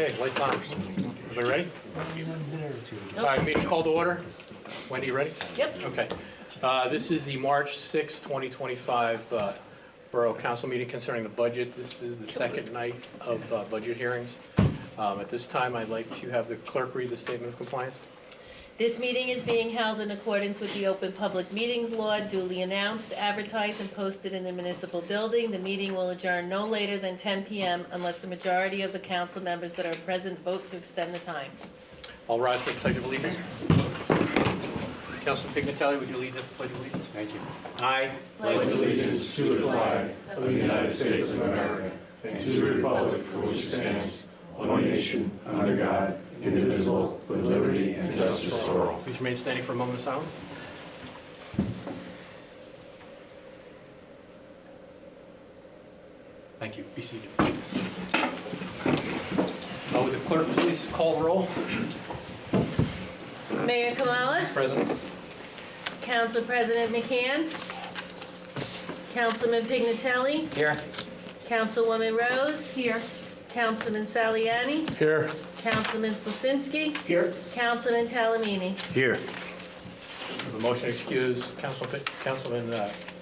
Okay, lights on. Everybody ready? All right, meeting called to order. Wendy, you ready? Yep. Okay. This is the March 6, 2025 Borough Council meeting concerning the budget. This is the second night of budget hearings. At this time, I'd like to have the clerk read the statement of compliance. This meeting is being held in accordance with the Open Public Meetings Law, duly announced, advertised, and posted in the municipal building. The meeting will adjourn no later than 10 p.m. unless the majority of the council members that are present vote to extend the time. I'll rise for the Pledge of Allegiance. Councilman Pignatelli, would you lead the Pledge of Allegiance? Thank you. I pledge allegiance to the flag of the United States of America and to the republic for which it stands, one nation, under God, indivisible, with liberty and justice for all. Please remain standing for a moment of silence. Thank you. Be seated. Would the clerk please call the roll? Mayor Kamala, Present. Council President McCann, Councilman Pignatelli, Here. Councilwoman Rose, here. Councilman Saliani, Here. Councilman Slasinski, Here. Councilman Talamini. Here. The motion to excuse Councilman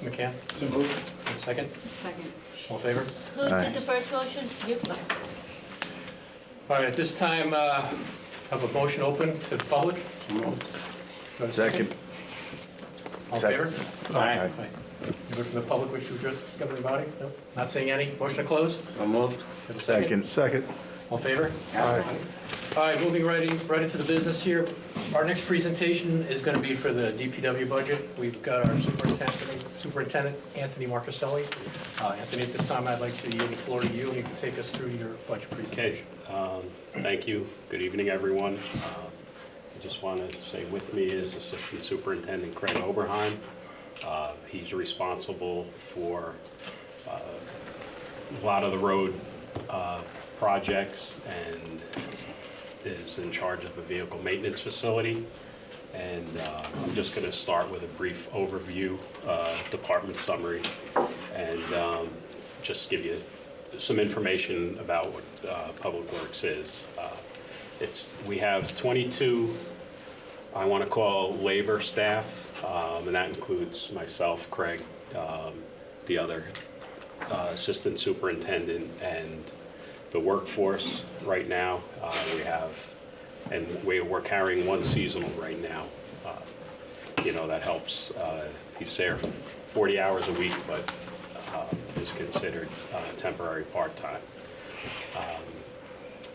McCann. So moved. Second. Second. All in favor? Who did the first motion? You. All right, at this time, have a motion open to the public. Second. All in favor? Aye. Anybody from the public wish to address the governing body? No? Not seeing any. Motion to close? So moved. Have a Second. All in favor? Aye. All right, moving right into the business here. Our next presentation is going to be for the DPW budget. We've got our Superintendent Anthony Marcaselli. Anthony, at this time, I'd like to yield the floor to you, and you can take us through your budget presentation. Okay. Thank you. Good evening, everyone. I just want to say with me is Assistant Superintendent Craig Oberheim. He's responsible for a lot of the road projects and is in charge of the vehicle maintenance facility. And I'm just going to start with a brief overview, department summary, and just give you some information about what Public Works is. We have 22, I want to call labor staff, and that includes myself, Craig, the other assistant superintendent, and the workforce right now. We have, and we're carrying one seasonal right now. That helps. He's there 40 hours a week, but is considered temporary part-time.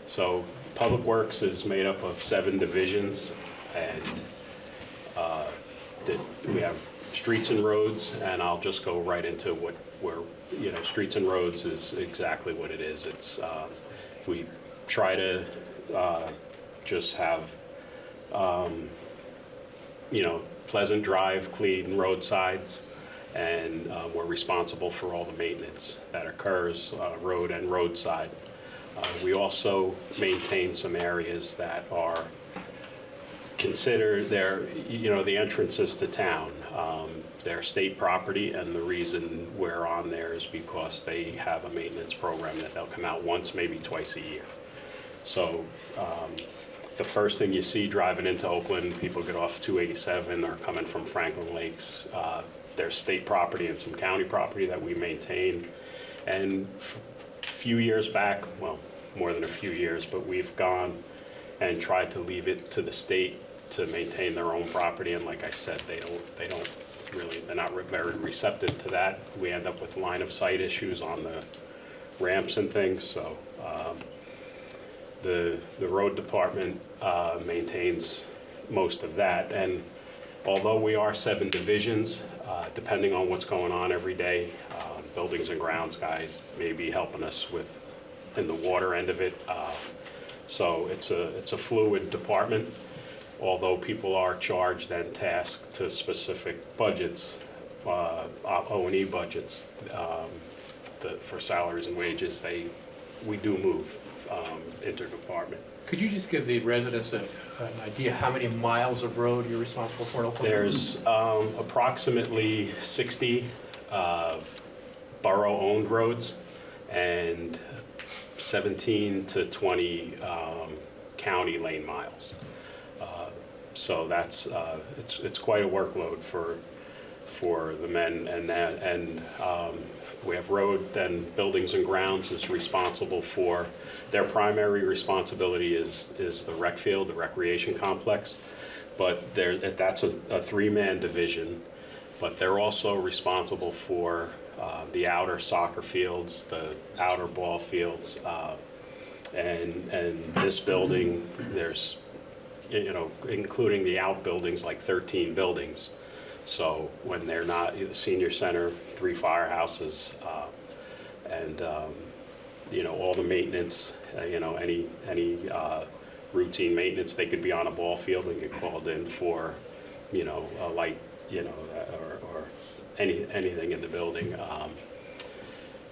So Public Works is made up of 7 divisions, and we have streets and roads, and I'll just go right into what streets and roads is exactly what it is. It's we try to just have pleasant drive, clean roadsides, and we're responsible for all the maintenance that occurs road and roadside. We also maintain some areas that are considered the entrances to town. They're state property, and the reason we're on there is because they have a maintenance program that they'll come out once, maybe twice a year. So the first thing you see driving into Oakland, people get off 287 or coming from Franklin Lakes. There's state property and some county property that we maintain. And a few years back, well, more than a few years, but we've gone and tried to leave it to the state to maintain their own property. And like I said, they're not very receptive to that. We end up with line of sight issues on the ramps and things. So the road department maintains most of that. And although we are 7 divisions, depending on what's going on every day, buildings and grounds guys may be helping us in the water end of it. So it's a fluid department. Although people are charged and tasked to specific budgets, O&E budgets, for salaries and wages, we do move interdepartment. Could you just give the residents an idea how many miles of road you're responsible for in Oakland? There's approximately 60 borough-owned roads and 17 to 20 county lane miles. So that's, it's quite a workload for the men, and we have road, then buildings and grounds is responsible for, their primary responsibility is the rec field, the recreation complex, but that's a three-man division, but they're also responsible for the outer soccer fields, the outer ball fields, and this building, there's, including the outbuildings, like 13 buildings. So when they're not, senior center, 3 firehouses, and all the maintenance, any routine maintenance, they could be on a ball field and get called in for, a light, or anything in the building.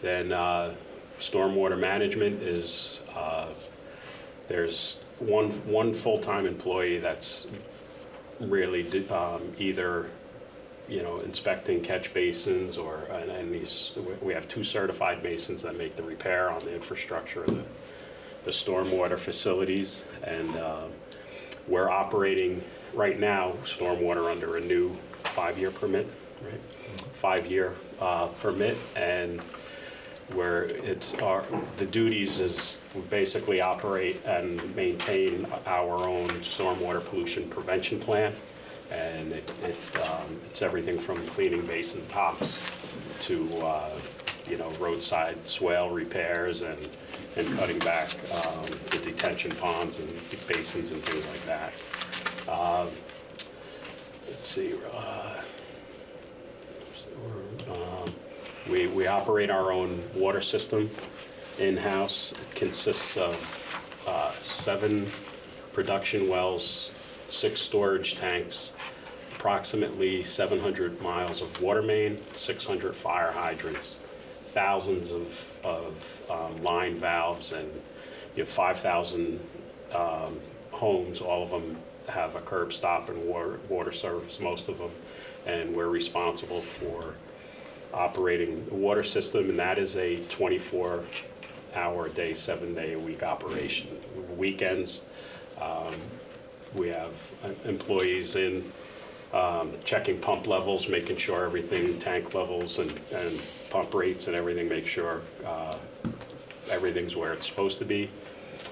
Then stormwater management is, there's one full-time employee that's really either inspecting catch basins, and we have 2 certified masons that make the repair on the infrastructure of the stormwater facilities, and we're operating right now stormwater under a new 5-year permit, right? 5-year permit, and where the duties is we basically operate and maintain our own stormwater pollution prevention plan, and it's everything from cleaning basin tops to roadside swale repairs and cutting back the detention ponds and basins and things like that. Let's see. We operate our own water system in-house. It consists of 7 production wells, 6 storage tanks, approximately 700 miles of water main, 600 fire hydrants, thousands of line valves, and 5,000 homes. All of them have a curb stop and water service, most of them, and we're responsible for operating the water system, and that is a 24-hour-a-day, 7-day-a-week operation. Weekends, we have employees in checking pump levels, making sure everything, tank levels and pump rates and everything, make sure everything's where it's supposed to be.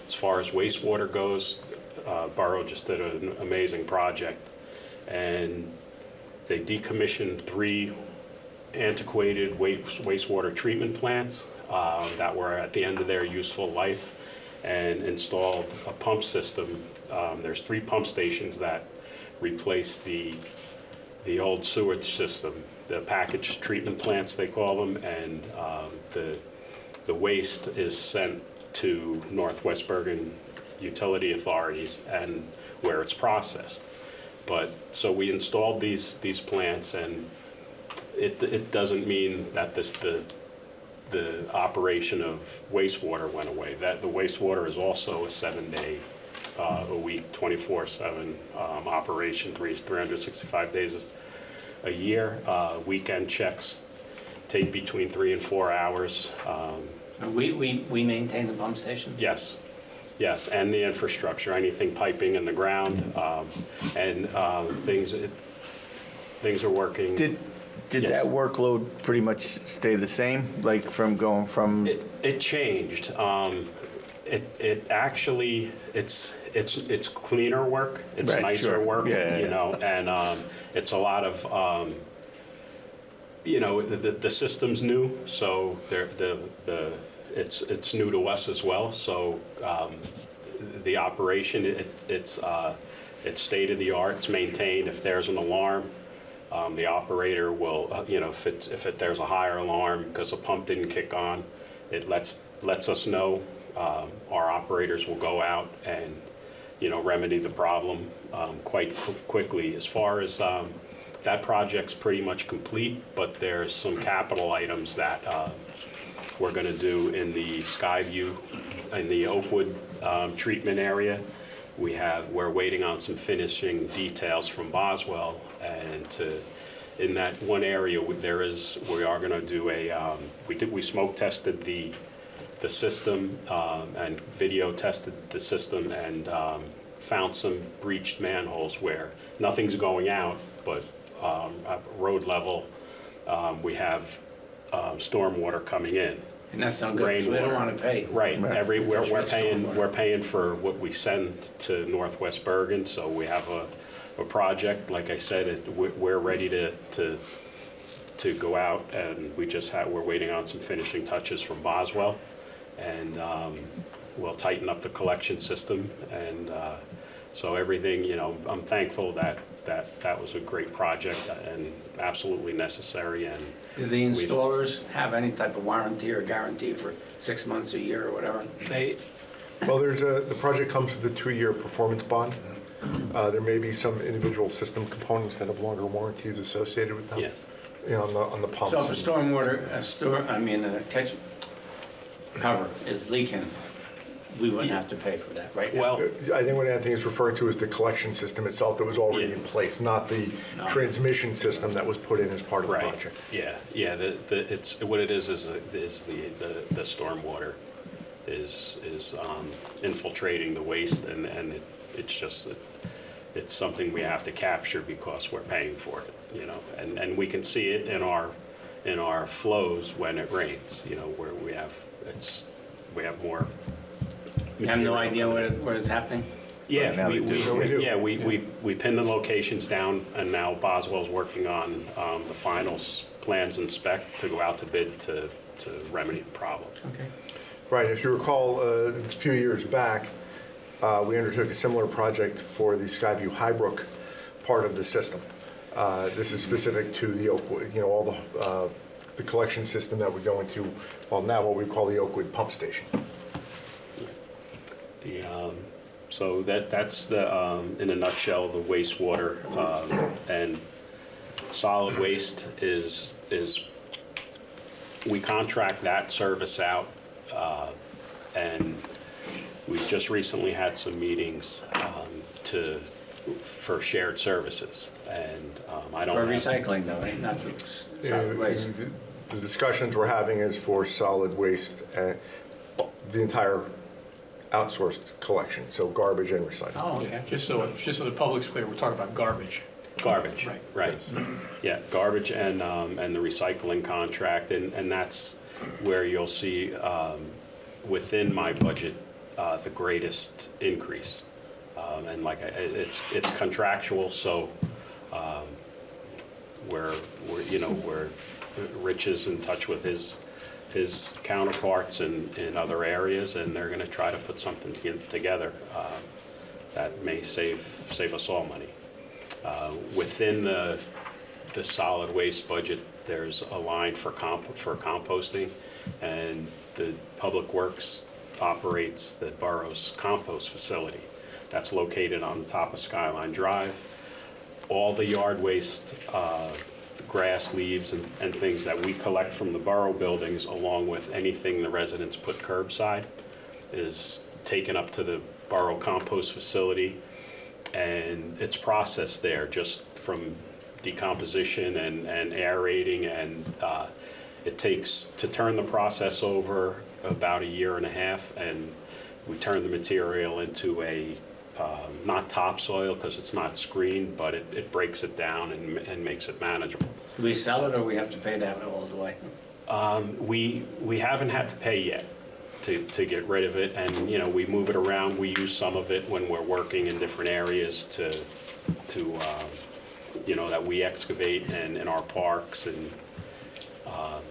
As far as wastewater goes, Borough just did an amazing project, and they decommissioned 3 antiquated wastewater treatment plants that were at the end of their useful life, and installed a pump system. There's 3 pump stations that replaced the old sewage system, the packaged treatment plants they call them, and the waste is sent to Northwest Bergen utility authorities and where it's processed. But so we installed these plants, and it doesn't mean that the operation of wastewater went away. That the wastewater is also a 7-day a week, 24/7 operation, 365 days a year. Weekend checks take between 3 and 4 hours. We maintain the pump station? Yes, and the infrastructure, anything piping in the ground, and things are working. Did Yes. that workload pretty much stay the same, like from going from? It changed. It actually, it's cleaner work. It's Right, nicer sure. work, Yeah. and it's a lot of, the system's new, so it's new to us as well. So the operation, it's state of the art. It's maintained. If there's an alarm, the operator will, if there's a higher alarm because a pump didn't kick on, it lets us know. Our operators will go out and, remedy the problem quite quickly. As far as that project's pretty much complete, but there's some capital items that we're going to do in the Skyview, in the Oakwood treatment area. We're waiting on some finishing details from Boswell, and in that one area we are going to do we smoke tested the the system and video tested the system and found some breached manholes where nothing's going out, but at road level, we have stormwater coming in. And that's not good, 'cause we don't Rainwater. want to pay. Right, everywhere, That's right, stormwater. we're paying for what we send to Northwest Bergen, so we have a project, like I said, we're ready to go out, and we're waiting on some finishing touches from Boswell, and we'll tighten up the collection system, and so everything, I'm thankful that was a great project and absolutely necessary, and Do the we've- installers have any type of warranty or guarantee for 6 months, a year, or whatever? Well, the project comes with a 2-year performance bond. There may be some individual system components that have longer warranties associated with them. Yeah. On the pumps. So if a stormwater, a catch cover is leaking, we wouldn't have to pay for that, right? now? Well, I think what Anthony is referring to is the collection system itself that was already Yeah. in place, not the No. transmission system that was put in as part of the right, project. yeah, it's, what it is the stormwater is infiltrating the waste, and it's just, it's something we have to capture because we're paying for it, and we can see it in our flows when it rains, where we have more You have no material idea coming in. where it's happening? Yeah, Now they do. yeah, we pin the locations down, and now Boswell's working on the final plans and spec to go out to bid to remedy the problem. Okay. Right, if you recall, a few years back, we undertook a similar project for the Skyview Highbrook part of the system. This is specific to the Oakwood, all the collection system that would go into, well, now what we call the Oakwood pump station. So that's in a nutshell, the wastewater, and solid waste is, we contract that service out, and we just recently had some meetings for shared services, and I don't For have... recycling though, right? Not for solid waste. The discussions we're having is for solid waste, the entire outsourced collection, so garbage and recycling. Oh, okay. Just so the public's clear, we're talking about garbage. Garbage, Right. right. Yeah, garbage and the recycling contract, and that's where you'll see within my budget the greatest increase. And it's contractual, so we're Rich is in touch with his counterparts in other areas, and they're going to try to put something together that may save us all money. Within the solid waste budget, there's a line for composting, and the Public Works operates the borough's compost facility. That's located on the top of Skyline Drive. All the yard waste, grass, leaves, and things that we collect from the borough buildings, along with anything the residents put curbside, is taken up to the borough compost facility, and it's processed there just from decomposition and aerating, and it takes, to turn the process over, about 1.5 years, and we turn the material into a, not topsoil because it's not screened, but it breaks it down and makes it manageable. Do we sell it or we have to pay that all the way? We haven't had to pay yet to get rid of it, and we move it around. We use some of it when we're working in different areas to that we excavate and in our parks, and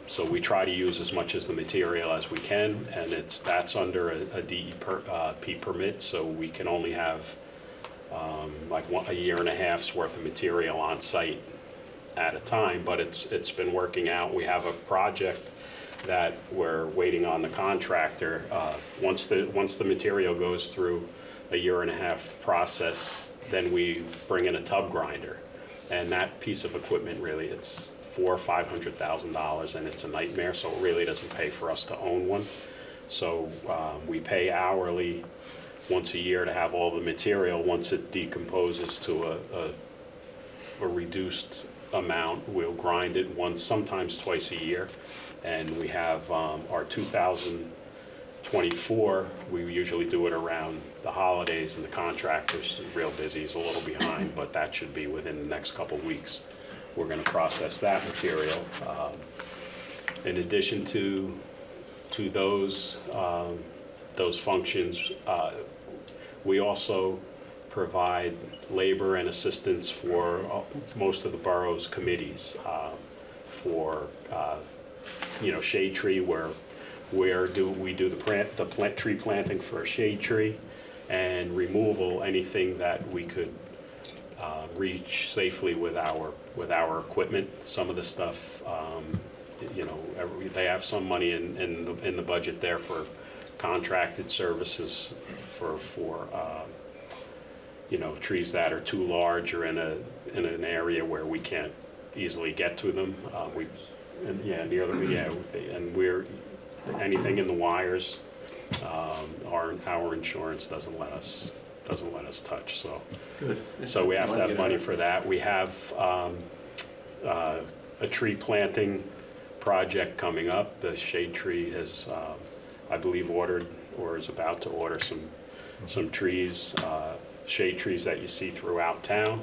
so we try to use as much as the material as we can, and that's under a DEP permit, so we can only have like 1.5 years worth of material on site at a time, but it's been working out. We have a project that we're waiting on the contractor. Once the material goes through a 1.5 year process, then we bring in a tub grinder, and that piece of equipment really, it's $400,000 or $500,000, and it's a nightmare, so it really doesn't pay for us to own one. So we pay hourly once a year to have all the material. Once it decomposes to a reduced amount, we'll grind it once, sometimes twice a year, and we have our 2,000 '24, we usually do it around the holidays, and the contractor's real busy, he's a little behind, but that should be within the next couple weeks. We're going to process that material. In addition to those functions, we also provide labor and assistance for most of the borough's committees, for shade tree, where do we do the tree planting for a shade tree, and removal, anything that we could reach safely with our equipment. Some of the stuff, they have some money in the budget there for contracted services for trees that are too large or in an area where we can't easily get to them. And we're anything in the wires, our insurance doesn't let us touch. So we have to have money for that. We have a tree planting project coming up. The shade tree has, I believe, ordered or is about to order some trees, shade trees that you see throughout town,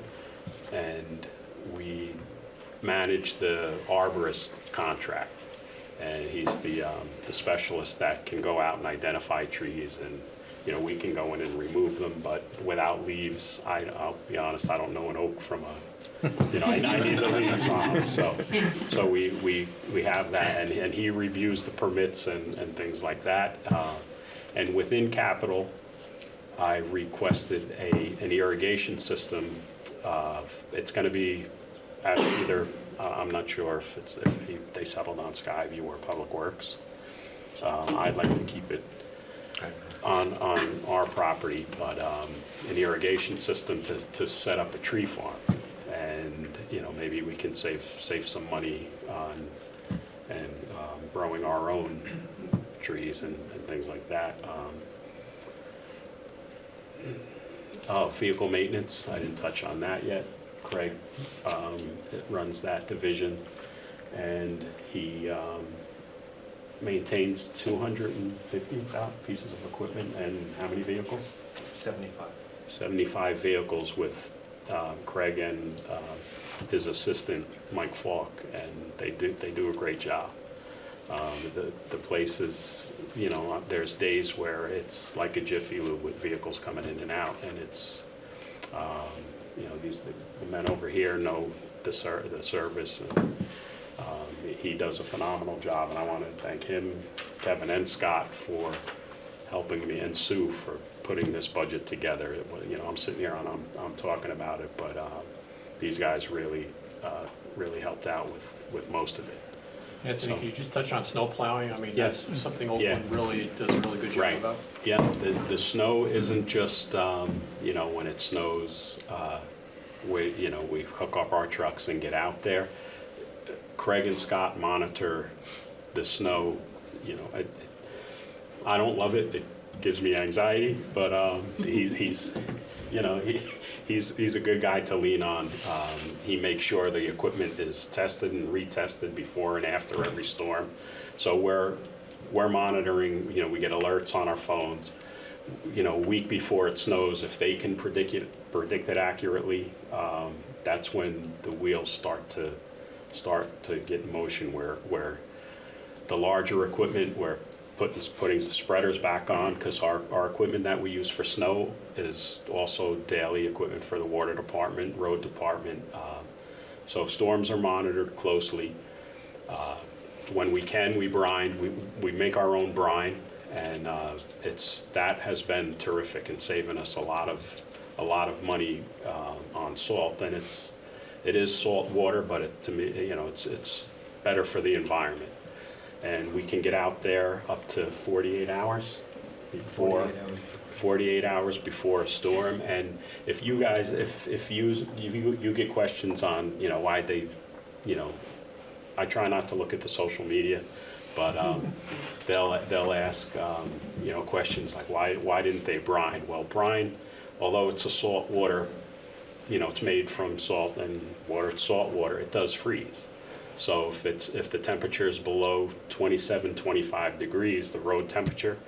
and we manage the arborist contract. And he's the specialist that can go out and identify trees, and we can go in and remove them, but without leaves, I'll be honest, I don't know an oak from a, I need the leaves on them. So we have that, and he reviews the permits and things like that. And within capital, I requested an irrigation system. It's going to be at either, I'm not sure if they settled on Skyview or Public Works. I'd like to keep it on our property, but an irrigation system to set up a tree farm, and maybe we can save some money on growing our own trees and things like that. Vehicle maintenance, I didn't touch on that yet. Craig runs that division, and he maintains 250 pieces of equipment. And how many vehicles? 75. 75 vehicles with Craig and his assistant Mike Falk, and they do a great job. The place is, there's days where it's like a Jiffy Lube with vehicles coming in and out, and it's the men over here know the service, and he does a phenomenal job, and I want to thank him, Kevin, and Scott for helping me, and Sue for putting this budget together. I'm sitting here and I'm talking about it, but these guys really helped out with most of it. Anthony, can you just touch on snow plowing? I mean, Yes. that's something Oakland really does a really good job Right. about. Yeah, the snow isn't just, when it snows, we hook up our trucks and get out there. Craig and Scott monitor the snow. I don't love it. It gives me anxiety, but he's a good guy to lean on. He makes sure the equipment is tested and retested before and after every storm. So we're monitoring. We get alerts on our phones. A week before it snows, if they can predict it accurately, that's when the wheels start to get in motion. Where the larger equipment, we're putting the spreaders back on, because our equipment that we use for snow is also daily equipment for the water department, road department. So storms are monitored closely. When we can, we brine. We make our own brine, and that has been terrific in saving us a lot of money on salt. And it is salt water, but to me, it's better for the environment. And we can get out there up to 48 hours before 48 hours before a storm. And if you guys, if you get questions on, why they, I try not to look at the social media, but they'll ask, questions like, why didn't they brine? Well, brine, although it's a salt water, it's made from salt and water, it's salt water, it does freeze. So if the temperature is below 27, 25 degrees, the road temperature,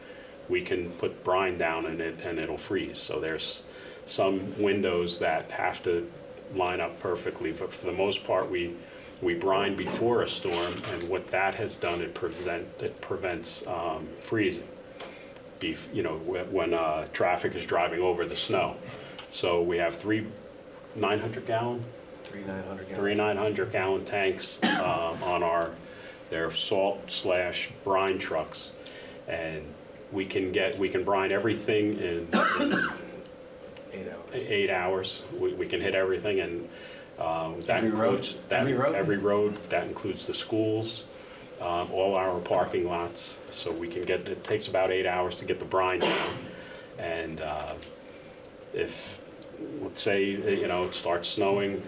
we can put brine down in it and it'll freeze. So there's some windows that have to line up perfectly, but for the most part, we brine before a storm, and what that has done, it prevents freezing. When traffic is driving over the snow. So we have three 900-gallon 900-gallon tanks on their salt/brine trucks, and we can brine everything in 8 hours. We can hit everything, and that Every road? includes Every road? Every road. That includes the schools, all our parking lots. So it takes about 8 hours to get the brine down, and if, let's say, it starts snowing,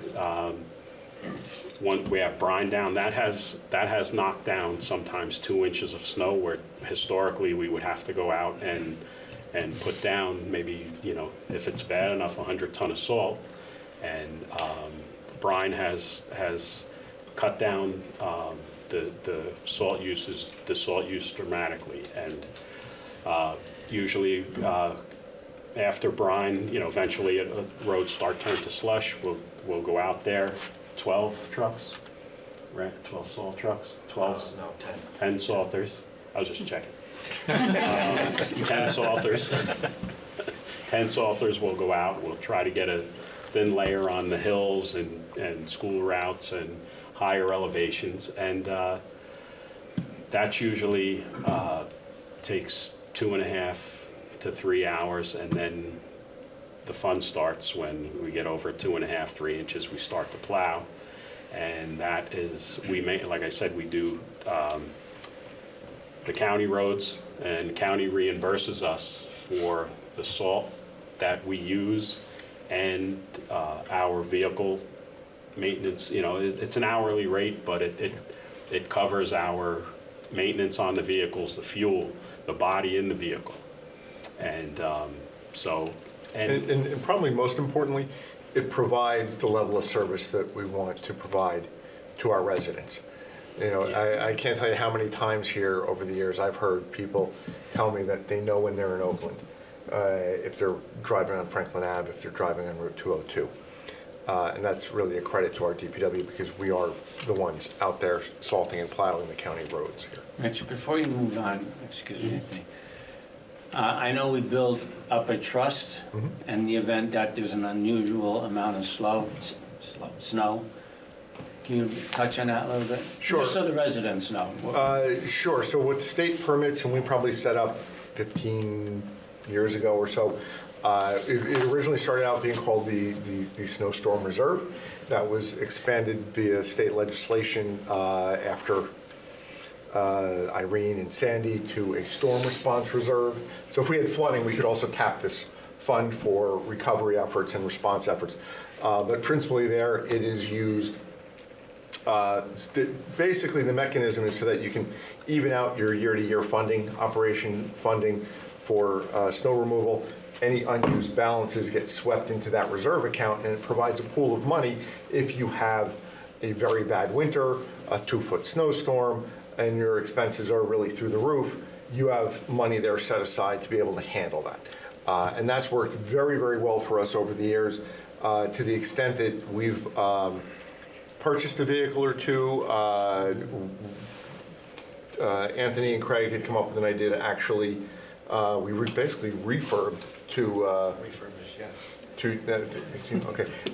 once we have brine down, that has knocked down sometimes 2 inches of snow, where historically we would have to go out and put down maybe, if it's bad enough, 100 ton of salt. And brine has cut down the salt use dramatically. And usually after brine, eventually roads start turning to slush. We'll go out there, 12 trucks, right? 12 salt trucks, 12, No, 10 salters. I was just checking. 10 salters. 10 salters will go out. We'll try to get a thin layer on the hills and school routes and higher elevations. And that usually takes 2.5 to 3 hours. And then the fun starts when we get over 2.5, 3 inches, we start to plow. And that is, like I said, we do the county roads, and county reimburses us for the salt that we use and our vehicle maintenance. It's an hourly rate, but it covers our maintenance on the vehicles, the fuel, the body in the vehicle. And And probably most importantly, it provides the level of service that we want to provide to our residents. I can't tell you how many times here over the years I've heard people tell me that they know when they're in Oakland, if they're driving on Franklin Ave, if they're driving on Route 202. And that's really a credit to our DPW, because we are the ones out there salting and plowing the county roads here. Richard, before you move on, excuse me, Anthony, I know we build up a trust in the event that there's an unusual amount of snow. Can you touch on that a little bit? Sure. Just so the residents know. Sure. So with state permits, and we probably set up 15 years ago or so, it originally started out being called the Snowstorm Reserve. That was expanded via state legislation after Irene and Sandy to a storm response reserve. So if we had flooding, we could also tap this fund for recovery efforts and response efforts. But principally there, it is used, basically the mechanism is so that you can even out your year-to-year operation funding for snow removal. Any unused balances get swept into that reserve account, and it provides a pool of money if you have a very bad winter, a 2-foot snowstorm, and your expenses are really through the roof. You have money there set aside to be able to handle that. And that's worked very, very well for us over the years, to the extent that we've purchased a vehicle or two. Anthony and Craig had come up with an idea to actually, basically refurbed to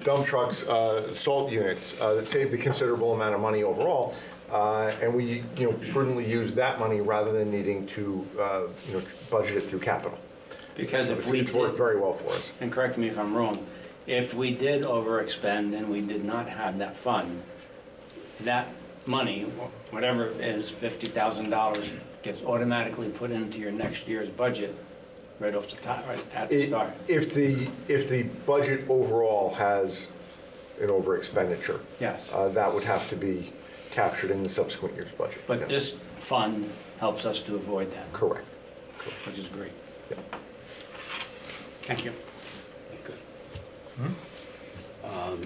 dump trucks, salt units that saved a considerable amount of money overall. And we, prudently used that money rather than needing to, budget it through capital. Because if we It's worked very well for us. and correct me if I'm wrong, if we did overexpend and we did not have that fund, that money, whatever it is, $50,000, gets automatically put into your next year's budget right off the top, right at the start. If the budget overall has an over expenditure, Yes. that would have to be captured in the subsequent year's budget. But Yeah. this fund helps us to avoid that, Correct. which is great. Yeah. Thank you. Good.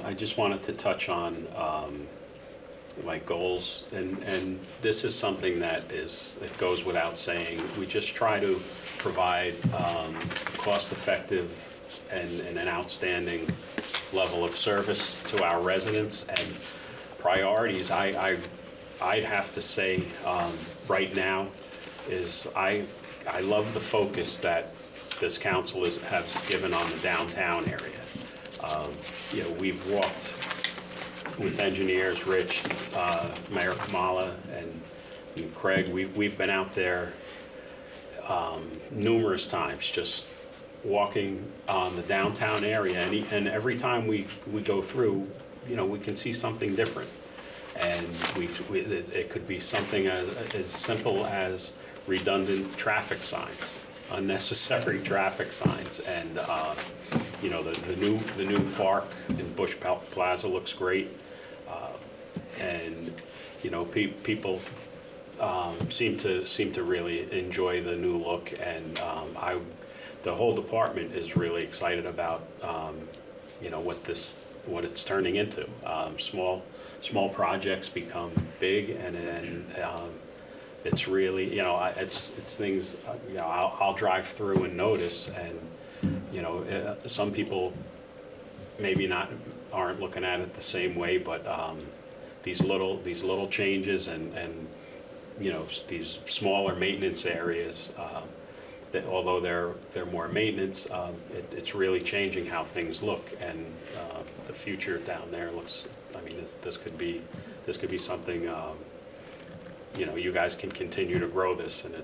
I just wanted to touch on, goals, and this is something that goes without saying. We just try to provide cost-effective and an outstanding level of service to our residents. And priorities, I'd have to say right now is I love the focus that this council has given on the downtown area. You know, we've walked with engineers, Rich, Mayor Kamala, and Craig. We've been out there numerous times, just walking on the downtown area, and every time we go through, you know, we can see something different. And it could be something as simple as redundant traffic signs, unnecessary traffic signs, and you know, the new park in Bush Plaza looks great, and you know, people seem to really enjoy the new look, and the whole department is really excited about you know, what it's turning into. Small projects become big, and it's really, you know, it's things, you know, I'll drive through and notice, and you know, some people maybe aren't looking at it the same way, but these little changes and you know, these smaller maintenance areas, that although they're more maintenance, it's really changing how things look, and the future down there looks. I mean, this could be something. You know, you guys can continue to grow this, and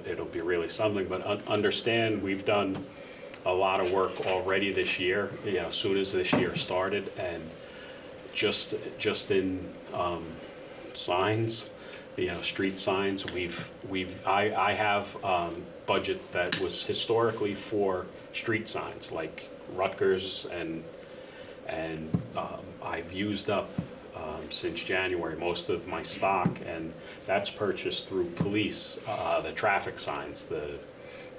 it'll be really something. But understand, we've done a lot of work already this year. You know, as soon as this year started, and just in signs, you know, street signs. I have budget that was historically for street signs like Rutgers, and I've used up since January most of my stock, and that's purchased through police. The traffic signs, the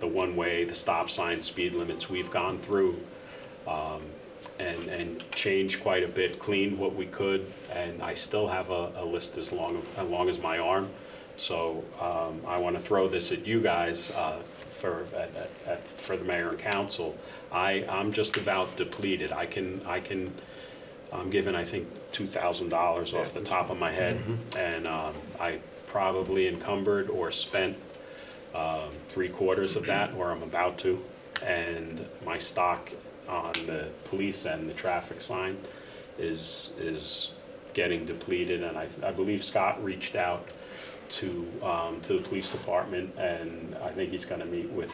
one-way, the stop signs, speed limits. We've gone through and changed quite a bit, cleaned what we could, and I still have a list as long as my arm. So I want to throw this at you guys for the mayor and council. I'm just about depleted. I'm given, I think, $2,000 off the top of my head, and I probably encumbered or spent 3/4 of that, or I'm about to, and my stock on the police and the traffic sign is getting depleted, and I believe Scott reached out to the police department, and I think he's going to meet with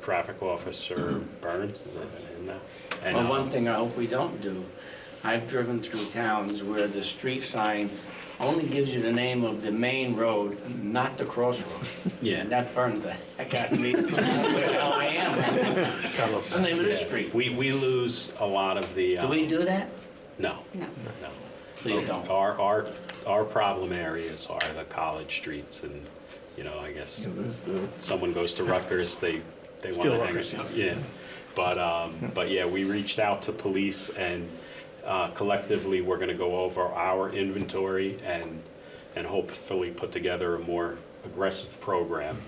Traffic Officer Burns. Is that the name now? And, Well, one thing I hope we don't do, I've driven through towns where the street sign only gives you the name of the main road, not the crossroad. Yeah. And that burns the heck out of me. What the hell I am? What's the name of this street? We lose a lot of the. Do we do that? No. No. No. Please don't. Our problem areas are the college streets, and you know, I guess someone goes to Rutgers, they want Still to Rutgers, hang it. Yeah. But yeah, we reached out to police, and collectively we're going to go over our inventory and hopefully put together a more aggressive program.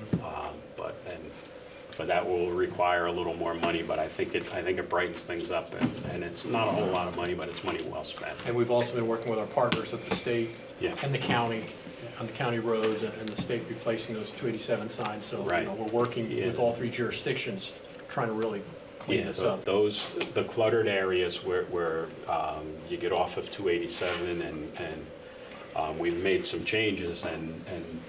But that will require a little more money. But I think it brightens things up, and it's not a whole lot of money, but it's money well spent. And we've also been working with our partners at the state and the county, on the county roads, and the state replacing those 287 signs. So Right. you know, we're working with all 3 jurisdictions, trying to really clean this up. The cluttered areas where you get off of 287, and we've made some changes and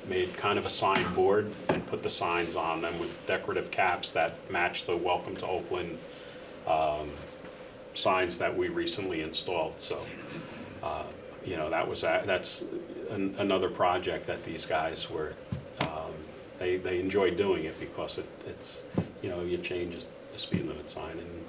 made kind of a sign board and put the signs on them with decorative caps that match the Welcome to Oakland signs that we recently installed. So, you know, that's another project that these guys were, they enjoyed doing it because it's, you know, you change the speed limit sign, and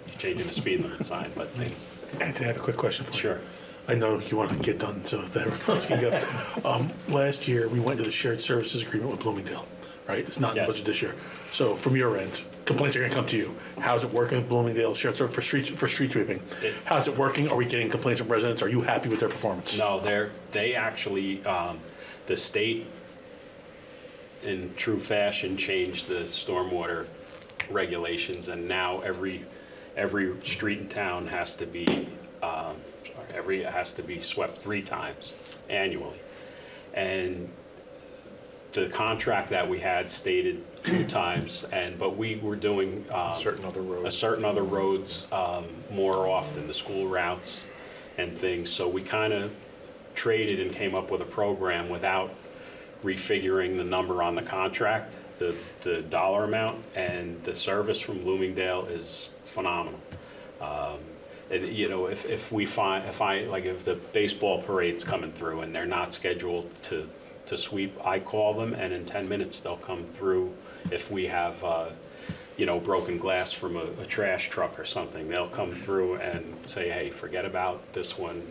you're changing the speed limit sign, but things. Anthony, I have a quick question for you. Sure. I know you want to get done so that everyone else can go. Last year, we went to the shared services agreement with Bloomingdale, right? It's not in the Yes. budget this year. So from your end, complaints are going to come to you. How's it working with Bloomingdale Shared Service for street sweeping? How's it working? Are we getting complaints from residents? Are you happy with their performance? No, they actually, the state, in true fashion, changed the stormwater regulations, and now every street in town has to be, has to be swept 3 times annually. And the contract that we had stated 2 times, but we were doing Certain other roads. more often, the school routes and things. So we kind of traded and came up with a program without refiguring the number on the contract, the dollar amount, and the service from Bloomingdale is phenomenal. And, you know, if the baseball parade's coming through and they're not scheduled to sweep, I call them, and in 10 minutes they'll come through. If we have, broken glass from a trash truck or something, they'll come through and say, hey, forget about this one,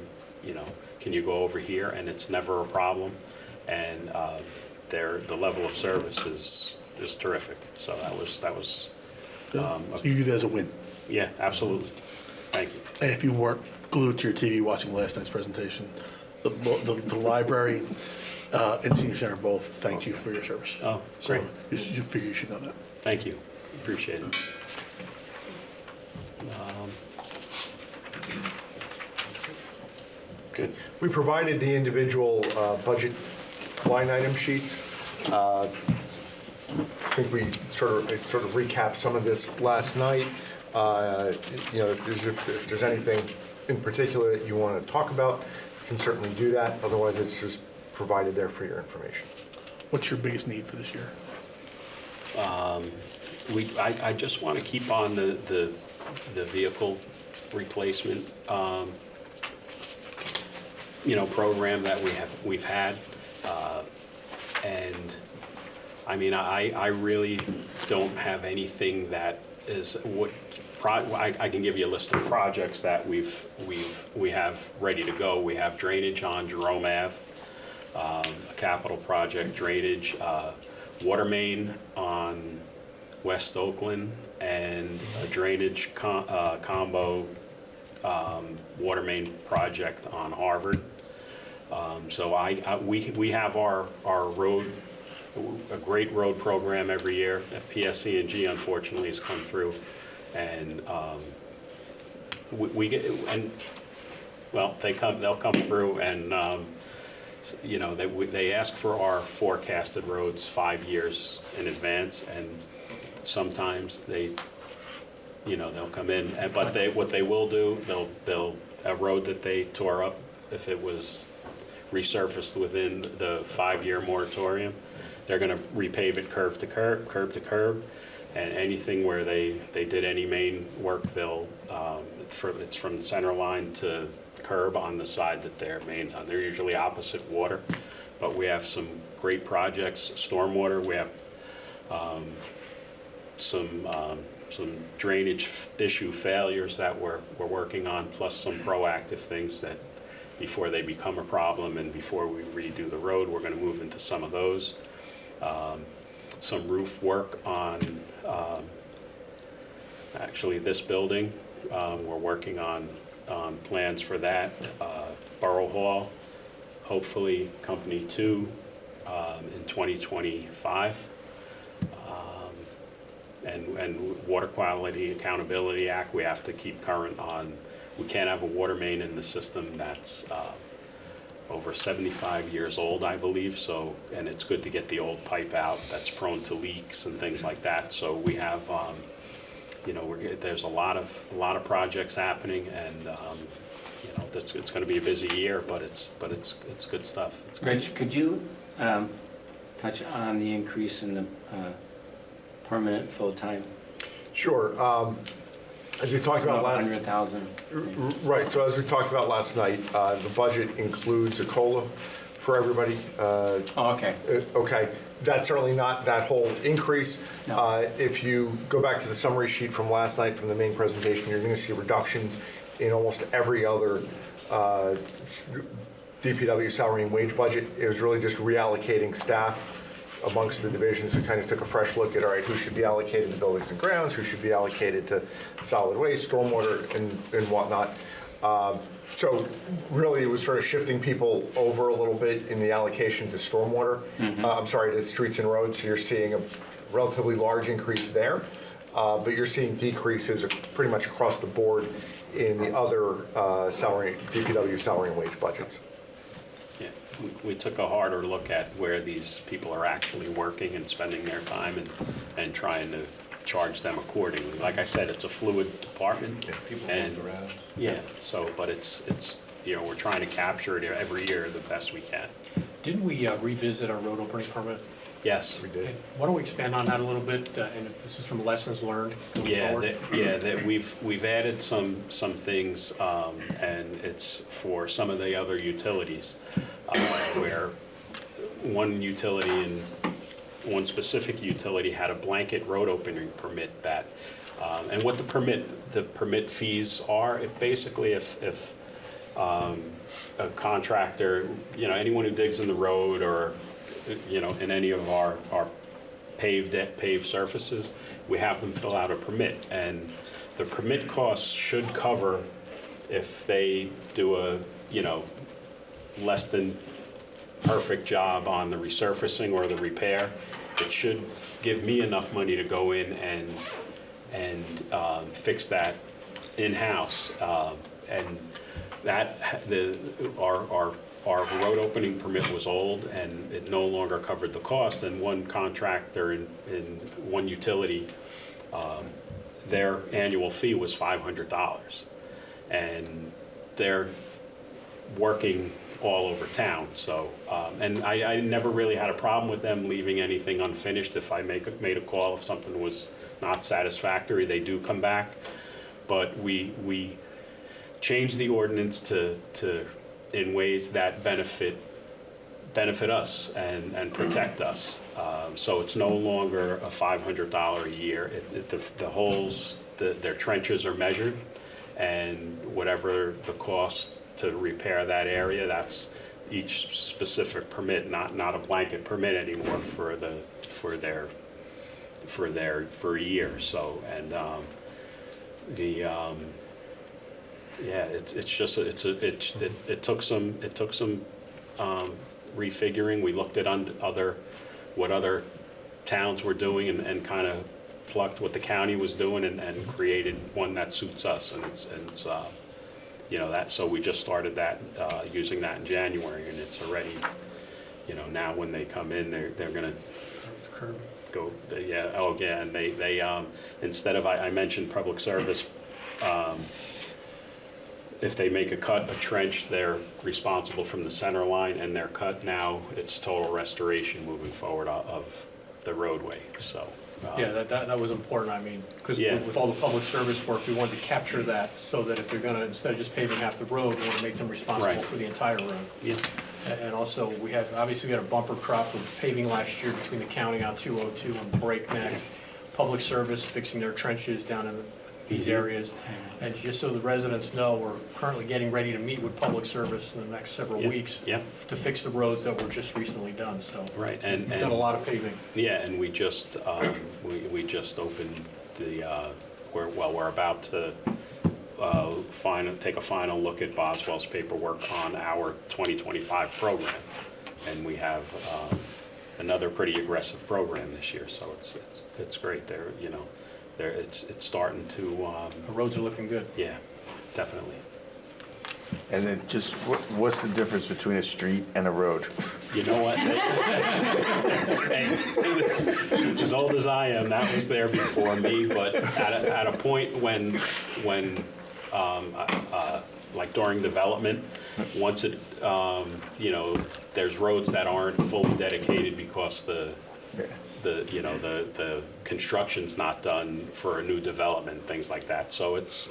can you go over here? And it's never a problem. And the level of service is terrific. So that was So you view that as a win. yeah, absolutely. Thank you. And if you weren't glued to your TV watching last night's presentation, the library and senior center both thank you for your service. Oh, So great. you figure you should know that. Thank you. Appreciate it. Good. We provided the individual budget line item sheets. I think we sort of recapped some of this last night. If there's anything in particular that you want to talk about, you can certainly do that. Otherwise, it's just provided there for your information. What's your biggest need for this year? I just want to keep on the vehicle replacement, program that we've had. And I mean, I really don't have anything that is I can give you a list of projects that we have ready to go. We have drainage on Jerome Ave, a capital project drainage, water main on West Oakland, and a drainage combo water main project on Harvard. So we have our road, a great road program every year. PSC&G unfortunately has come through, and we get, and well, they'll come through, and they ask for our forecasted roads 5 years in advance, and sometimes they'll come in, but what they will do, they'll a road that they tore up, if it was resurfaced within the 5-year moratorium, they're going to repave it curb to curb, and anything where they did any main work, it's from the center line to curb on the side that their main's on. They're usually opposite water, but we have some great projects. Stormwater, we have some drainage issue failures that we're working on, plus some proactive things that before they become a problem and before we redo the road, we're going to move into some of those. Some roof work on actually this building. We're working on plans for that. Borough Hall, hopefully Company 2 in 2025. And Water Quality Accountability Act, we have to keep current on. We can't have a water main in the system that's over 75 years old, I believe. So, and it's good to get the old pipe out that's prone to leaks and things like that. So we have, there's a lot of projects happening, and it's going to be a busy year, but it's good stuff. It's good. Rich, could you touch on the increase in the permanent full-time? Sure. As we talked about last 100,000. Right, so as we talked about last night, the budget includes a COLA for everybody. Oh, okay. Okay, that's certainly not that whole increase. No. If you go back to the summary sheet from last night from the main presentation, you're going to see reductions in almost every other DPW salary and wage budget. It was really just reallocating staff amongst the divisions, we kind of took a fresh look at, all right, who should be allocated to buildings and grounds, who should be allocated to solid waste, stormwater, and whatnot. So really, it was sort of shifting people over a little bit in the allocation to stormwater. I'm sorry, to streets and roads. So you're seeing a relatively large increase there, but you're seeing decreases pretty much across the board in the other DPW salary and wage budgets. Yeah, we took a harder look at where these people are actually working and spending their time and trying to charge them accordingly. Like I said, it's a fluid department. People and moved around. Yeah, so, but it's we're trying to capture it every year the best we can. Didn't we revisit our road opening permit? Yes. We did. Why don't we expand on that a little bit, and if this is from lessons learned going Yeah, forward? we've added some things, and it's for some of the other utilities, where one specific utility had a blanket road opening permit that, and what the permit fees are, it basically if a contractor, anyone who digs in the road or, in any of our paved surfaces, we have them fill out a permit. And the permit costs should cover if they do a, less than perfect job on the resurfacing or the repair. It should give me enough money to go in and fix that in-house. And that, our road opening permit was old, and it no longer covered the cost. And one contractor in one utility, their annual fee was $500, and they're working all over town. So, and I never really had a problem with them leaving anything unfinished. If I made a call, if something was not satisfactory, they do come back. But we changed the ordinance to in ways that benefit us and protect us. So it's no longer a $500 a year. The holes, their trenches are measured, and whatever the cost to repair that area, that's each specific permit, not a blanket permit anymore for a year. So, and it took some refiguring. We looked at what other towns were doing and kind of plucked what the county was doing and created one that suits us. And it's that. So we just started that using that in January, and it's already, now when they come in, they're gonna go. And they instead of I mentioned public service. If they make a trench, they're responsible from the center line, and their cut now, it's total restoration moving forward of the roadway, so. Yeah, that was important, I mean, because Yeah. with all the public service work, we wanted to capture that so that if they're gonna, instead of just paving half the road, we want to make them responsible Right. for the entire road. Yeah. And also, we had a bumper crop of paving last year between the county on 202 and Breakneck, public service fixing their trenches down in these areas. And just so the residents know, we're currently getting ready to meet with public service in the next several Yeah. weeks Yeah. to fix the roads that were just recently done, so. Right, We've done a lot of paving. Yeah, and we just opened we're about to take a final look at Boswell's paperwork on our 2025 program, and we have another pretty aggressive program this year, so it's great. It's starting to. The roads are looking good. Yeah, definitely. And then just, what's the difference between a street and a road? You know what? As old as I am, that was there before me. But at a point when like during development, once it, there's roads that aren't fully dedicated because the construction's not done for a new development, things like that. So it's.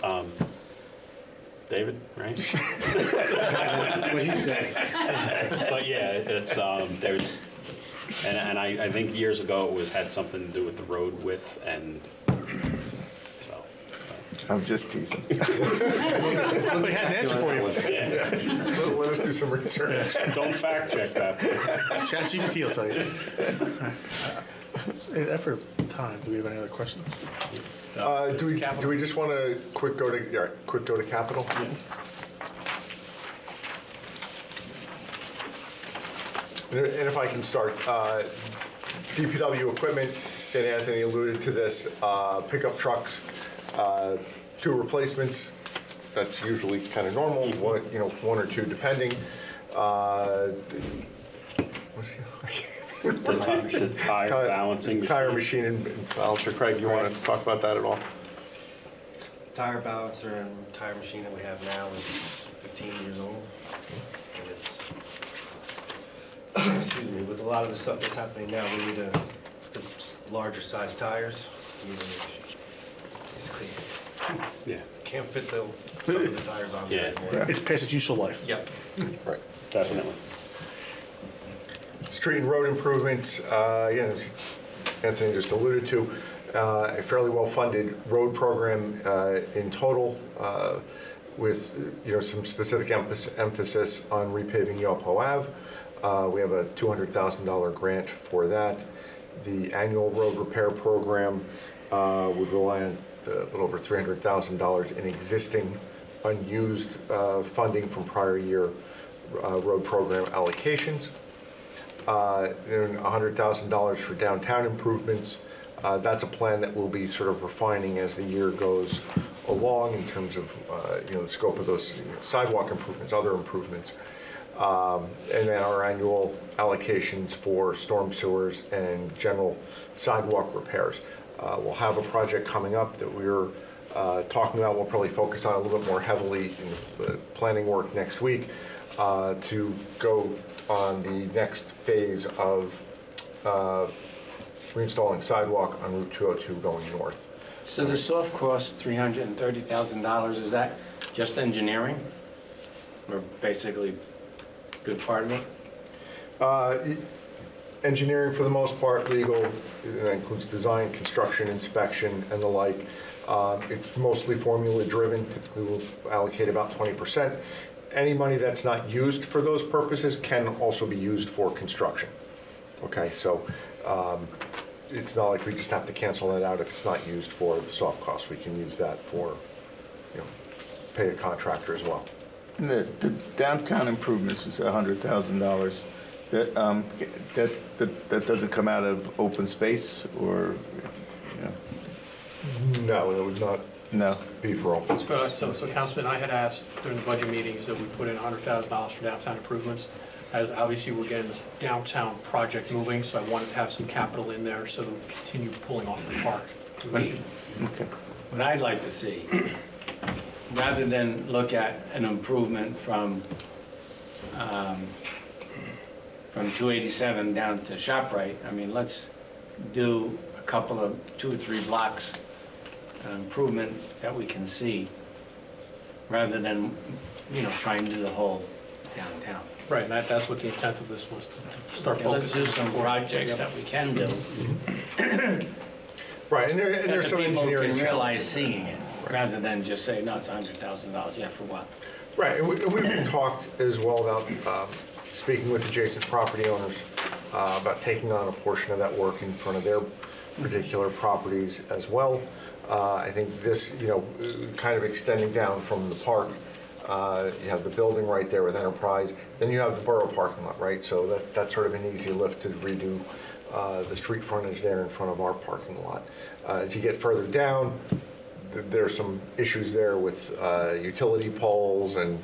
David, right? What he said. But yeah, it's there's, and I think years ago it had something to do with the road width, and so. I'm just teasing. We had an answer for you. Let us do some research. Don't fact check that. ChatGPT will tell you. In effort of time, do we have any other questions? Do we just want to quick go to capital? And if I can start, DPW equipment, and Anthony alluded to this, pickup trucks, 2 replacements. That's usually kind of normal, one or 2 depending. The tire balancing machine. Tire machine and balancer. Craig, you want to talk about that at all? Tire balancer and tire machine that we have now is 15 years old. And it's, excuse me, with a lot of the stuff that's happening now, we need the larger size tires. We need to just clean. Yeah, Can't fit some of the tires on there Yeah. anymore. It's past its useful life. Yep. Right. definitely. Street and road improvements, again, as Anthony just alluded to, a fairly well-funded road program in total with, some specific emphasis on repaving Yopo Ave. We have a $200,000 grant for that. The annual road repair program would rely on a little over $300,000 in existing unused funding from prior year road program allocations. Then $100,000 for downtown improvements. That's a plan that we'll be sort of refining as the year goes along in terms of the scope of those sidewalk improvements, other improvements. And then our annual allocations for storm sewers and general sidewalk repairs. We'll have a project coming up that we're talking about. We'll probably focus on a little bit more heavily in the planning work next week to go on the next phase of reinstalling sidewalk on Route 202 going north. So the soft cost, $330,000, is that just engineering? Or basically good part of it? Engineering for the most part, legal, that includes design, construction, inspection, and the like. It's mostly formula driven, typically we'll allocate about 20%. Any money that's not used for those purposes can also be used for construction. Okay, so it's not like we just have to cancel that out if it's not used for the soft costs. We can use that for, pay a contractor as well. The downtown improvements was $100,000. That doesn't come out of open space or, No, that would not no? be for open space. So Councilman, I had asked during the budget meetings that we put in $100,000 for downtown improvements. As obviously we're getting this downtown project moving, so I wanted to have some capital in there so that we continue pulling off the park. Okay. What I'd like to see, rather than look at an improvement from 287 down to ShopRite, I mean, let's do a couple of 2 or 3 blocks improvement that we can see, rather than, trying to do the whole downtown. Right, and that's what the intent of this was, to start Okay, let's focusing. do some projects that we can do. Right, and That there's the some people engineering can realize challenges. seeing it, rather than just say, no, it's $100,000, yeah, for what? Right, and we've talked as well about speaking with adjacent property owners about taking on a portion of that work in front of their particular properties as well. I think this, kind of extending down from the park, you have the building right there with Enterprise, then you have the Borough parking lot, right? So that's sort of an easy lift to redo the street frontage there in front of our parking lot. As you get further down, there's some issues there with utility poles and,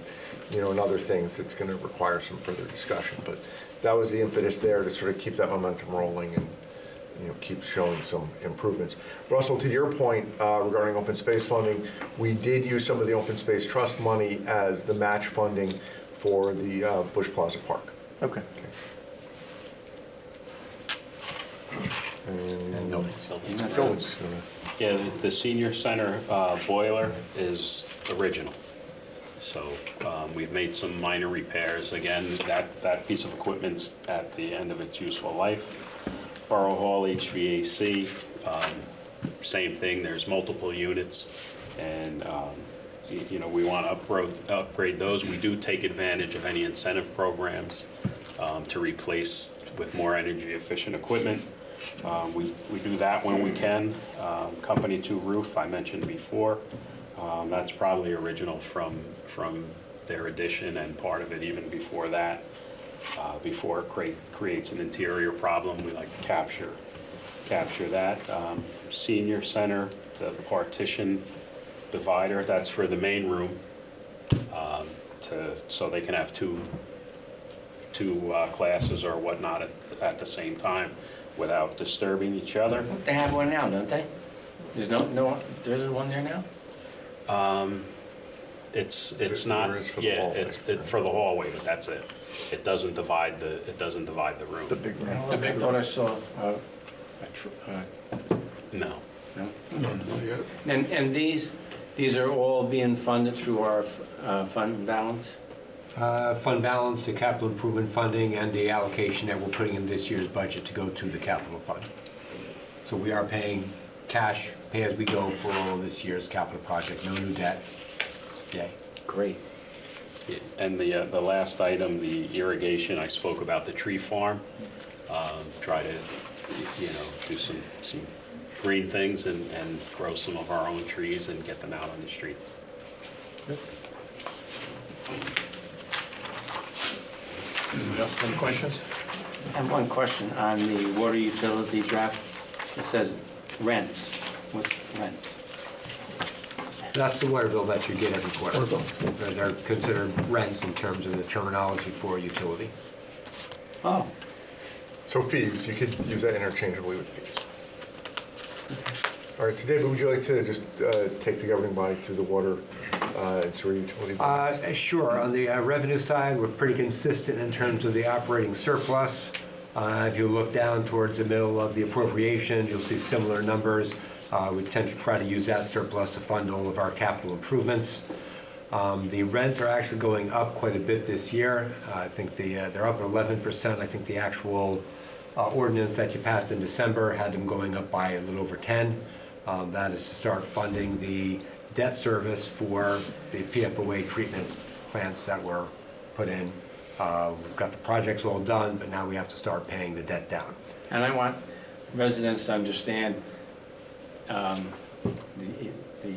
and other things that's going to require some further discussion. But that was the impetus there to sort of keep that momentum rolling and, keep showing some improvements. Russell, to your point regarding open space funding, we did use some of the open space trust money as the match funding for the Bush Plaza Park. Okay. And Buildings. Phil's Yeah, the senior center boiler is original. So we've made some minor repairs. Again, that piece of equipment's at the end of its useful life. Borough Hall HVAC, same thing. There's multiple units And, we want to upgrade those. We do take advantage of any incentive programs to replace with more energy efficient equipment. We do that when we can. Company 2 roof, I mentioned before, that's probably original from their addition and part of it even before that. Before it creates an interior problem, we like to capture that. Senior center, the partition divider, that's for the main room, so they can have two classes or whatnot at the same time without disturbing each other. They have one now, don't they? There's there isn't one there now? It's There not, is for the yeah, hallway. it's for the hallway, but that's it. It doesn't divide the room. The big room. I thought I saw, No. no? Not yet. And these are all being funded through our fund balance? Fund balance, the capital improvement funding, and the allocation that we're putting in this year's budget to go to the capital fund. So we are paying cash, pay as we go for all of this year's capital project, no new debt. Yay. Great. And the last item, the irrigation, I spoke about the tree farm. Try to, do some green things and grow some of our own trees and get them out on the streets. Any questions? I have one question on the water utility draft. It says rents. What's rents? That's the water bill that you get every quarter. They're considered rents in terms of the terminology for utility. Oh, So fees, you could use that interchangeably with fees. All right, so David, would you like to just take the governing body through the water and sewer utility? budgets? Sure. On the revenue side, we're pretty consistent in terms of the operating surplus. If you look down towards the middle of the appropriations, you'll see similar numbers. We tend to try to use that surplus to fund all of our capital improvements. The rents are actually going up quite a bit this year. I think they're up 11%. I think the actual ordinance that you passed in December had them going up by a little over 10. That is to start funding the debt service for the PFOA treatment plants that were put in. We've got the projects all done, but now we have to start paying the debt down. and I want residents to understand the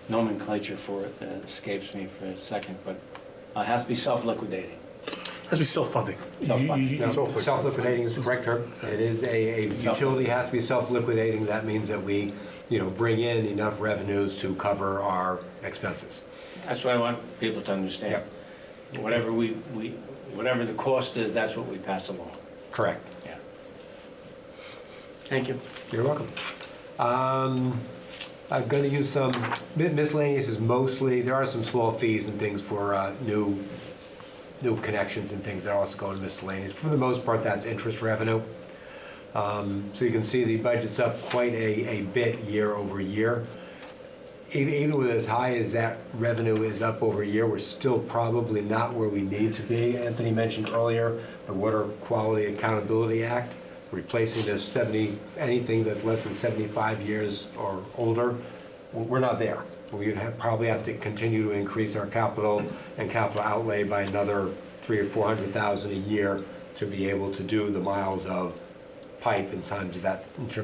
nomenclature for it escapes me for a second, but it has to be self-liquidating. Has to be self-funding. Self-funding. No, self-liquidating is the correct term. It is a utility has to be self-liquidating. That means that we, bring in enough revenues to cover our expenses. That's what I want people to understand. Whatever whatever the cost is, that's what we pass along. Correct. Yeah. Thank you. You're welcome. I'm going to use some miscellaneous is mostly, there are some small fees and things for new connections and things that also go into miscellaneous. For the most part, that's interest revenue. So you can see the budget's up quite a bit year over year. Even with as high as that revenue is up over a year, we're still probably not where we need to be. Anthony mentioned earlier the Water Quality Accountability Act, replacing this anything that's less than 75 years or older. We're not there. We probably have to continue to increase our capital and capital outlay by another $300,000 or $400,000 a year to be able to do the miles of pipe in terms of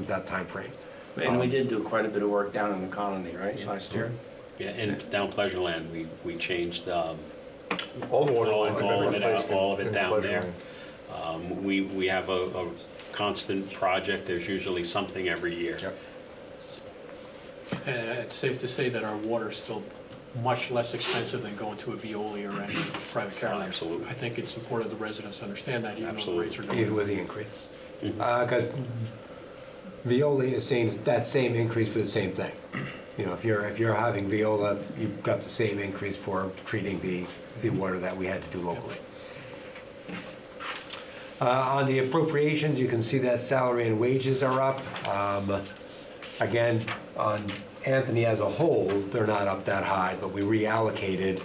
that time frame. And we did do quite a bit of work down in the colony, right, Yeah. last year? Yeah, and down Pleasureland, we changed All the water lines have been all of it replaced all of it in down Pleasure there. Lane. We have a constant project. There's usually something every year. Yep. And it's safe to say that our water is still much less expensive than going to a Veolia or any private carrier. Absolutely. I think it's important that the residents understand that, even though the Absolutely. rates are going Even up. with the increase. Mhm. Because Veolia is saying that same increase for the same thing. If you're having Veolia, you've got the same increase for treating the water that we had to do locally. On the appropriations, you can see that salary and wages are up. Again, on Anthony as a whole, they're not up that high, but we reallocated,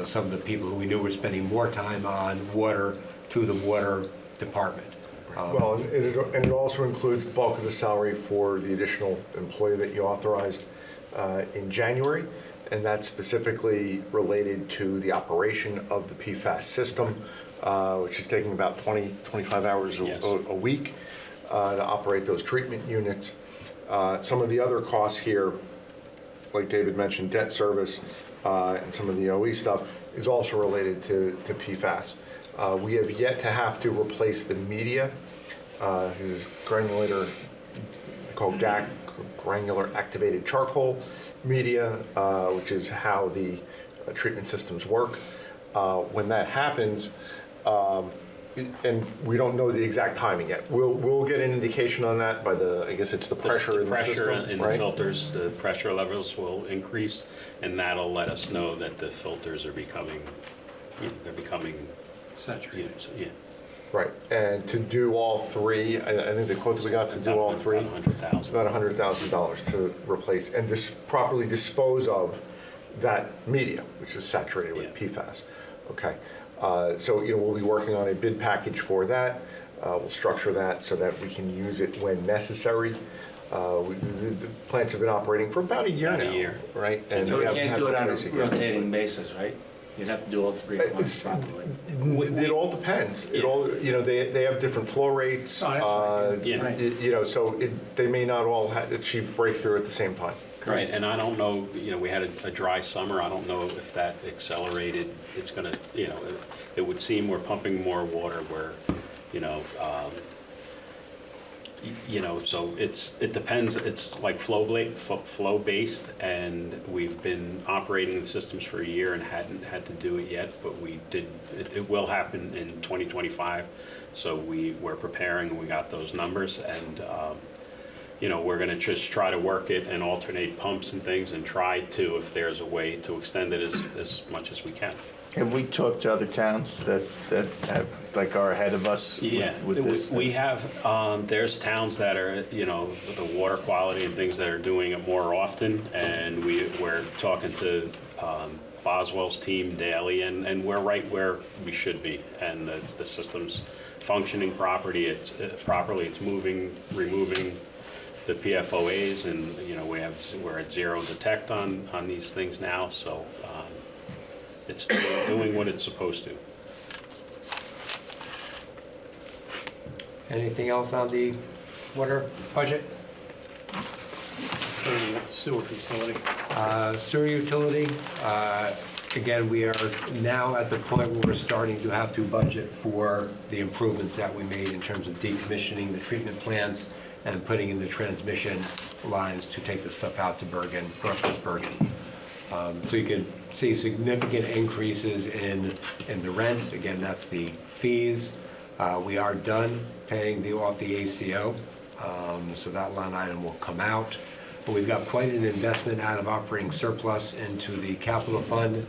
some of the people who we knew were spending more time on water to the water department. Well, and it also includes the bulk of the salary for the additional employee that you authorized in January, and that's specifically related to the operation of the PFAS system, which is taking about 20, 25 hours Yes. a week to operate those treatment units. Some of the other costs here, like David mentioned, debt service and some of the OE stuff, is also related to PFAS. We have yet to have to replace the media. This is granulator, called GAC, granular activated charcoal media, which is how the treatment systems work. When that happens, and we don't know the exact timing yet. We'll get an indication on that by I guess it's the pressure in the system, pressure in the right? filters, the pressure levels will increase, and that'll let us know that the filters are becoming, they're becoming, Saturated. yeah. Right, and to do all three, I think the quote that we got to do all three, About 100,000. it's about $100,000 to replace and properly dispose of that media, which is saturated with Yeah. PFAS. Okay, so we'll be working on a bid package for that. We'll structure that so that we can use it when necessary. The plants have been operating for about a year About a now, year. right? So we we haven't can't had do it to on a replace yet. rotating basis, right? You'd have to do all 3 at once, probably. It all depends. It Yeah. all, they have different flow rates. Oh, that's right. Yeah. So they may not all achieve breakthrough at the same time. Right, and I don't know, we had a dry summer, I don't know if that accelerated, it's gonna, it would seem we're pumping more water where, so it depends, it's like flow-based, and we've been operating the systems for a year and hadn't had to do it yet, but we did, it will happen in 2025, so we're preparing, and we got those numbers, and, we're gonna just try to work it and alternate pumps and things and try to, if there's a way to extend it as much as we can. Have we talked to other towns that have, like, are ahead of us Yeah, with this? we have, there's towns that are, with the water quality and things that are doing it more often, and we're talking to Boswell's team daily, and we're right where we should be, and the system's functioning properly, it's moving, removing the PFOAs, and, we're at zero detect on these things now, so it's doing what it's supposed to. Anything else on the water budget? Sewer facility. Sewer utility, again, we are now at the point where we're starting to have to budget for the improvements that we made in terms of decommissioning the treatment plants and putting in the transmission lines to take the stuff out to Bergen, Bergen. So you can see significant increases in the rents. Again, that's the fees. We are done paying off the ACO, so that line item will come out. But we've got quite an investment out of operating surplus into the capital fund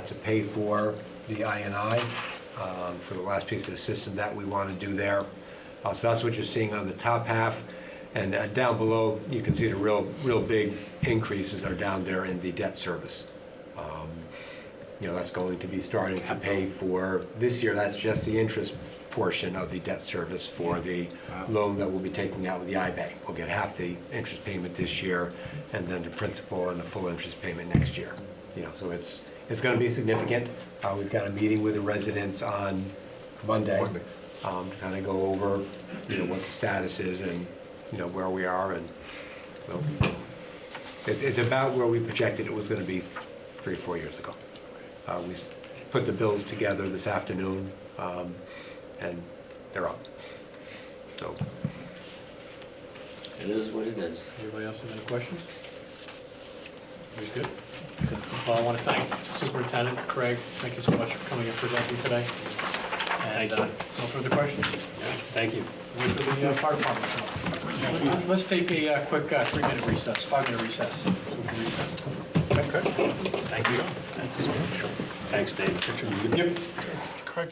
to pay for the INI, for the last piece of the system that we want to do there. So that's what you're seeing on the top half. And down below, you can see the real big increases are down there in the debt service. That's going to be starting to pay for, this year, that's just the interest portion of the debt service for the loan that we'll be taking out with the iBank. We'll get half the interest payment this year, and then the principal and the full interest payment next year. So it's going to be significant. We've got a meeting with the residents on Monday. To kind of go over, what the status is and, where we are, and so it's about where we projected it was going to be 3 or 4 years ago. We put the bills together this afternoon, and they're up. So, It is what it is. Anybody else have any questions? We good? Well, I want to thank Superintendent Craig. Thank you so much for coming and presenting today. And no further questions? Yeah, thank you. Wait for the fire department. Let's take a quick 3-minute recess, 5-minute recess. Okay. Thank you. Thanks. Thanks, Dave. Yep. Craig.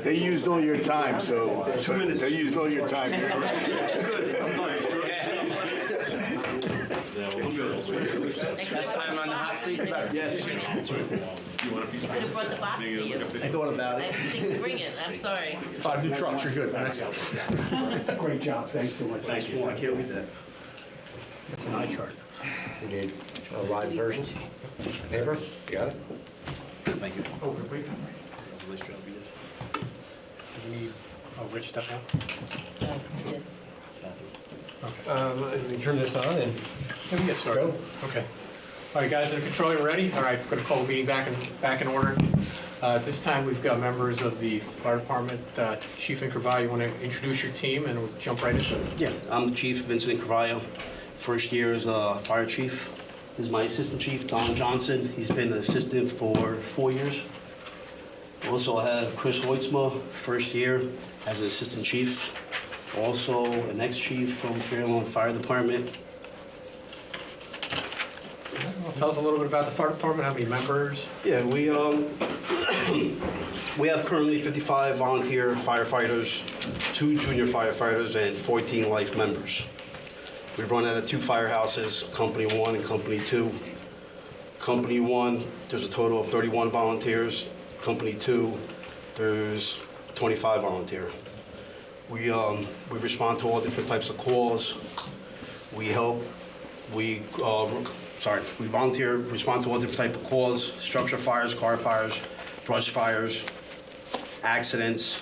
They used all your time, so they used all your time. Last time on the hot seat, better. Could have brought the box to you. I thought about I it. didn't think to bring it, I'm sorry. 5 new trucks, you're good. Next. Great job, thanks so much. Thank you. I can't read that. It's an eye chart. We need a live version. Neighbor, you got it? Thank you. Oh, good, wait. Rich step out? Let me turn this on and Let me get started. Go. Okay. All right, guys, under control, you ready? All right, we're going to call the meeting back in order. At this time, we've got members of the fire department. Chief Incravalle, you want to introduce your team, and we'll jump right into it. Yeah, I'm Chief Vincent Carvalho. First year as a fire chief. This is my assistant chief, Don Johnson. He's been an assistant for 4 years. Also, I have Chris Hoitzma, first year as an assistant chief. Also, an ex-chief from Fairlawn Fire Department. Tell us a little bit about the fire department, how many members? Yeah, we we have currently 55 volunteer firefighters, 2 junior firefighters, and 14 life members. We run out of 2 firehouses, Company 1 and Company 2. Company 1, there's a total of 31 volunteers. Company 2, there's 25 volunteer. We respond to all different types of calls. We volunteer, respond to all different types of calls, structure fires, car fires, brush fires, accidents,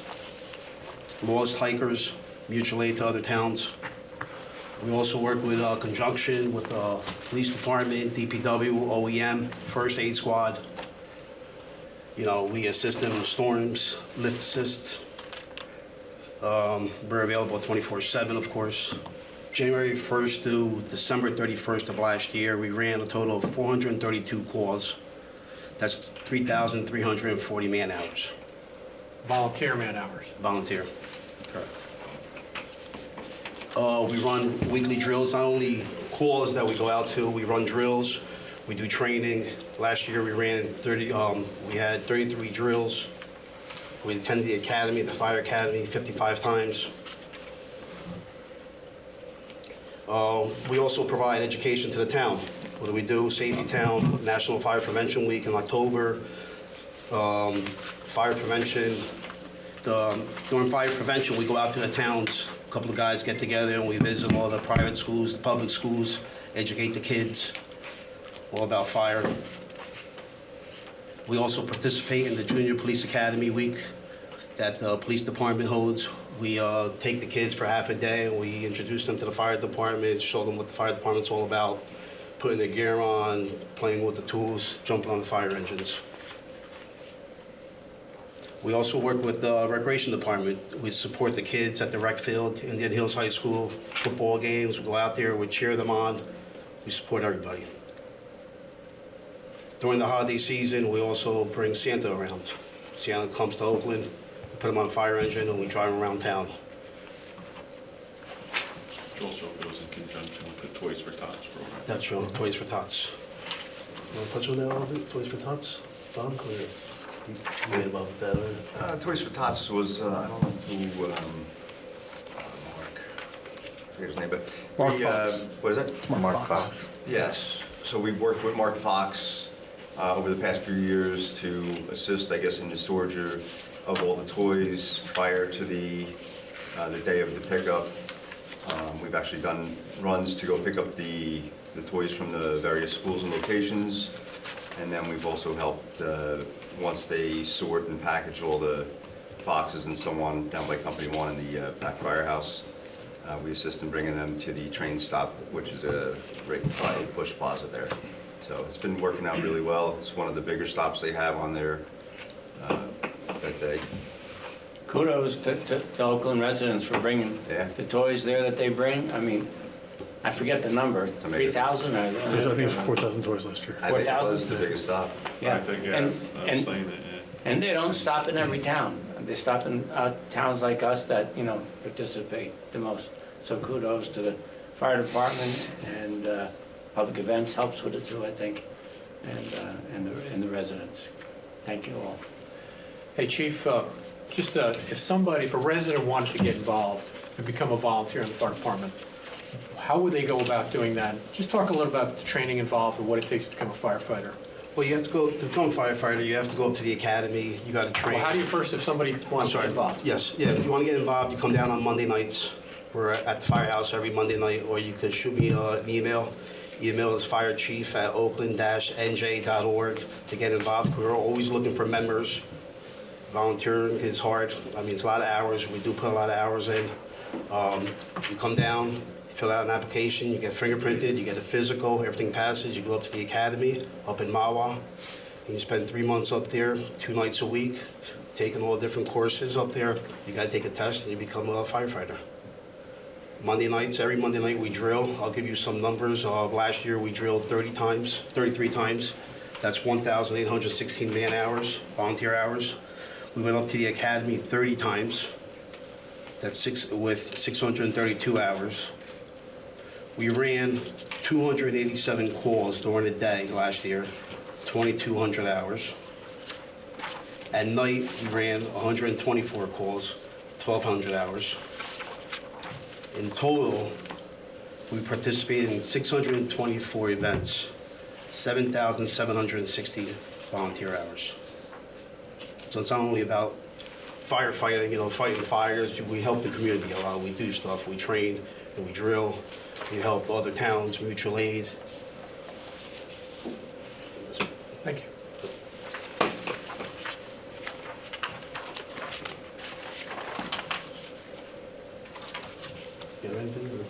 lost hikers, mutual aid to other towns. We also work with conjunction with the police department, DPW, OEM, first aid squad. You know, we assist them in storms, lift assist. We're available 24/7, of course. January 1st through December 31st of last year, we ran a total of 432 calls. That's 3,340 man hours. Volunteer man hours. Volunteer. Correct. We run weekly drills, not only calls that we go out to, we run drills, we do training. Last year we had 33 drills. We attended the academy, the fire academy, 55 times. We also provide education to the town. What do we do? Safety Town, National Fire Prevention Week in October, fire prevention. During fire prevention, we go out to the towns. A couple of guys get together and we visit all the private schools, the public schools, educate the kids all about fire. We also participate in the Junior Police Academy Week that the police department holds. We take the kids for half a day and we introduce them to the fire department, show them what the fire department's all about, putting their gear on, playing with the tools, jumping on the fire engines. We also work with the recreation department. We support the kids at the rec field, Indian Hills High School, football games. We go out there, we cheer them on. We support everybody. During the holiday season, we also bring Santa around. Santa comes to Oakland, we put him on a fire engine, and we drive him around town. It also goes in conjunction with the Toys for Tots program. That's true, Toys for Tots. You want to touch on that a little bit, Toys for Tots? Don, or you made him up with that already? Toys for Tots was, I don't know who, Mark, I forget his name, but. Mark we, Fox. What is it? Mark Fox. Yes. So we've worked with Mark Fox over the past few years to assist, I guess, in the storage of all the toys prior to the day of the pickup. We've actually done runs to go pick up the toys from the various schools and locations. And then we've also helped, once they sort and package all the boxes and so on down by Company 1 in the back firehouse, we assist in bringing them to the train stop, which is right by Bush Plaza there. So it's been working out really well. It's one of the bigger stops they have on there that day. Kudos to Oakland residents for bringing Yeah. the toys there that they bring. I mean, I forget the number, amazing. 3,000 or? I think it's 4,000 toys last year. I think it 4,000? was the biggest stop. Yeah. I think, yeah, And- I was and- saying that, yeah. And they don't stop in every town. They stop in towns like us that, you know, participate the most. So kudos to the fire department, and public events helps with it too, I think, and the residents. Thank you all. Hey, Chief, Just if a resident wanted to get involved and become a volunteer in the fire department, how would they go about doing that? Just talk a little about the training involved and what it takes to become a firefighter. Well, you have to go, to become a firefighter, you have to go up to the academy, you got to train. Well, how do you first, if somebody I'm wants to get sorry. involved? Yes, yeah, if you want to get involved, you come down on Monday nights. We're at the firehouse every Monday night, or you could shoot me an email. Email is firechief@oakland-nj.org to get involved. We're always looking for members. Volunteering is hard. I mean, it's a lot of hours. We do put a lot of hours in. You come down, fill out an application, you get fingerprinted, you get a physical, everything passes, you go up to the academy up in Mawa, and you spend 3 months up there, 2 nights a week, taking all different courses up there. You got to take a test and you become a firefighter. Monday nights, every Monday night we drill. I'll give you some numbers. Last year we drilled 33 times. That's 1,816 man hours, volunteer hours. We went up to the academy 30 times. That's with 632 hours. We ran 287 calls during the day last year, 2,200 hours. At night, we ran 124 calls, 1,200 hours. In total, we participated in 624 events, 7,760 volunteer hours. So it's not only about firefighting, fighting fires. We help the community a lot. We do stuff. We train and we drill. We help other towns, mutual aid. Thank you. You have anything?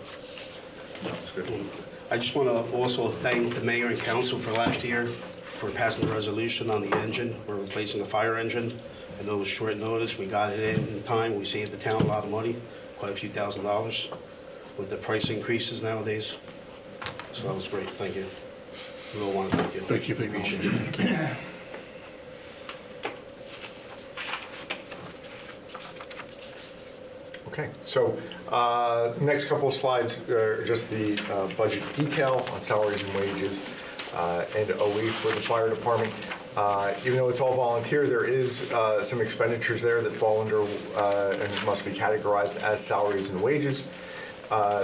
I just want to also thank the mayor and council for last year for passing the resolution on the engine. We're replacing the fire engine. I know it was short notice. We got it in time. We saved the town a lot of money, quite a few $1,000s with the price increases nowadays. So that was great. Thank you. We all want to thank you. Thank you for your Appreciate it. Okay, so next couple of slides are just the budget detail on salaries and wages and OE for the fire department. Even though it's all volunteer, there is some expenditures there that fall under and must be categorized as salaries and wages.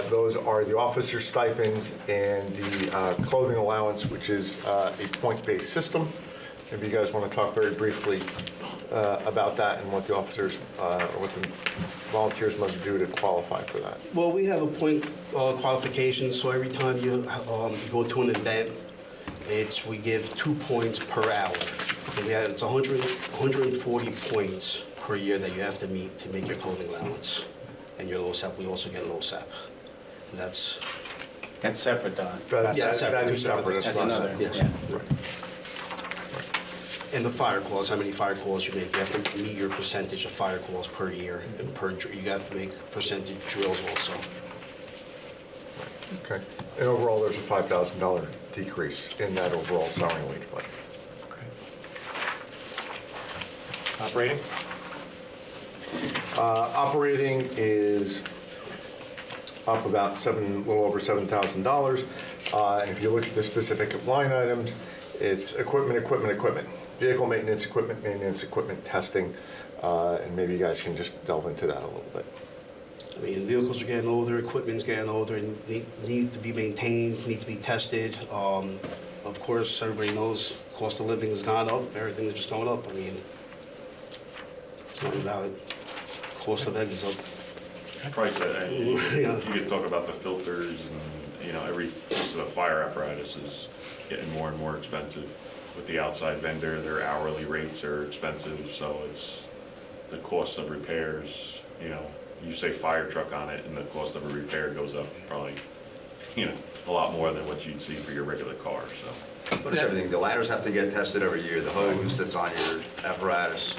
Those are the officer stipends and the clothing allowance, which is a point-based system. Maybe you guys want to talk very briefly about that and what the officers or what the volunteers must do to qualify for that. Well, we have a point qualification, so every time you go to an event, we give 2 points per hour. And it's 140 points per year that you have to meet to make your clothing allowance. And your LoSAP, we also get LoSAP. And that's separate, Don. That Yeah, separate. is separate. That's not another, separate. yeah. Right. And the fire calls, how many fire calls you make, you have to meet your percentage of fire calls per year, and you have to make percentage drills also. Okay. And overall, there's a $5,000 decrease in that overall salary and wage budget. Operating? Operating is up about a little over $7,000. And if you look at the specific line items, it's equipment. Vehicle maintenance, equipment testing, and maybe you guys can just delve into that a little bit. I mean, vehicles are getting older, equipment's getting older, and need to be maintained, need to be tested. Of course, everybody knows cost of living has gone up, everything is just going up. I mean, it's not about it. Cost of eggs is up. Price, you Yeah. could talk about the filters and, every piece of the fire apparatus is getting more and more expensive. With the outside vendor, their hourly rates are expensive, so it's the cost of repairs, you say fire truck on it and the cost of a repair goes up probably, a lot more than what you'd see for your regular car, so. But it's everything, the ladders have to get tested every year, the hose that's on your apparatus,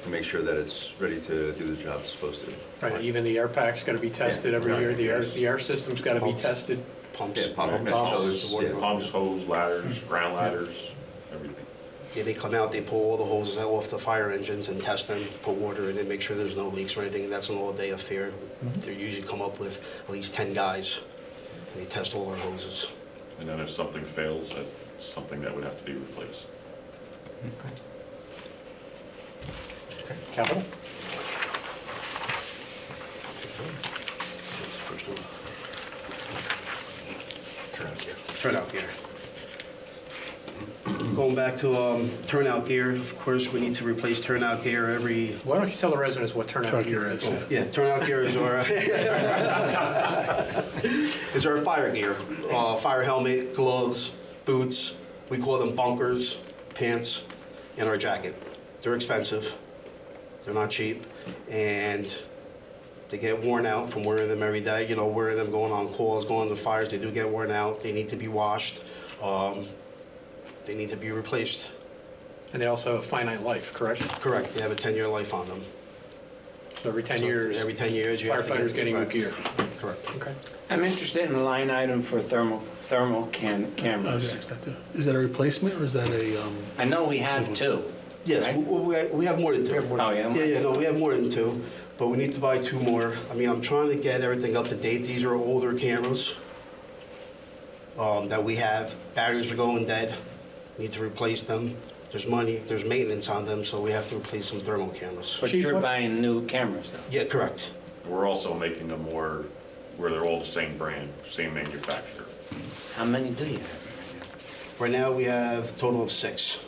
to make sure that it's ready to do the job it's supposed to. Right, even the air pack's got to be tested every year. The air system's got to be tested. Pumps. Yeah, pumps, Pumps. hose, yeah. Pumps, hose, ladders, ground ladders, everything. Yeah, they come out, they pull all the hoses out off the fire engines and test them, put water in it, make sure there's no leaks or anything, and that's an all-day affair. They usually come up with at least 10 guys, and they test all our hoses. And then if something fails, that's something that would have to be replaced. Capital? turnout gear. Going back to turnout gear, of course, we need to replace turnout gear every, Why don't you tell the residents what turnout gear is? yeah, turnout gear is our fire gear. Fire helmet, gloves, boots, we call them bunkers, pants, and our jacket. They're expensive, they're not cheap, and they get worn out from wearing them every day, wearing them going on calls, going to fires, they do get worn out, they need to be washed. They need to be replaced. And they also have a finite life, correct? Correct, they have a 10-year life on them. So every 10 So years, Every 10 years, you have to firefighters getting new gear. Correct. Okay. I'm interested in the line item for thermal cameras. Is that a replacement or is that a, I know we have two. Yes, right? we have more than two. Oh, yeah? No, we have more than two, but we need to buy two more. I mean, I'm trying to get everything up to date. These are older cameras that we have. Batteries are going dead. Need to replace them. There's money, there's maintenance on them, so we have to replace some thermal cameras. But Chief, you're what- buying new cameras, though. Yeah, correct. We're also making them more, where they're all the same brand, same manufacturer. How many do you have? Right now, we have a total of 6.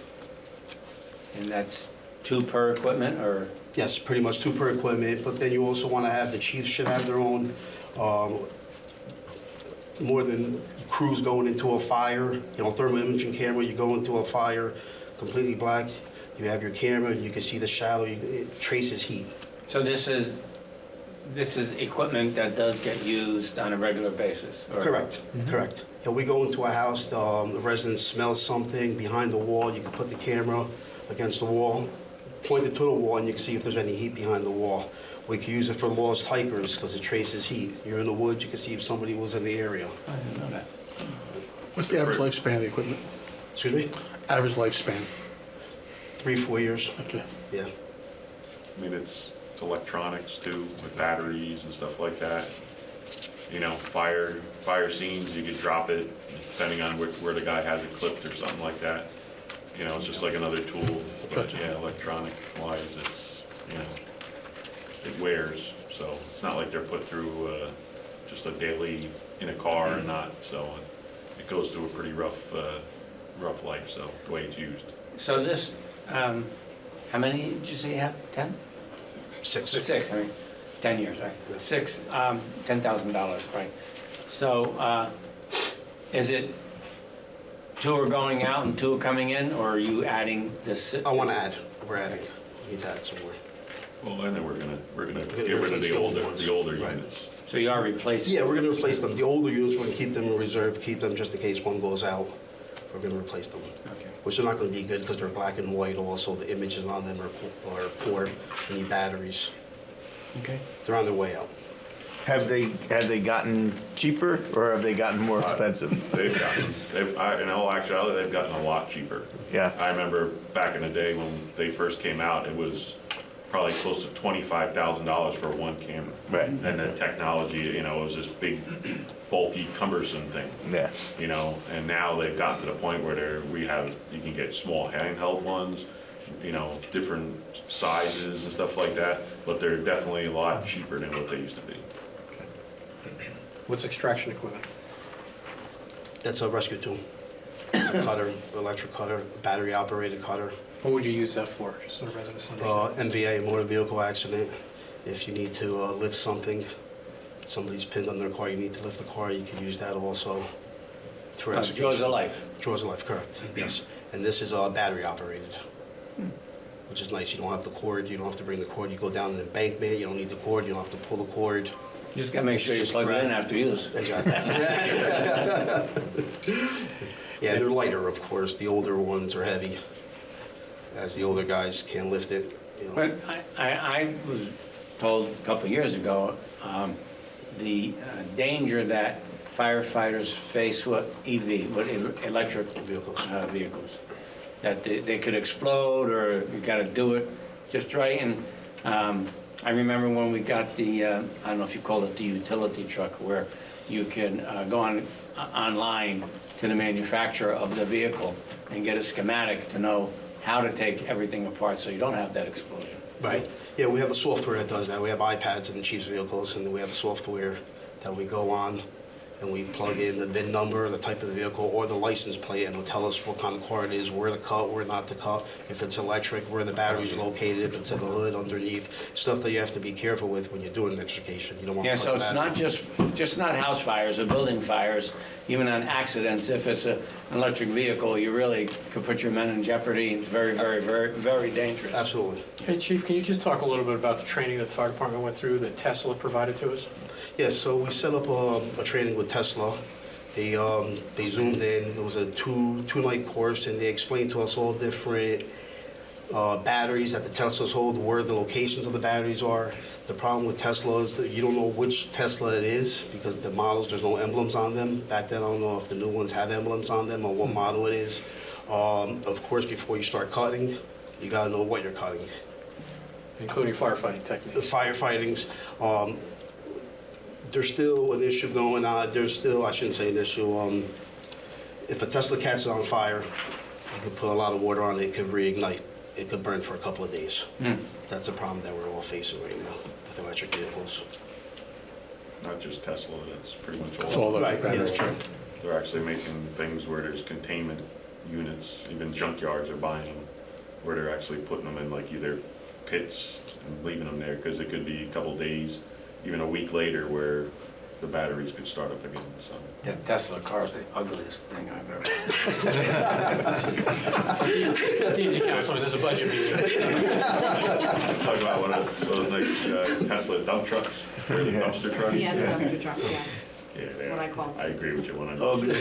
And that's two per equipment, or? Yes, pretty much 2 per equipment, but then you also want to have, the chiefs should have their own, more than crews going into a fire, thermal imaging camera, you go into a fire, completely black, you have your camera, you can see the shadow, it traces heat. So this is equipment that does get used on a regular basis? Or- Correct, correct. We go into a house, the resident smells something behind the wall, you can put the camera against the wall, point it to the wall, and you can see if there's any heat behind the wall. We can use it for lost hikers because it traces heat. You're in the woods, you can see if somebody was in the area. I didn't know that. what's the average lifespan of the equipment? Excuse me? Average lifespan? 3-4 years, Okay. yeah. I mean, it's electronics too, with batteries and stuff like that. Fire scenes, you could drop it, depending on where the guy has it clipped or something like that. It's just like another tool, but yeah, electronic wise, it wears. So it's not like they're put through just a daily in a car or not, so it goes through a pretty rough life, so the way it's used. So this, how many did you say you have? 10? 6. 6, I mean, 10 years, right? 6, $10,000, right? So is it 2 are going out and 2 are coming in, or are you adding this? I want to add, we're adding, we need to add some more. Well, and then we're gonna get rid of replace the the old older ones. Right. units. So you are replacing? Yeah, we're going to replace them. The older units, we're going to keep them in reserve, keep them just in case one goes out. We're going to replace them. Okay. Which are not going to be good because they're black and white also. The images on them are poor. We need batteries. Okay. They're on their way out. Have they gotten cheaper or have they gotten more expensive? In all actuality, they've gotten a lot cheaper. Yeah. I remember back in the day when they first came out, it was probably close to $25,000 for one camera. Right. And the technology, it was this big, bulky, cumbersome thing. Yeah. And now they've gotten to the point where you can get small handheld ones, different sizes and stuff like that, but they're definitely a lot cheaper than what they used to be. What's extraction equipment? That's a rescue tool. It's a cutter, electric cutter, battery operated cutter. What would you use that for, just so the residents understand? MVA, motor vehicle accident. If you need to lift something, somebody's pinned on their car, you need to lift the car, you can use that also. For Jaws execution. of life. Jaws of life, correct, yes. And this is battery operated, which is nice. You don't have the cord, you don't have to bring the cord. You go down an embankment, you don't need the cord, you don't have to pull the cord. You just gotta make sure you Just plug it in grab- after use. Exactly. Yeah, they're lighter, of course. The older ones are heavy, as the older guys can't lift it. But I was told a couple of years ago, the danger that firefighters face with electric vehicles, that they could explode, or you gotta do it just right. And I remember when we got the, I don't know if you call it the utility truck, where you can go online to the manufacturer of the vehicle and get a schematic to know how to take everything apart so you don't have that explosion. Right. Yeah, we have a software that does that. We have iPads in the chief's vehicles, and we have a software that we go on, and we plug in the VIN number, the type of the vehicle, or the license plate, and it'll tell us what kind of car it is, where to cut, where not to cut, if it's electric, where the battery's located, if it's in the hood, underneath, stuff that you have to be careful with when you're doing electrification. You don't want to Yeah, put so it's battery- not just not house fires or building fires, even on accidents. If it's an electric vehicle, you really could put your men in jeopardy. It's very, very, very, very dangerous. Absolutely. Hey, Chief, can you just talk a little bit about the training that the fire department went through that Tesla provided to us? Yes, so we set up a training with Tesla. They zoomed in. It was a two-night course, and they explained to us all different batteries that the Teslas hold, where the locations of the batteries are. The problem with Tesla is that you don't know which Tesla it is because the models, there's no emblems on them. Back then, I don't know if the new ones have emblems on them or what model it is. Of course, before you start cutting, you gotta know what you're cutting. Including firefighting The techniques. firefightings, there's still an issue going on. There's still, I shouldn't say an issue. If a Tesla catches on fire, you could put a lot of water on it, it could reignite. It could burn for a couple of days. That's a problem that we're all facing right now with electric vehicles. Not just Tesla, that's pretty much It's all all. the Right, yeah, that's true. They're actually making things where there's containment units, even junkyards are buying them, where they're actually putting them in like either pits and leaving them there, because it could be a couple days, even a week later, where the batteries could start up again, so. Yeah, Tesla car's the ugliest thing I've ever. Easy, Councilman, this is a budget meeting. Talk about one of those nice Tesla dump trucks, or the dumpster truck. Yeah, the dumpster truck, yes. Yeah, That's what I call it. I agree with you 100%. Ugly.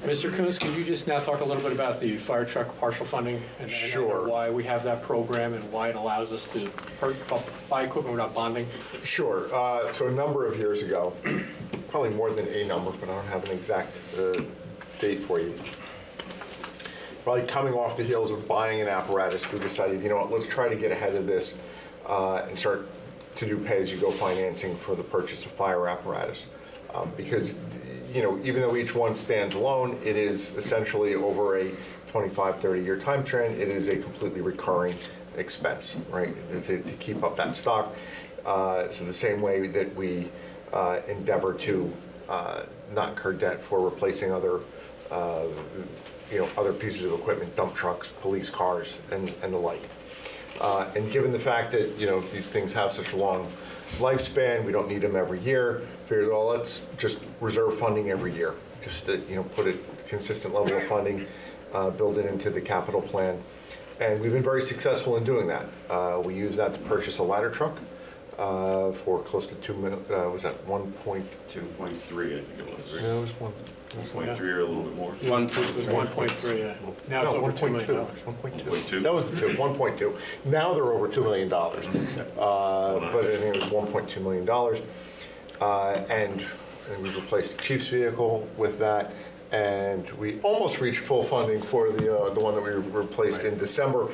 Mr. Coons, could you just now talk a little bit about the fire truck partial funding? And Sure. why we have that program and why it allows us to buy equipment without bonding? Sure. So a number of years ago, probably more than a number, but I don't have an exact date for you. Probably coming off the heels of buying an apparatus, we decided, you know what, let's try to get ahead of this and start to do pay-as-you-go financing for the purchase of fire apparatus. Because, you know, even though each one stands alone, it is essentially over a 25, 30-year time trend, it is a completely recurring expense, right, to keep up that stock. So the same way that we endeavor to not incur debt for replacing other, you know, other pieces of equipment, dump trucks, police cars, and the like. And given the fact that, you know, these things have such a long lifespan, we don't need them every year, figured, well, let's just reserve funding every year, just to, you know, put a consistent level of funding, build it into the capital plan. And we've been very successful in doing that. We use that to purchase a ladder truck for close to 2 million, was that 1.2? 2.3, I think it was, right? No, it was 1. 2.3 or a little bit more. It was 1.3, yeah. Now it's No, over $2 million. 1.2. 1.2. That was the 1.2. Now they're over $2 million. But I think it was $1.2 million. And we replaced the chief's vehicle with that. And we almost reached full funding for the one that we replaced in December.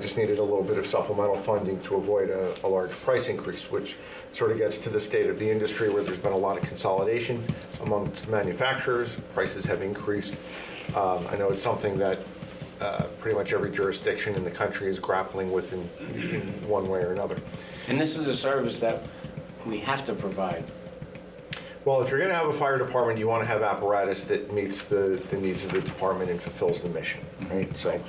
Just needed a little bit of supplemental funding to avoid a large price increase, which sort of gets to the state of the industry where there's been a lot of consolidation amongst manufacturers. Prices have increased. I know it's something that pretty much every jurisdiction in the country is grappling with in one way or another. And this is a service that we have to provide. Well, if you're going to have a fire department, you want to have apparatus that meets the needs of the department and fulfills the mission, right? So,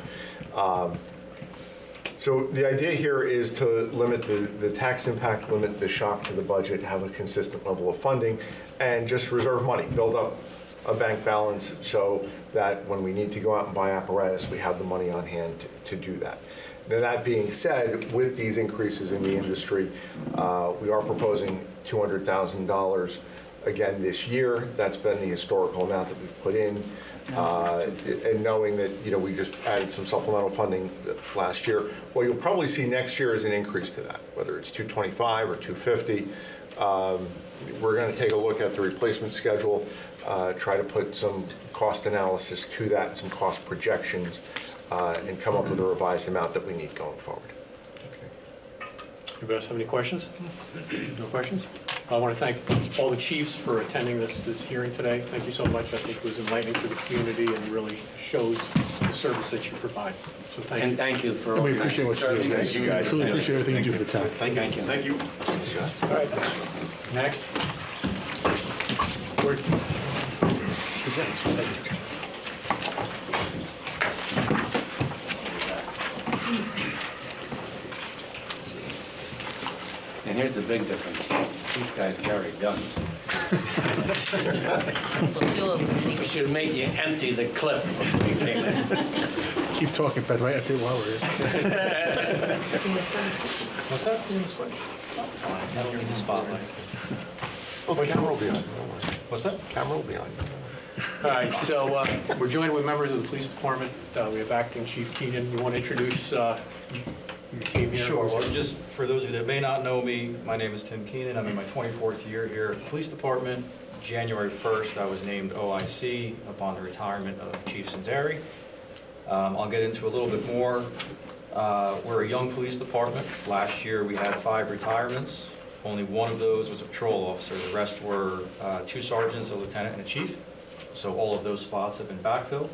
so the idea here is to limit the tax impact, limit the shock to the budget, have a consistent level of funding, and just reserve money, build up a bank balance so that when we need to go out and buy apparatus, we have the money on hand to do that. Now, that being said, with these increases in the industry, we are proposing $200,000 again this year. That's been the historical amount that we've put in. And knowing that, you know, we just added some supplemental funding last year, what you'll probably see next year is an increase to that, whether it's 225 or 250. We're going to take a look at the replacement schedule, try to put some cost analysis to that, some cost projections, and come up with a revised amount that we need going forward. Anybody else have any questions? No questions? I want to thank all the chiefs for attending this hearing today. Thank you so much. I think it was enlightening for the community and really shows the service that you provide. So thank And you. thank you for. And we appreciate what you do. Thank you, guys. Truly appreciate everything you do for the town. Thank you. Thank you. All right, next. Word. And here's the big difference. These guys carry guns. We should have made you empty the clip before you came in. Keep talking, Beth, right after while we're here. What's that? You're in the spotlight. Oh, the camera will be on. What's that? Camera will be on. All right, so we're joined with members of the police department. We have Acting Chief Keenan. You want to introduce your team here? Sure. Well, just for those of you that may not know me, my name is Tim Keenan. I'm in my 24th year here at the police department. January 1st, I was named OIC upon the retirement of Chief Sanzeri. I'll get into a little bit more. We're a young police department. Last year, we had 5 retirements. Only one of those was a patrol officer. The rest were 2 sergeants, a lieutenant, and a chief. So all of those spots have been backfilled.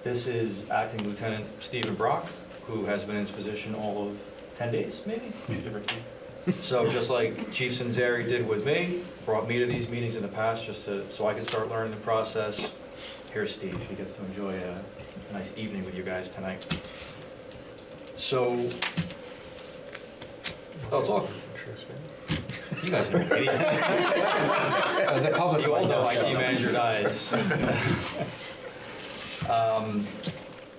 This is Acting Lieutenant Stephen Brock, who has been in his position all of 10 days, maybe? Give or take. So just like Chief Sanzeri did with me, brought me to these meetings in the past just so I could start learning the process. Here's Steve. He gets to enjoy a nice evening with you guys tonight. So, I'll talk. You guys know me. The public You all might know know. IT manager dies.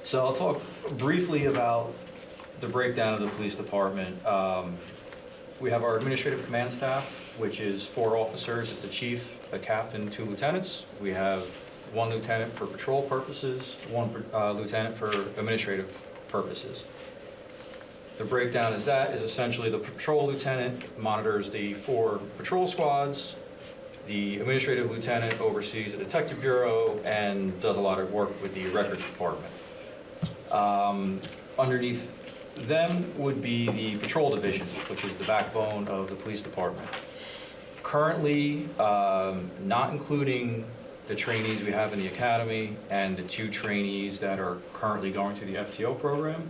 So I'll talk briefly about the breakdown of the police department. We have our administrative command staff, which is 4 officers. It's a chief, a captain, 2 lieutenants. We have 1 lieutenant for patrol purposes, 1 lieutenant for administrative purposes. The breakdown is essentially the patrol lieutenant monitors the 4 patrol squads. The administrative lieutenant oversees the detective bureau and does a lot of work with the records department. Underneath them would be the patrol division, which is the backbone of the police department. Currently, not including the trainees we have in the academy and the 2 trainees that are currently going through the FTO program,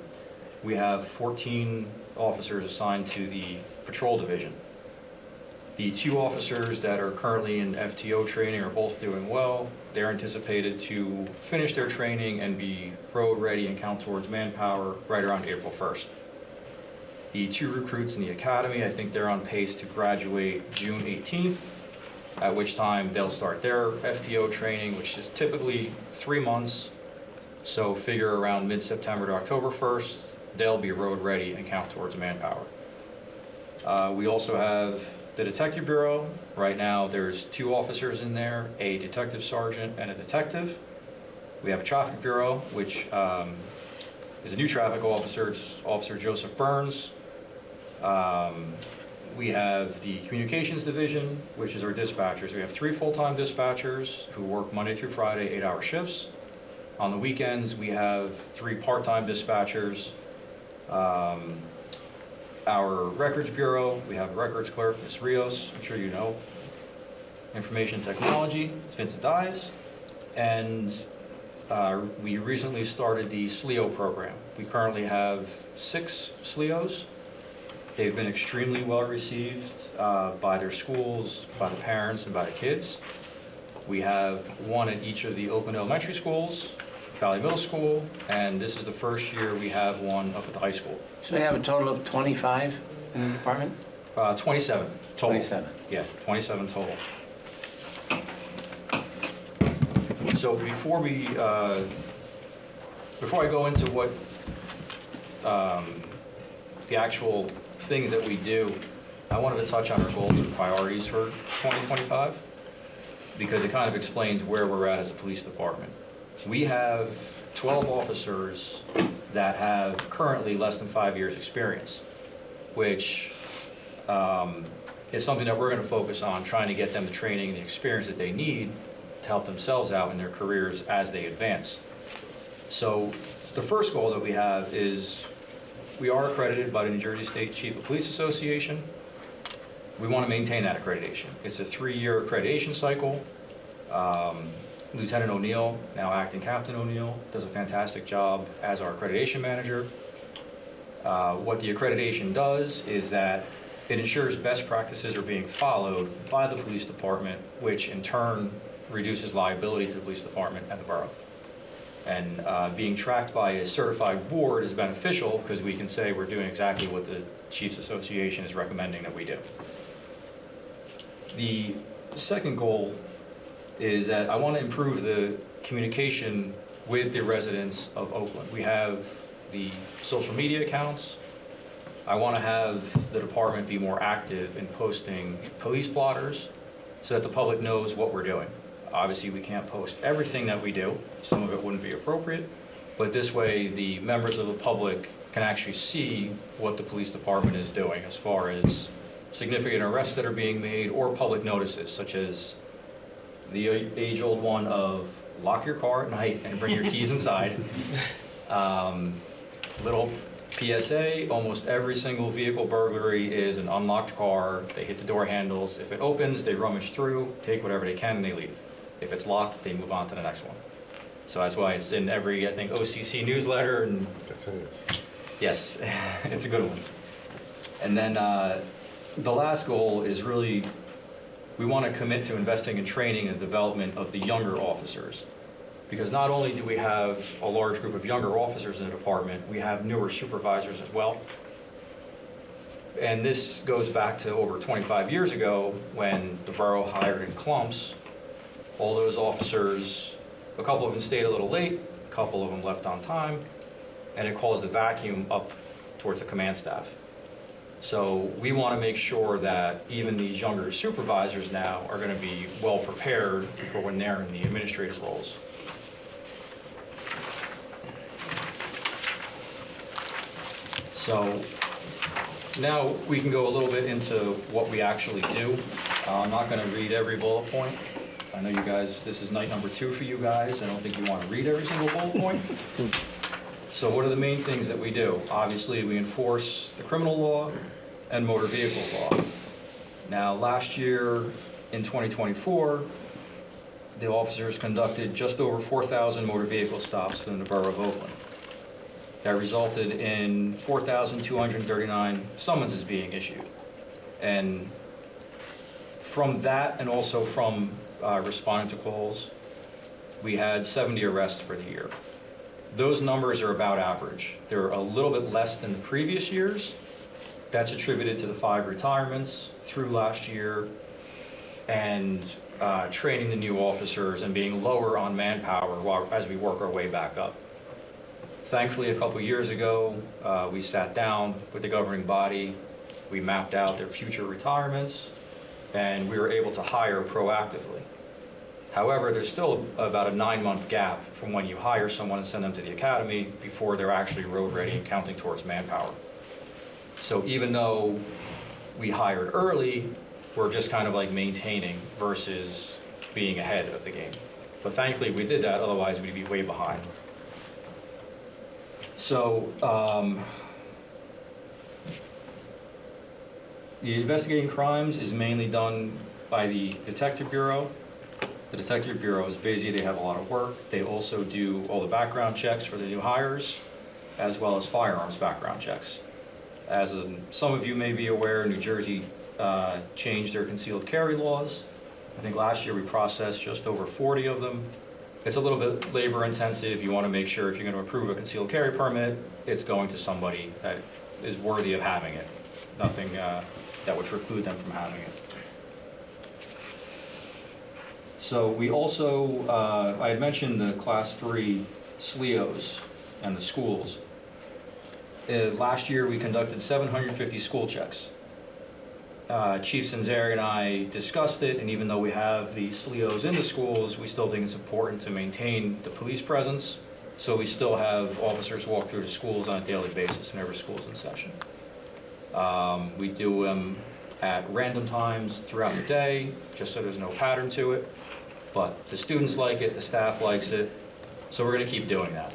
we have 14 officers assigned to the patrol division. The 2 officers that are currently in FTO training are both doing well. They're anticipated to finish their training and be road ready and count towards manpower right around April 1st. The 2 recruits in the academy, I think they're on pace to graduate June 18th, at which time they'll start their FTO training, which is typically 3 months. So figure around mid-September to October 1st, they'll be road ready and count towards manpower. We also have the detective bureau. Right now, there's 2 officers in there, a detective sergeant and a detective. We have a traffic bureau, which is a new traffic officer. It's Officer Joseph Burns. We have the communications division, which is our dispatchers. We have 3 full-time dispatchers who work Monday through Friday, 8-hour shifts. On the weekends, we have 3 part-time dispatchers. Our records bureau, we have a records clerk, Ms. Rios, I'm sure you know. Information technology, it's Vincent Dyes. And we recently started the SLEO program. We currently have 6 SLEOs. They've been extremely well received by their schools, by the parents, and by the kids. We have 1 at each of the Oakland elementary schools, Valley Middle School, and this is the first year we have 1 up at the high school. So we have a total of 25 in the department? 27 total. 27. Yeah, 27 total. So before I go into what the actual things that we do, I wanted to touch on our goals and priorities for 2025 because it kind of explains where we're at as a police department. We have 12 officers that have currently less than 5 years experience, which is something that we're going to focus on, trying to get them the training and the experience that they need to help themselves out in their careers as they advance. So the first goal that we have is we are accredited by the New Jersey State Chief of Police Association. We want to maintain that accreditation. It's a 3-year accreditation cycle. Lieutenant O'Neill, now Acting Captain O'Neill, does a fantastic job as our accreditation manager. What the accreditation does is that it ensures best practices are being followed by the police department, which in turn reduces liability to the police department and the borough. And being tracked by a certified board is beneficial because we can say we're doing exactly what the Chiefs Association is recommending that we do. The second goal is that I want to improve the communication with the residents of Oakland. We have the social media accounts. I want to have the department be more active in posting police blotters so that the public knows what we're doing. Obviously, we can't post everything that we do. Some of it wouldn't be appropriate, but this way the members of the public can actually see what the police department is doing as far as significant arrests that are being made or public notices, such as the age-old one of lock your car at night and bring your keys inside. Little PSA, almost every single vehicle burglary is an unlocked car. They hit the door handles. If it opens, they rummage through, take whatever they can, and they leave. If it's locked, they move on to the next one. So that's why it's in every, I think, OCC newsletter. And yes, it's a good one. And then the last goal is really, we want to commit to investing in training and development of the younger officers. Because not only do we have a large group of younger officers in the department, we have newer supervisors as well. And this goes back to over 25 years ago when the borough hired in clumps. All those officers, a couple of them stayed a little late, a couple of them left on time, and it caused a vacuum up towards the command staff. So we want to make sure that even these younger supervisors now are going to be well prepared for when they're in the administrative roles. So now we can go a little bit into what we actually do. I'm not going to read every bullet point. I know you guys, this is night number 2 for you guys. I don't think you want to read every single bullet point. So what are the main things that we do? Obviously, we enforce the criminal law and motor vehicle law. Now, last year in 2024, the officers conducted just over 4,000 motor vehicle stops within the borough of Oakland. That resulted in 4,239 summonses being issued. And from that, and also from responding to calls, we had 70 arrests for the year. Those numbers are about average. They're a little bit less than the previous years. That's attributed to the 5 retirements through last year and training the new officers and being lower on manpower as we work our way back up. Thankfully, a couple years ago, we sat down with the governing body, we mapped out their future retirements, and we were able to hire proactively. However, there's still about a 9-month gap from when you hire someone and send them to the academy before they're actually road ready and counting towards manpower. So even though we hired early, we're just kind of like maintaining versus being ahead of the game. But thankfully we did that, otherwise we'd be way behind. So the investigating crimes is mainly done by the Detective Bureau. The Detective Bureau is busy, they have a lot of work. They also do all the background checks for the new hires, as well as firearms background checks. As some of you may be aware, New Jersey changed their concealed carry laws. I think last year we processed just over 40 of them. It's a little bit labor intensive. You want to make sure if you're going to approve a concealed carry permit, it's going to somebody that is worthy of having it. Nothing that would preclude them from having it. So we also, I had mentioned the Class 3 SLEOs and the schools. Last year we conducted 750 school checks. Chief Sinzeri and I discussed it, and even though we have the SLEOs in the schools, we still think it's important to maintain the police presence, so we still have officers walk through the schools on a daily basis whenever school's in session. We do them at random times throughout the day, just so there's no pattern to it, but the students like it, the staff likes it, so we're going to keep doing that.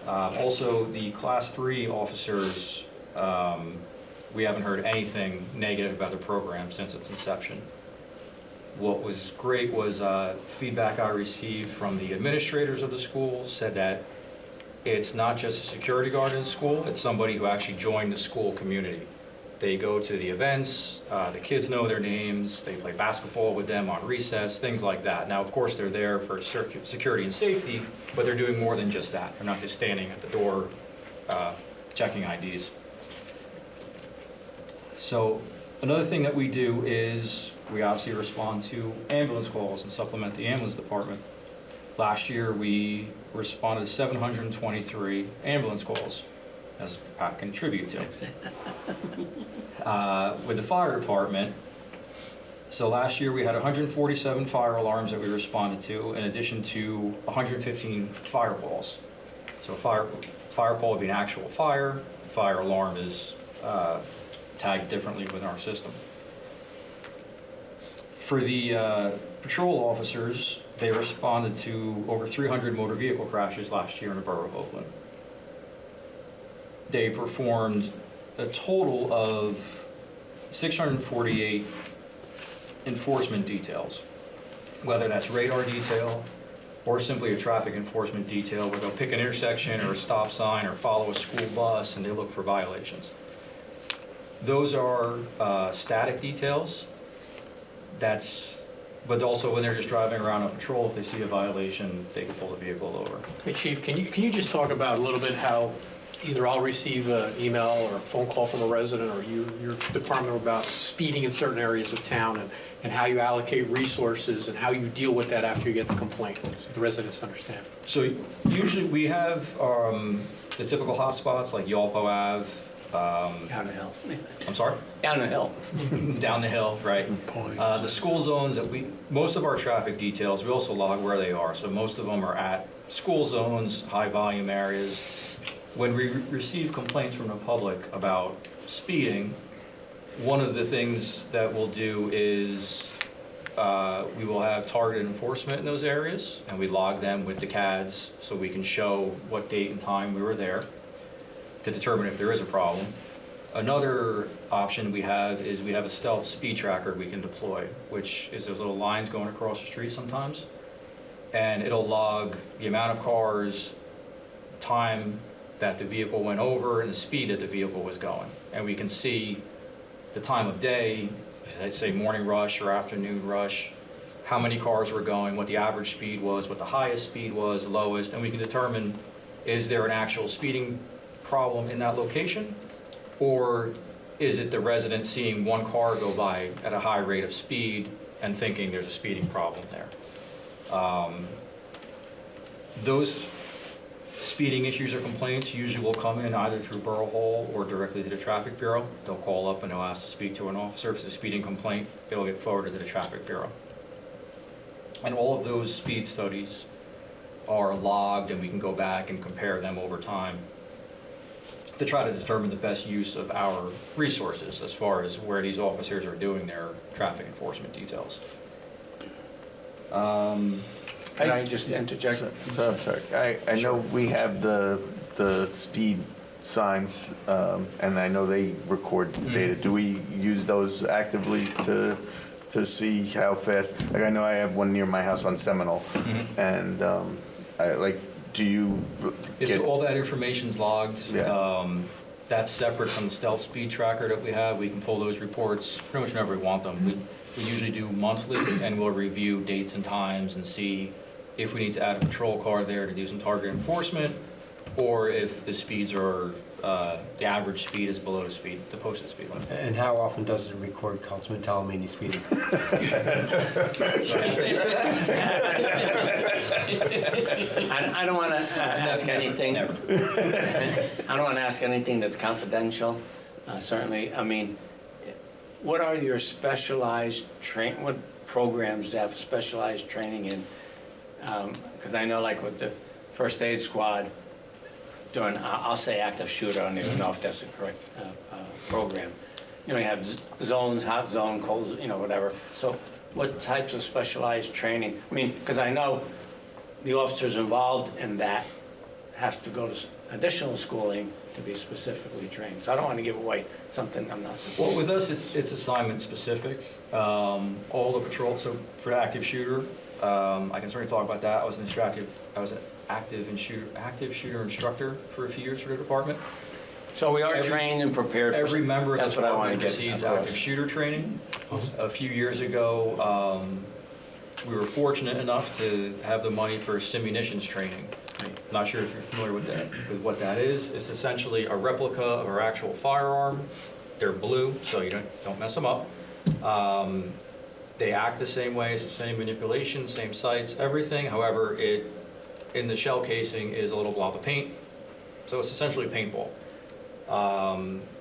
Also, the Class 3 officers, we haven't heard anything negative about the program since its inception. What was great was feedback I received from the administrators of the school said that it's not just a security guard in the school, it's somebody who actually joined the school community. They go to the events, the kids know their names, they play basketball with them on recess, things like that. Now, of course, they're there for security and safety, but they're doing more than just that. They're not just standing at the door checking IDs. So another thing that we do is we obviously respond to ambulance calls and supplement the ambulance department. Last year, we responded to 723 ambulance calls, as Pat can contribute to. With the fire department, so last year we had 147 fire alarms that we responded to, in addition to 115 fire calls. So a fire call would be an actual fire. Fire alarm is tagged differently within our system. For the patrol officers, they responded to over 300 motor vehicle crashes last year in the borough of Oakland. They performed a total of 648 enforcement details, whether that's radar detail or simply a traffic enforcement detail where they'll pick an intersection or a stop sign or follow a school bus and they look for violations. Those are static details. But also when they're just driving around on patrol, if they see a violation, they can pull the vehicle over. Hey, Chief, can you just talk about a little bit how either I'll receive an email or a phone call from a resident or your department about speeding in certain areas of town and how you allocate resources and how you deal with that after you get the complaint, so the residents understand. So usually we have the typical hotspots like Yalpo Ave. Down the hill. I'm sorry? Down the hill. Down the hill, right. The school zones that most of our traffic details, we also log where they are. So most of them are at school zones, high volume areas. When we receive complaints from the public about speeding, one of the things that we'll do is we will have targeted enforcement in those areas, and we log them with the CADs so we can show what date and time we were there to determine if there is a problem. Another option we have is we have a stealth speed tracker we can deploy, which is those little lines going across the street sometimes, and it'll log the amount of cars, time that the vehicle went over, and the speed that the vehicle was going. And we can see the time of day, I'd say morning rush or afternoon rush, how many cars were going, what the average speed was, what the highest speed was, the lowest, and we can determine, is there an actual speeding problem in that location, or is it the resident seeing one car go by at a high rate of speed and thinking there's a speeding problem there. Those speeding issues or complaints usually will come in either through Borough Hall or directly to the Traffic Bureau. They'll call up and they'll ask to speak to an officer. If it's a speeding complaint, it'll get forwarded to the Traffic Bureau. And all of those speed studies are logged, and we can go back and compare them over time to try to determine the best use of our resources as far as where these officers are doing their traffic enforcement details. Can I just interject? So I'm sorry. I know we have the speed signs, and I know they record data. Do we use those actively to see how fast? Like I know I have one near my house on Seminole, and do you Yes, all that information's logged. Yeah. That's separate from the stealth speed tracker that we have. We can pull those reports pretty much whenever we want them. We usually do monthly, and we'll review dates and times and see if we need to add a patrol car there to do some target enforcement, or if the speeds are, the average speed is below the posted speed limit. And how often does it record Councilman Talamini speeding? I don't want to ask anything. I don't want to ask anything that's confidential. Certainly, I mean, what are your specialized what programs do you have specialized training in? Because I know, like with the first aid squad, doing I'll say active shooter. I don't even know if that's the correct program. You know, you have zones, hot zone, cold, you know, whatever. So, what types of specialized training? I mean, because I know the officers involved in that have to go to additional schooling to be specifically trained. So I don't want to give away something I'm not supposed to. Well, with us, it's assignment specific. All the patrol, so for the active shooter, I can certainly talk about that. I was an active shooter instructor for a few years for the department. So we are trained and prepared for. Every member of the That's what I want to department get receives across. active shooter training. A few years ago, we were fortunate enough to have the money for simunitions training. Not sure if you're familiar with that, with what that is. It's essentially a replica of our actual firearm. They're blue, so you don't mess them up. They act the same way, it's the same manipulation, same sights, everything. However, in the shell casing is a little blob of paint, so it's essentially paintball.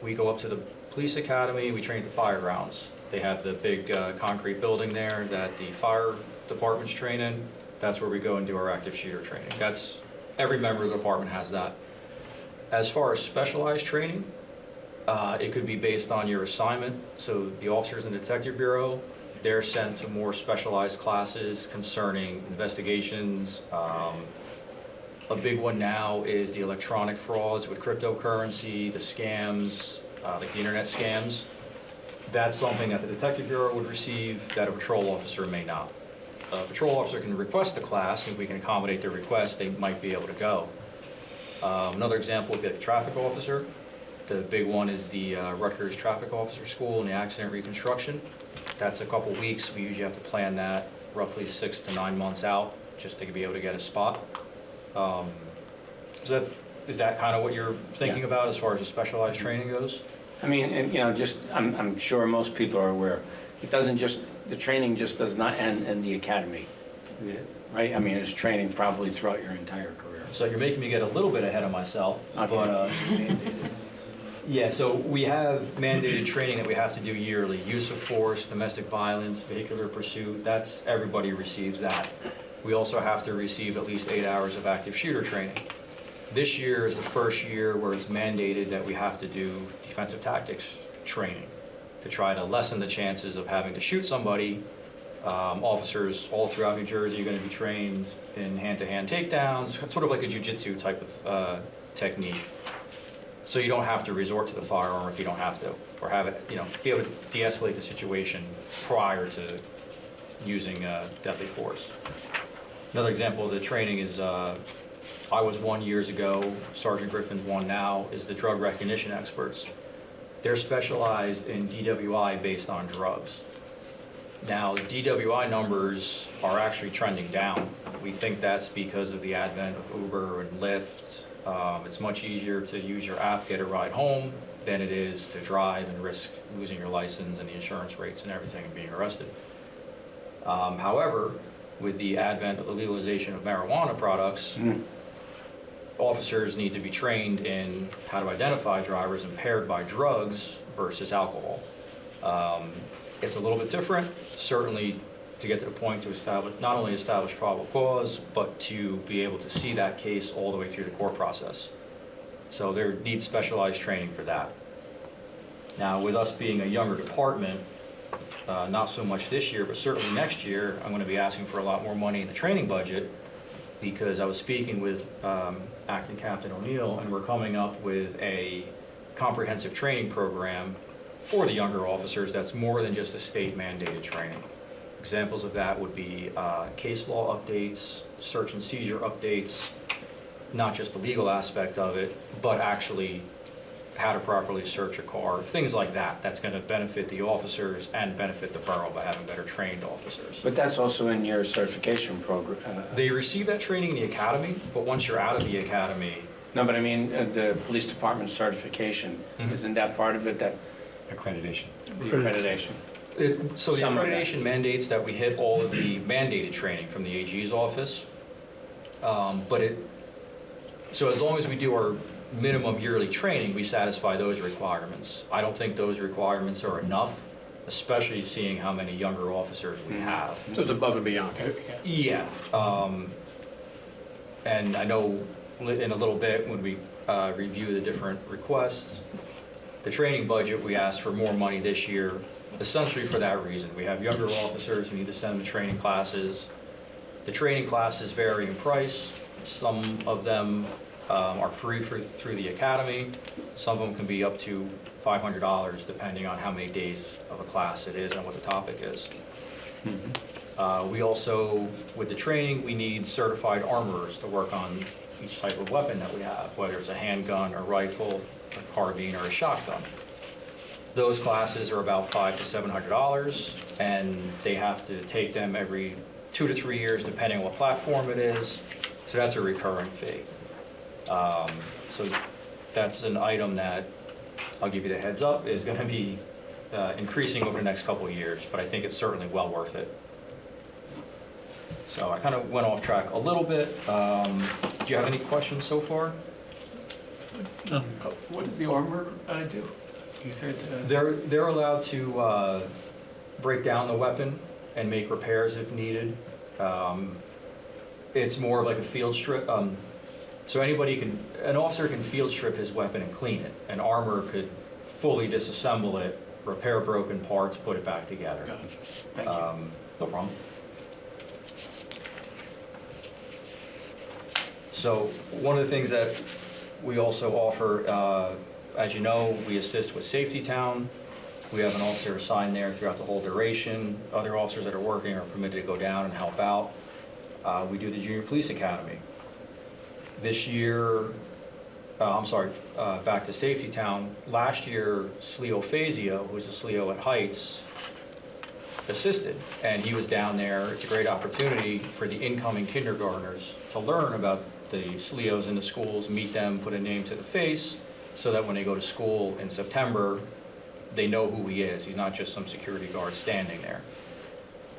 We go up to the police academy, we train at the fire grounds. They have the big concrete building there that the fire departments train in. That's where we go and do our active shooter training. Every member of the department has that. As far as specialized training, it could be based on your assignment. So the officers in the Detective Bureau, they're sent to more specialized classes concerning investigations. A big one now is the electronic frauds with cryptocurrency, the scams, like the internet scams. That's something that the Detective Bureau would receive that a patrol officer may not. A patrol officer can request a class, and if we can accommodate their request, they might be able to go. Another example would be the traffic officer. The big one is the Rutgers Traffic Officer School and the accident reconstruction. That's a couple weeks. We usually have to plan that roughly 6 to 9 months out just to be able to get a spot. So is that kind of what you're thinking about as far as the specialized training goes? I mean, and, I'm sure most people are aware, the training just does not end in the academy, right? I mean, it's training probably throughout your entire career. So you're making me get a little bit ahead of myself. Okay. But, yeah, so we have mandated training that we have to do yearly. Use of force, domestic violence, vehicular pursuit, everybody receives that. We also have to receive at least 8 hours of active shooter training. This year is the first year where it's mandated that we have to do defensive tactics training to try to lessen the chances of having to shoot somebody. Officers all throughout New Jersey are going to be trained in hand-to-hand takedowns. It's sort of like a jiu-jitsu type of technique. So you don't have to resort to the firearm if you don't have to, or have it, be able to de-escalate the situation prior to using deadly force. Another example of the training is, I was 1 years ago, Sergeant Griffin's 1 now, is the drug recognition experts. They're specialized in DWI based on drugs. Now, the DWI numbers are actually trending down. We think that's because of the advent of Uber and Lyft. It's much easier to use your app, get a ride home, than it is to drive and risk losing your license and the insurance rates and everything and being arrested. However, with the advent of the legalization of marijuana products, officers need to be trained in how to identify drivers impaired by drugs versus alcohol. It's a little bit different, certainly to get to the point to not only establish probable cause, but to be able to see that case all the way through the court process. So there needs specialized training for that. Now, with us being a younger department, not so much this year, but certainly next year, I'm going to be asking for a lot more money in the training budget, because I was speaking with Acting Captain O'Neill, and we're coming up with a comprehensive training program for the younger officers that's more than just a state mandated training. Examples of that would be case law updates, search and seizure updates, not just the legal aspect of it, but actually how to properly search a car, things like that. That's going to benefit the officers and benefit the borough by having better trained officers. But that's also in your certification program. They receive that training in the academy, but once you're out of the academy... No, but I mean, the police department certification, isn't that part of it, that Accreditation. the accreditation? So the Some of that. accreditation mandates that we hit all of the mandated training from the AG's office. So as long as we do our minimum yearly training, we satisfy those requirements. I don't think those requirements are enough, especially seeing how many younger officers we have. So it's above and beyond. Yeah. And I know in a little bit when we review the different requests, the training budget, we asked for more money this year, essentially for that reason. We have younger officers, we need to send them to training classes. The training classes vary in price. Some of them are free through the academy. Some of them can be up to $500 depending on how many days of a class it is and what the topic is. We also, with the training, we need certified armorers to work on each type of weapon that we have, whether it's a handgun, a rifle, a carbine, or a shotgun. Those classes are about $500 to $700, and they have to take them every 2 to 3 years, depending on what platform it is. So that's a recurring fee. So that's an item that, I'll give you the heads up, is going to be increasing over the next couple of years, but I think it's certainly well worth it. So I kind of went off track a little bit. Do you have any questions so far? What does the armor do? You said... They're allowed to break down the weapon and make repairs if needed. It's more of like a field strip. So an officer can field strip his weapon and clean it. An armorer could fully disassemble it, repair broken parts, put it back together. Gotcha. Thank you. No problem. So one of the things that we also offer, as you know, we assist with Safety Town. We have an officer assigned there throughout the whole duration. Other officers that are working are permitted to go down and help out. We do the Junior Police Academy. This year, back to Safety Town. Last year, Sleo Fazio, who's a Sleo at Heights, assisted, and he was down there. It's a great opportunity for the incoming kindergartners to learn about the Sleos in the schools, meet them, put a name to the face, so that when they go to school in September, they know who he is. He's not just some security guard standing there.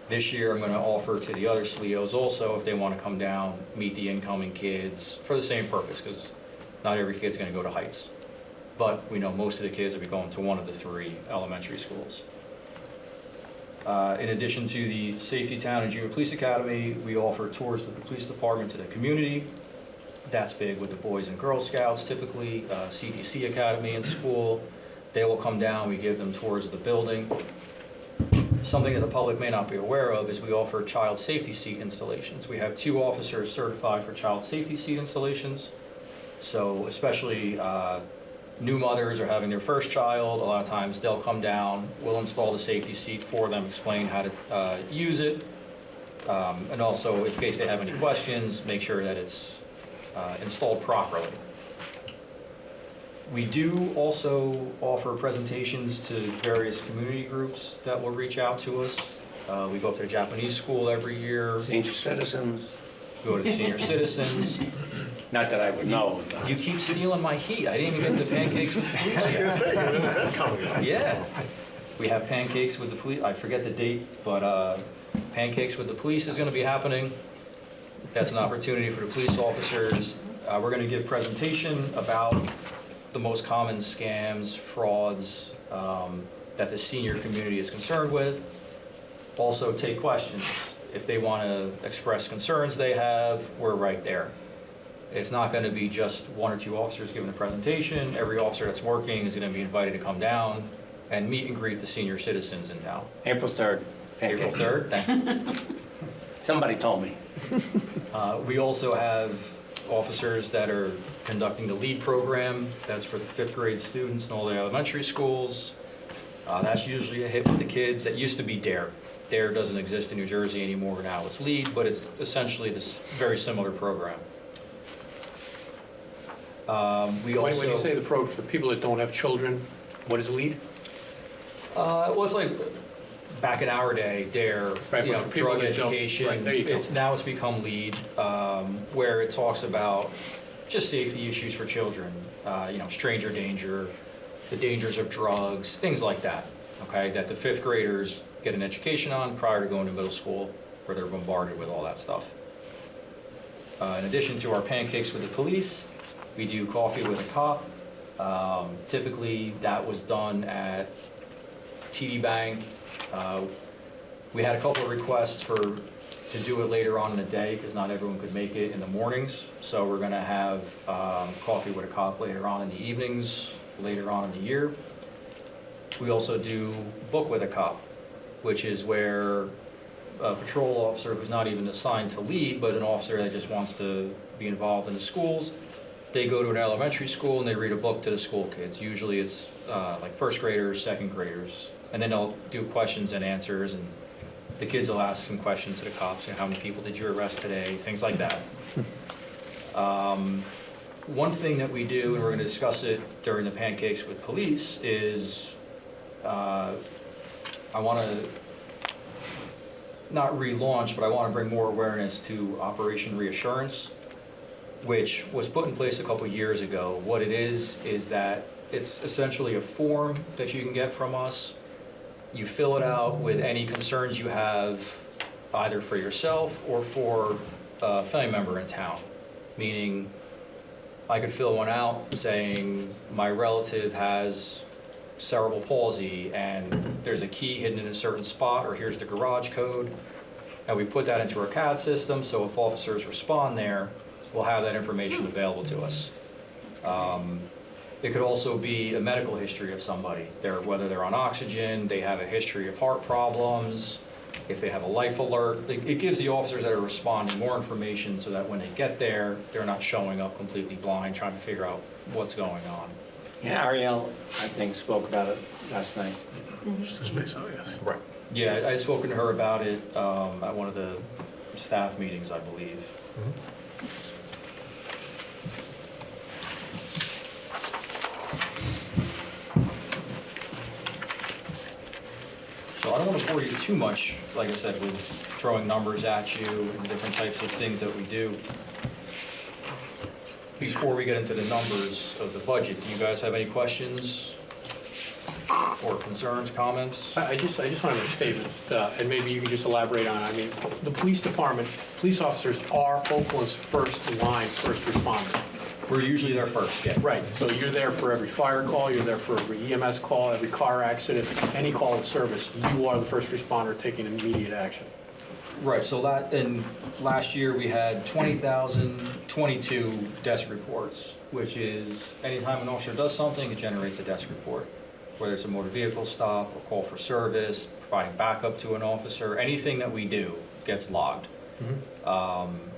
This year, I'm going to offer to the other Sleos also, if they want to come down, meet the incoming kids for the same purpose, because not every kid's going to go to Heights. But we know most of the kids will be going to one of the 3 elementary schools. In addition to the Safety Town and Junior Police Academy, we offer tours to the police department to the community. That's big with the Boys and Girl Scouts typically, CTC Academy in school. They will come down, we give them tours of the building. Something that the public may not be aware of is we offer child safety seat installations. We have 2 officers certified for child safety seat installations. So especially new mothers are having their first child, a lot of times they'll come down, we'll install the safety seat for them, explain how to use it, and also in case they have any questions, make sure that it's installed properly. We do also offer presentations to various community groups that will reach out to us. We go up to the Japanese school every year. Senior citizens, Go to the senior citizens. not that I would know. You keep stealing my heat. I didn't even get to pancakes with the police I was yet. going to say, you have an event coming up. Yeah. We have pancakes with the police. I forget the date, but pancakes with the police is going to be happening. That's an opportunity for the police officers. We're going to give presentation about the most common scams, frauds that the senior community is concerned with. Also take questions. If they want to express concerns they have, we're right there. It's not going to be just 1 or 2 officers giving a presentation. Every officer that's working is going to be invited to come down and meet and greet the senior citizens in town. April 3rd. April 3rd, thank you. Somebody told me. We also have officers that are conducting the LEAD program. That's for the 5th grade students in all the elementary schools. That's usually a hit with the kids. That used to be DARE. DARE doesn't exist in New Jersey anymore. Now it's LEAD, but it's essentially this very similar program. When you say the program for people that don't have children, what is LEAD? Well, it's like back in our day, DARE, Right, you but know, for people drug that don't- education. right, there you go. Now it's become LEAD, where it talks about just safety issues for children, you know, stranger danger, the dangers of drugs, things like that, okay, that the 5th graders get an education on prior to going to middle school, where they're bombarded with all that stuff. In addition to our pancakes with the police, we do coffee with a cop. Typically, that was done at TD Bank. We had a couple of requests to do it later on in the day, because not everyone could make it in the mornings. So we're going to have coffee with a cop later on in the evenings, later on in the year. We also do book with a cop, which is where a patrol officer who's not even assigned to lead, but an officer that just wants to be involved in the schools, they go to an elementary school and they read a book to the school kids. Usually it's like first graders, second graders, and then they'll do questions and answers, and the kids will ask some questions to the cops, how many people did you arrest today, things like that. One thing that we do, and we're going to discuss it during the Pancakes with Police, is I want to not relaunch, but I want to bring more awareness to Operation Reassurance, which was put in place a couple years ago. What it is that it's essentially a form that you can get from us. You fill it out with any concerns you have, either for yourself or for a family member in town. Meaning, I could fill one out saying, my relative has cerebral palsy and there's a key hidden in a certain spot, or here's the garage code. And we put that into our CAD system, so if officers respond there, we'll have that information available to us. It could also be a medical history of somebody, whether they're on oxygen, they have a history of heart problems, if they have a life alert. It gives the officers that are responding more information so that when they get there, they're not showing up completely blind, trying to figure out what's going on. Yeah, Ariel, I think, spoke about it last night. Right. Yeah, I've spoken to her about it at one of the staff meetings, I believe. So I don't want to bore you too much, like I said, with throwing numbers at you and the different types of things that we do. Before we get into the numbers of the budget, do you guys have any questions or concerns, comments? I just want to make a statement, and maybe you can just elaborate on it. I mean, the police department, police officers are Oakland's first responder. We're usually there first, yeah. Right, so you're there for every fire call, you're there for every EMS call, every car accident, any call of service. You are the first responder taking immediate action. Right, so last year we had 20,022 desk reports, which is anytime an officer does something, it generates a desk report. Whether it's a motor vehicle stop, a call for service, providing backup to an officer, anything that we do gets logged.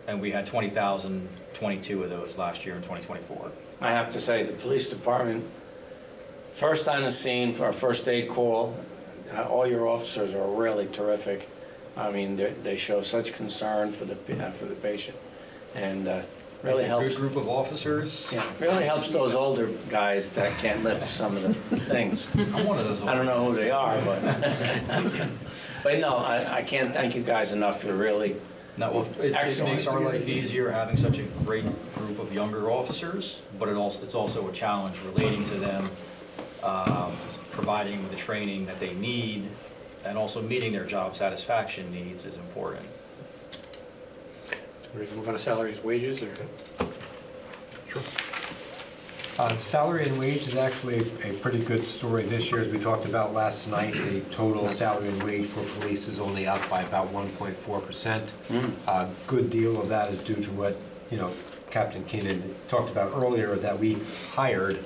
And we had 20,022 of those last year in 2024. I have to say, the police department, first on the scene for a first aid call, all your officers are really terrific. I mean, they show such concern for the patient, and really helps. It's a good group of officers. Yeah, really helps those older guys that can't lift some of the things. I'm one of those. I don't know who they are, but but no, I can't thank you guys enough. You're really It excellent. makes our life easier having such a great group of younger officers, but it's also a challenge relating to them, providing them with the training that they need, and also meeting their job satisfaction needs is important. We're going to move on to salaries, wages, or? Sure. Salary and wage is actually a pretty good story this year. As we talked about last night, the total salary and wage for police is only up by about 1.4%. A good deal of that is due to what, Captain Keenan talked about earlier, that we hired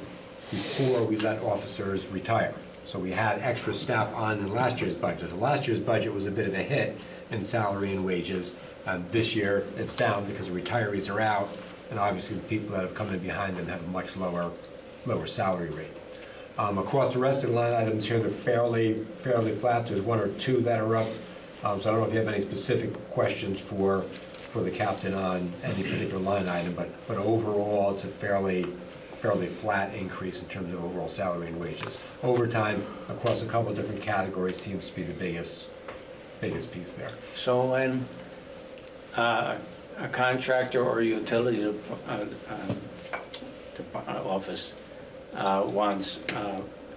before we let officers retire. So we had extra staff on in last year's budget. So last year's budget was a bit of a hit in salary and wages. This year, it's down because the retirees are out, and obviously the people that have come in behind them have a much lower salary rate. Across the rest of the line items here, they're fairly flat. There's one or two that are up. So I don't know if you have any specific questions for the captain on any particular line item, but overall, it's a fairly flat increase in terms of overall salary and wages. Overtime across a couple of different categories seems to be the biggest piece there. So when a contractor or utility office wants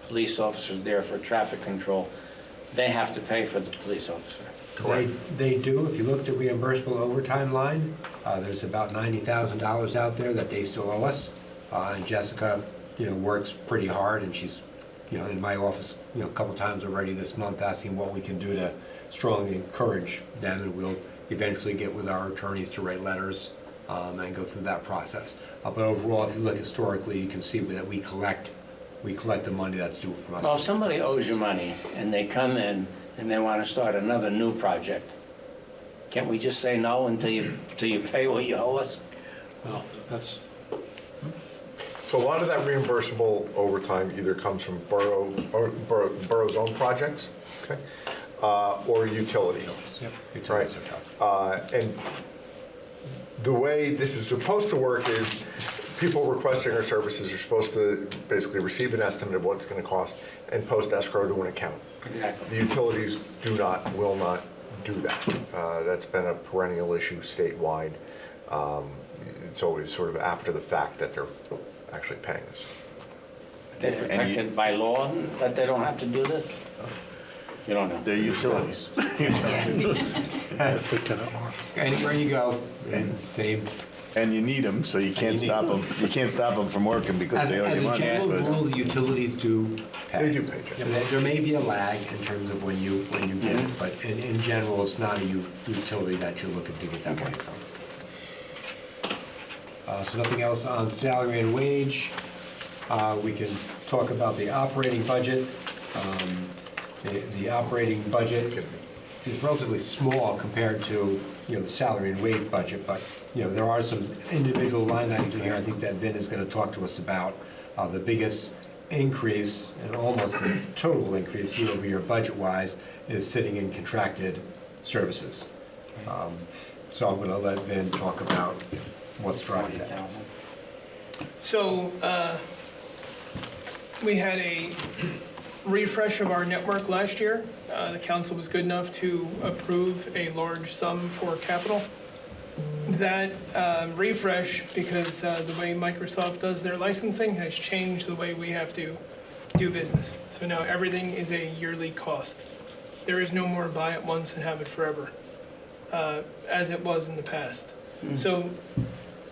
police officers there for traffic control, they have to pay for the police officer. They do. If you look at the reimbursable overtime line, there's about $90,000 out there that they still owe us. And Jessica, works pretty hard, and she's, in my office, a couple times already this month asking what we can do to strongly encourage them, and we'll eventually get with our attorneys to write letters and go through that process. But overall, if you look historically, you can see that we collect the money that's due from us. Well, if somebody owes you money and they come in and they want to start another new project, can't we just say no until you pay what you owe us? Well, that's, So a lot of that reimbursable overtime either comes from borough's own projects, okay, or utility. Yep. Right. Utilities are tough. And the way this is supposed to work is people requesting our services are supposed to basically receive an estimate of what it's going to cost and post escrow to an account. Exactly. The utilities will not do that. That's been a perennial issue statewide. It's always sort of after the fact that they're actually paying us. They're protected by law that they don't have to do this? You don't know. They're utilities. Anywhere you go, same. And you need them, so you can't need stop them. You can't stop them from working because As they owe as you a money. general but- rule, the utilities do pay. They do pay, Jim. There may be a lag in terms of when you get it, but in general, it's not a utility that you're looking to get that money from. So nothing else on salary and wage. We can talk about the operating budget. The operating budget is relatively small compared to, the salary and wage budget, but, there are some individual line items in here I think that Vin is going to talk to us about. The biggest increase, and almost a total increase year-over-year budget-wise, is sitting in contracted services. So I'm going to let Vin talk about what's driving that. So we had a refresh of our network last year. The council was good enough to approve a large sum for capital. That refresh, because the way Microsoft does their licensing has changed the way we have to do business. So now everything is a yearly cost. There is no more buy it once and have it forever, as it was in the past. So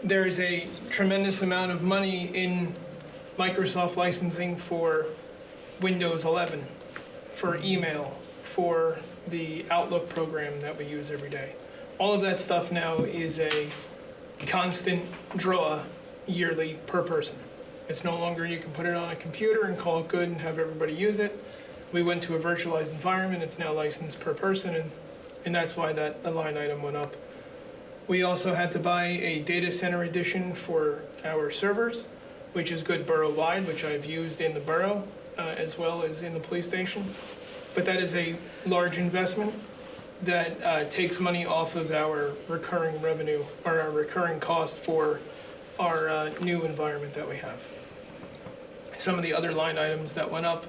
there's a tremendous amount of money in Microsoft licensing for Windows 11, for email, for the Outlook program that we use every day. All of that stuff now is a constant draw yearly per person. It's no longer you can put it on a computer and call it good and have everybody use it. We went to a virtualized environment, it's now licensed per person, and that's why that line item went up. We also had to buy a data center edition for our servers, which is good borough-wide, which I've used in the borough as well as in the police station. But that is a large investment that takes money off of our recurring revenue or our recurring cost for our new environment that we have. Some of the other line items that went up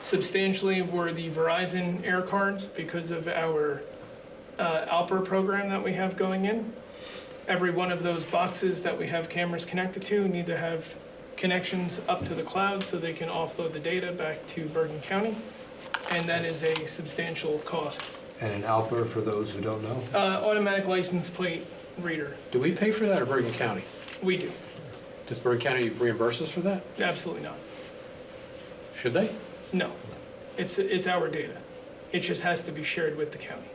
substantially were the Verizon air cards because of our Alper program that we have going in. Every one of those boxes that we have cameras connected to need to have connections up to the cloud so they can offload the data back to Bergen County, and that is a substantial cost. And an Alper, for those who don't know? Automatic license plate reader. Do we pay for that or Bergen County? We do. Does Bergen County reimburse us for that? Absolutely not. Should they? No. It's our data. It just has to be shared with the county.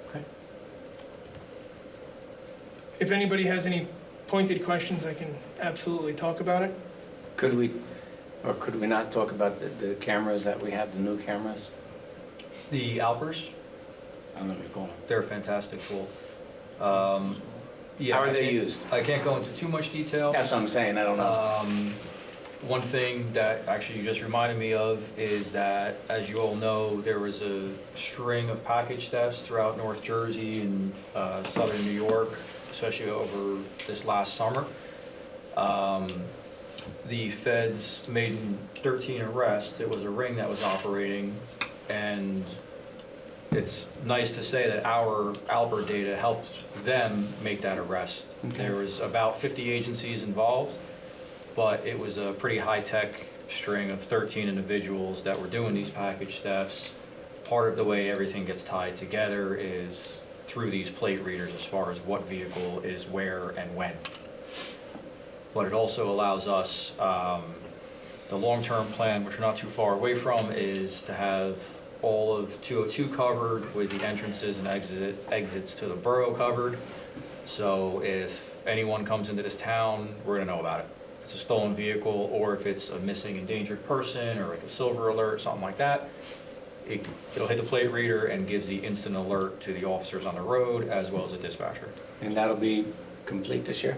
Okay. If anybody has any pointed questions, I can absolutely talk about it. Could we, or could we not talk about the cameras that we have, the new cameras? The Alpers, I don't know what you call them. they're a fantastic tool. Yeah, How are I they can't- used? I can't go into too much detail. That's what I'm saying, I don't know. One thing that actually you just reminded me of is that, as you all know, there was a string of package thefts throughout North Jersey and southern New York, especially over this last summer. The feds made 13 arrests. It was a ring that was operating, and it's nice to say that our Alper data helped them make that arrest. There was about 50 agencies involved, but it was a pretty high-tech string of 13 individuals that were doing these package thefts. Part of the way everything gets tied together is through these plate readers as far as what vehicle is where and when. But it also allows us, the long-term plan, which we're not too far away from, is to have all of 202 covered with the entrances and exits to the borough covered. So if anyone comes into this town, we're gonna know about it. If it's a stolen vehicle, or if it's a missing endangered person, or like a silver alert, something like that, it'll hit the plate reader and gives the instant alert to the officers on the road as well as the dispatcher. And that'll be complete this year?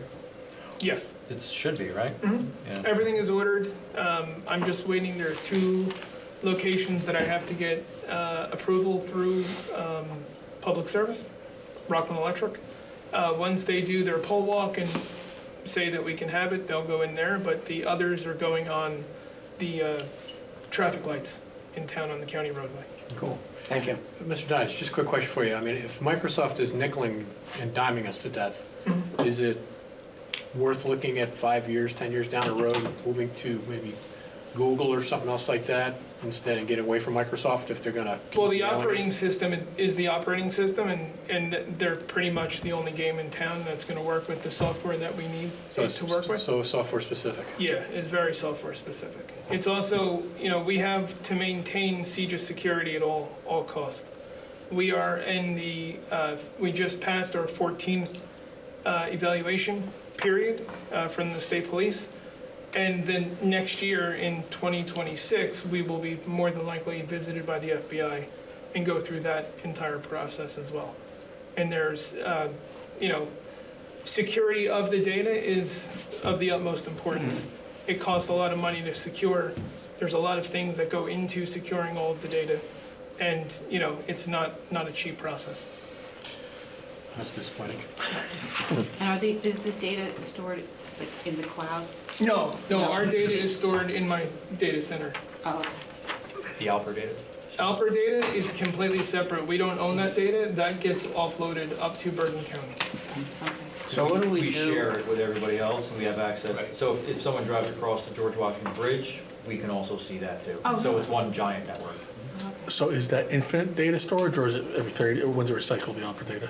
Yes. It should be, right? Yeah. Everything is ordered. I'm just waiting. There are 2 locations that I have to get approval through Public Service, Rockland Electric. Once they do their pole walk and say that we can have it, they'll go in there, but the others are going on the traffic lights in town on the county roadway. Cool. Thank you. Mr. Dice, just a quick question for you. I mean, if Microsoft is nickeling and diming us to death, is it worth looking at 5 years, 10 years down the road, moving to maybe Google or something else like that instead and getting away from Microsoft if they're going to? Well, the operating system is the operating system, and they're pretty much the only game in town that's going to work with the software that we need to work with. So software specific? Yeah, it's very software specific. It's also, we have to maintain CJIS security at all costs. We are in we just passed our 14th evaluation period from the state police. And then next year in 2026, we will be more than likely visited by the FBI and go through that entire process as well. And there's, security of the data is of the utmost importance. It costs a lot of money to secure. There's a lot of things that go into securing all of the data. And, it's not a cheap process. That's disappointing. And is this data stored like in the cloud? No, our data is stored in my data center. Oh, okay. The Alper data? Alper data is completely separate. We don't own that data. That gets offloaded up to Bergen County. Okay. So what do we do? share it with everybody else, and we have access. So if someone drives across the George Washington Bridge, we can also see that too. Oh, So really? it's one giant network. So is that infinite data storage, or is it every 30, when's it recycled, the Alper data?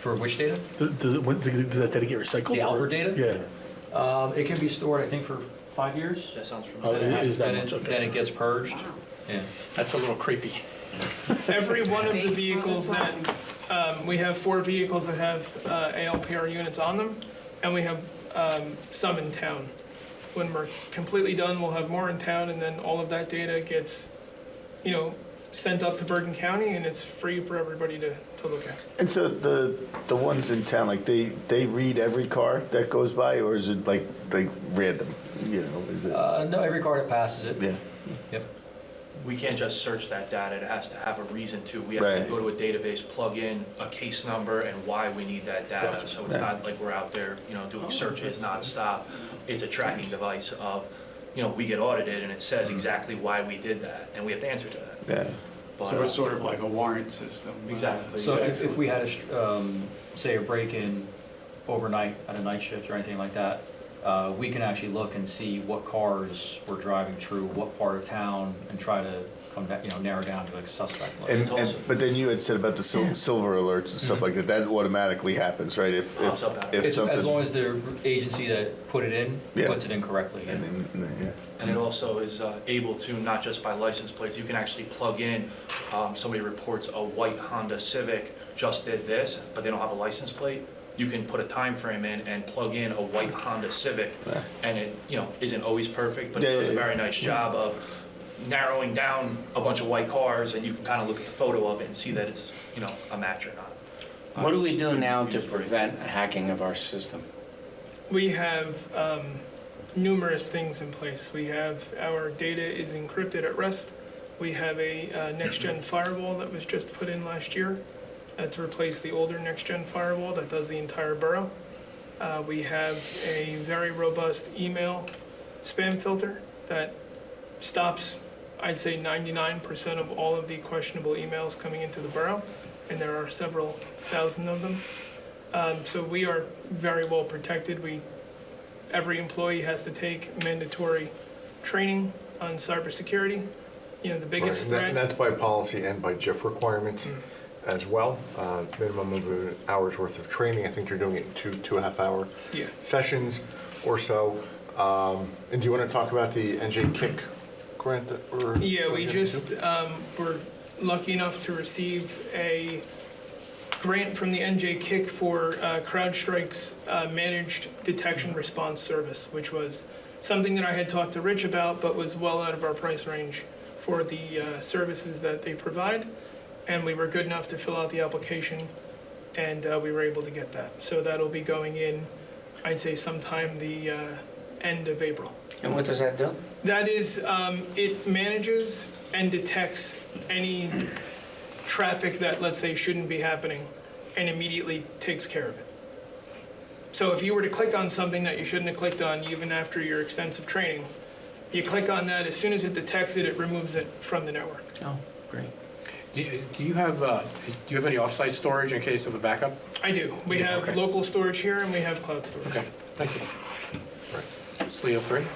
For which data? Does that data get recycled? The or- Alper data? Yeah. It can be stored, I think, for 5 years. That sounds Oh, familiar. it is that Then much, okay. Then it gets purged. Yeah. That's a little creepy. Every one of the vehicles that, we have 4 vehicles that have ALPR units on them, and we have some in town. When we're completely done, we'll have more in town, and then all of that data gets, sent up to Bergen County, and it's free for everybody to look at. And so the ones in town, like they read every car that goes by, or is it like random? Is it? No, every car that passes it. Yeah. Yep. We can't just search that data, it has to have a reason to. We have Right. to go to a database, plug in a case number and why we need that data. Gotcha. So it's Yeah. not like we're out there, doing searches nonstop. It's a tracking device of, we get audited and it says exactly why we did that, and we have to answer to that. Yeah. But, So it's sort of like a warrant system. Exactly. So if we had, say, a break-in overnight at a night shift or anything like that, we can actually look and see what cars were driving through what part of town and try to come down, narrow down to a suspect list. But then you had said about the silver alerts and stuff like that. That automatically happens, right? If As something, long as the agency that put it in Yeah. puts it in correctly. and then yeah. And it also is able to, not just by license plates, you can actually plug in, somebody reports a white Honda Civic just did this, but they don't have a license plate. You can put a time frame in and plug in a white Honda Civic, and it, isn't always perfect, but it does a very nice job of narrowing down a bunch of white cars, and you can kind of look at the photo of it and see that it's, a match or not. What do we do now to prevent hacking of our system? We have numerous things in place. We have, our data is encrypted at rest. We have a next-gen firewall that was just put in last year to replace the older next-gen firewall that does the entire borough. We have a very robust email spam filter that stops, I'd say 99% of all of the questionable emails coming into the borough, and there are several thousand of them. So we are very well protected. Every employee has to take mandatory training on cybersecurity. The biggest Right, threat. and that's by policy and by JIF requirements as well. Minimum of an hour's worth of training. I think you're doing it in 2.5 hour Yeah. sessions or so. And do you want to talk about the NJ Kick grant that we're? Yeah, we looking just into? were lucky enough to receive a grant from the NJ Kick for CrowdStrike's managed detection response service, which was something that I had talked to Rich about, but was well out of our price range for the services that they provide. And we were good enough to fill out the application, and we were able to get that. So that'll be going in I'd say sometime the end of April. And what does that do? That is, it manages and detects any traffic that, let's say, shouldn't be happening and immediately takes care of it. So if you were to click on something that you shouldn't have clicked on, even after your extensive training, you click on that, as soon as it detects it, it removes it from the network. Oh, great. Do you have any off-site storage in case of a backup? I do. We have Okay. local storage here and we have cloud storage. Okay, thank you. It's Leo 3.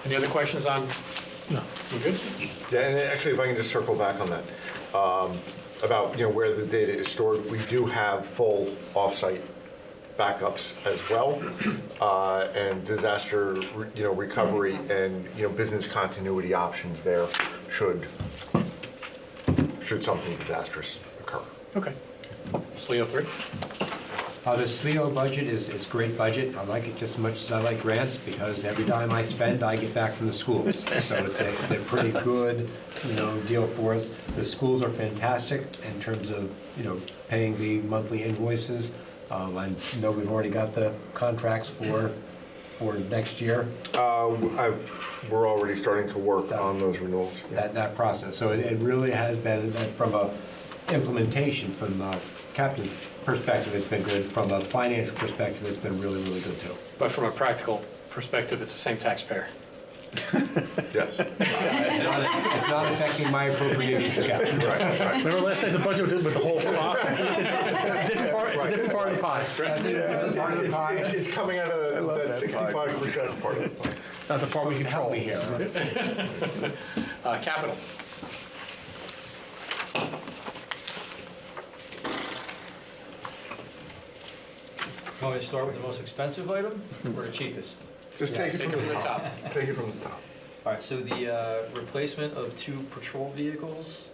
Any other questions on? No. You good? Yeah, and actually, if I can just circle back on that, about, where the data is stored, we do have full off-site backups as well, and disaster, recovery and, business continuity options there should something disastrous occur. Okay. It's Leo 3. The SLEO budget is a great budget. I like it just as much as I like grants because every dime I spend, I get back from the schools. So it's a pretty good, deal for us. The schools are fantastic in terms of, paying the monthly invoices. I know we've already got the contracts for next year. We're already starting to work on those renewals. Yeah. That process. So it really has been, from a implementation, from a captain perspective, it's been good. From a financial perspective, it's been really, really good too. But from a practical perspective, it's the same taxpayer. Yes. It's not affecting my appropriations, Captain. Right. Remember last night the budget with the whole clock? It's a different part of the pie. It's coming out of that 65% part of the pie. Not the part we control. Help me here. Capital. Want me to start with the most expensive item or the cheapest? Just take it from the top. Take it from the top. All right, so the replacement of 2 patrol vehicles,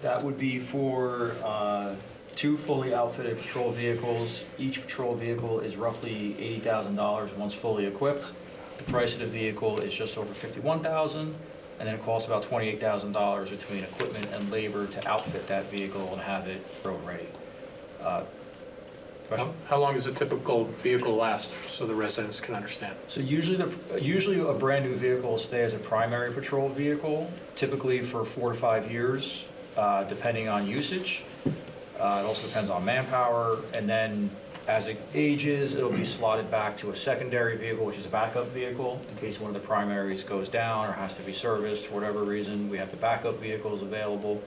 that would be for 2 fully outfitted patrol vehicles. Each patrol vehicle is roughly $80,000 once fully equipped. The price of the vehicle is just over $51,000, and then it costs about $28,000 between equipment and labor to outfit that vehicle and have it road ready. Question? How long does a typical vehicle last so the residents can understand? So usually a brand new vehicle will stay as a primary patrol vehicle, typically for 4 to 5 years, depending on usage. It also depends on manpower, and then as it ages, it'll be slotted back to a secondary vehicle, which is a backup vehicle, in case one of the primaries goes down or has to be serviced for whatever reason. We have the backup vehicles available.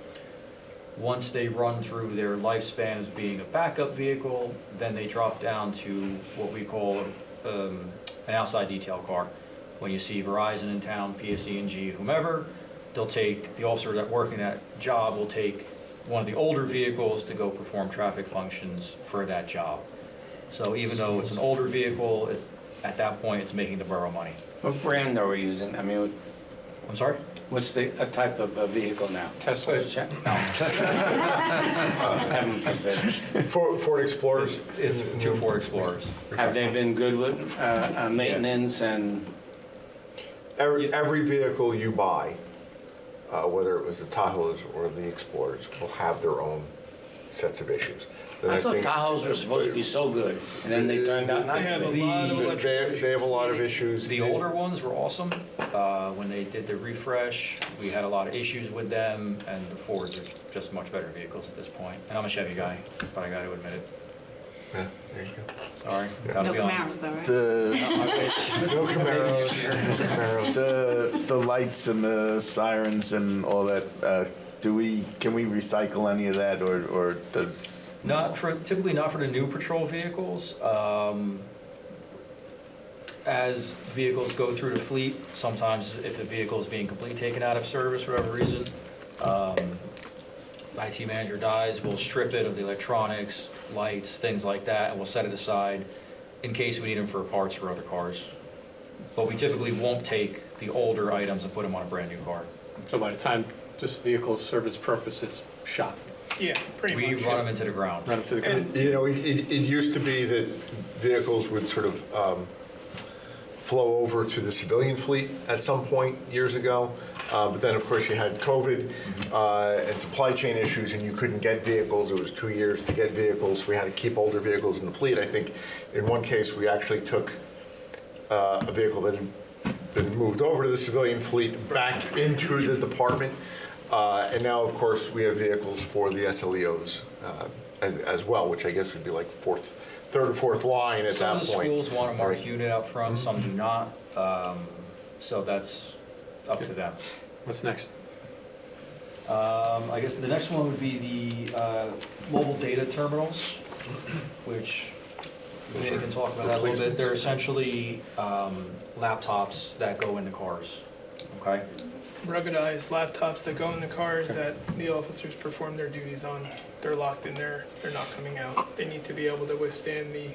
Once they run through their lifespan as being a backup vehicle, then they drop down to what we call an outside detail car. When you see Verizon in town, PSE&G, whomever, they'll take, the officer that working that job will take one of the older vehicles to go perform traffic functions for that job. So even though it's an older vehicle, at that point, it's making the borough money. What brand are we using? I mean, I'm sorry? what's the type of vehicle now? Tesla. No. Heaven forbid. Ford Explorers? It's 2 Ford Explorers. Have they been good with maintenance and? Every vehicle you buy, whether it was the Tahoes or the Explorers, will have their own sets of issues. I thought Tahoes were supposed to be so good, and then they turned out not They have to a be. lot of electric They have a lot of issues. The older ones were awesome. When they did the refresh, we had a lot of issues with them, and the Fords are just much better vehicles at this point. And I'm a Chevy guy, but I got to admit it. Yeah, there you go. Sorry, gotta No be honest. Camaros though, right? No Camaros. No Camaros. The lights and the sirens and all that, can we recycle any of that, or does? Typically not for the new patrol vehicles. As vehicles go through the fleet, sometimes if the vehicle is being completely taken out of service for whatever reason, IT manager dies, we'll strip it of the electronics, lights, things like that, and we'll set it aside in case we need them for parts for other cars. But we typically won't take the older items and put them on a brand new car. So by the time this vehicle serves its purpose, it's shot. Yeah, pretty We much. run them into the ground. Run it to the ground. And, it used to be that vehicles would sort of flow over to the civilian fleet at some point years ago. But then, of course, you had COVID and supply chain issues, and you couldn't get vehicles. It was 2 years to get vehicles. We had to keep older vehicles in the fleet. I think in one case, we actually took a vehicle that had been moved over to the civilian fleet back into the department. And now, of course, we have vehicles for the SLEOs as well, which I guess would be like third or fourth line at that point. Some of the schools want a marked unit out front, some do not. So that's up to them. What's next? I guess the next one would be the mobile data terminals, which Vinny can talk about that a little bit. They're essentially laptops that go into cars, okay? Ruggedized laptops that go in the cars that the officers perform their duties on. They're locked in there, they're not coming out. They need to be able to withstand the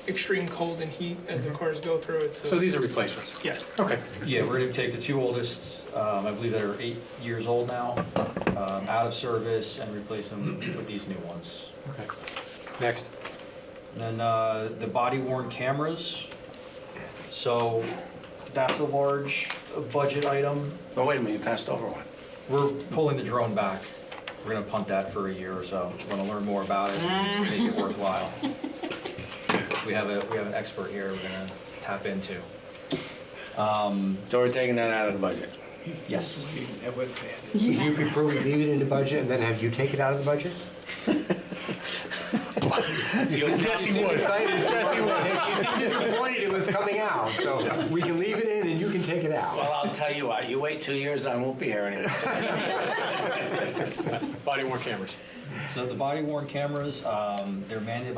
extreme cold and heat as the cars go through it. So these are replacements? Yes. Okay. Yeah, we're going to take the two oldest, I believe that are 8 years old now, out of service and replace them with these new ones. Okay. Next. And then the body-worn cameras. So that's a large budget item. Oh, wait a minute, you passed over one. We're pulling the drone back. We're going to punt that for a year or so. We're going to learn more about it and make it worthwhile. We have an expert here we're going to tap into. So we're taking that out of the budget? Yes. Would you prefer we leave it in the budget and then have you take it out of the budget? Yes, he would. Yes, he would. You disappointed it was coming out, so we can leave it in and you can take it out. Well, I'll tell you what, you wait 2 years, I won't be here anymore. Body-worn cameras. So the body-worn cameras, they're mandated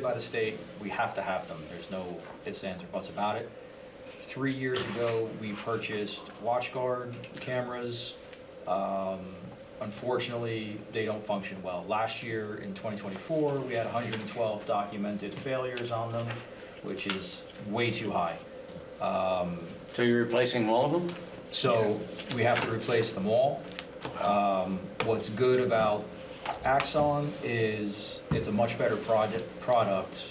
by the state. We have to have them. There's no ifs, ands, or buts about it. 3 years ago, we purchased WatchGuard cameras. Unfortunately, they don't function well. Last year, in 2024, we had 112 documented failures on them, which is way too high. So you're replacing all of them? So we have to replace them all. What's good about Axon is it's a much better product.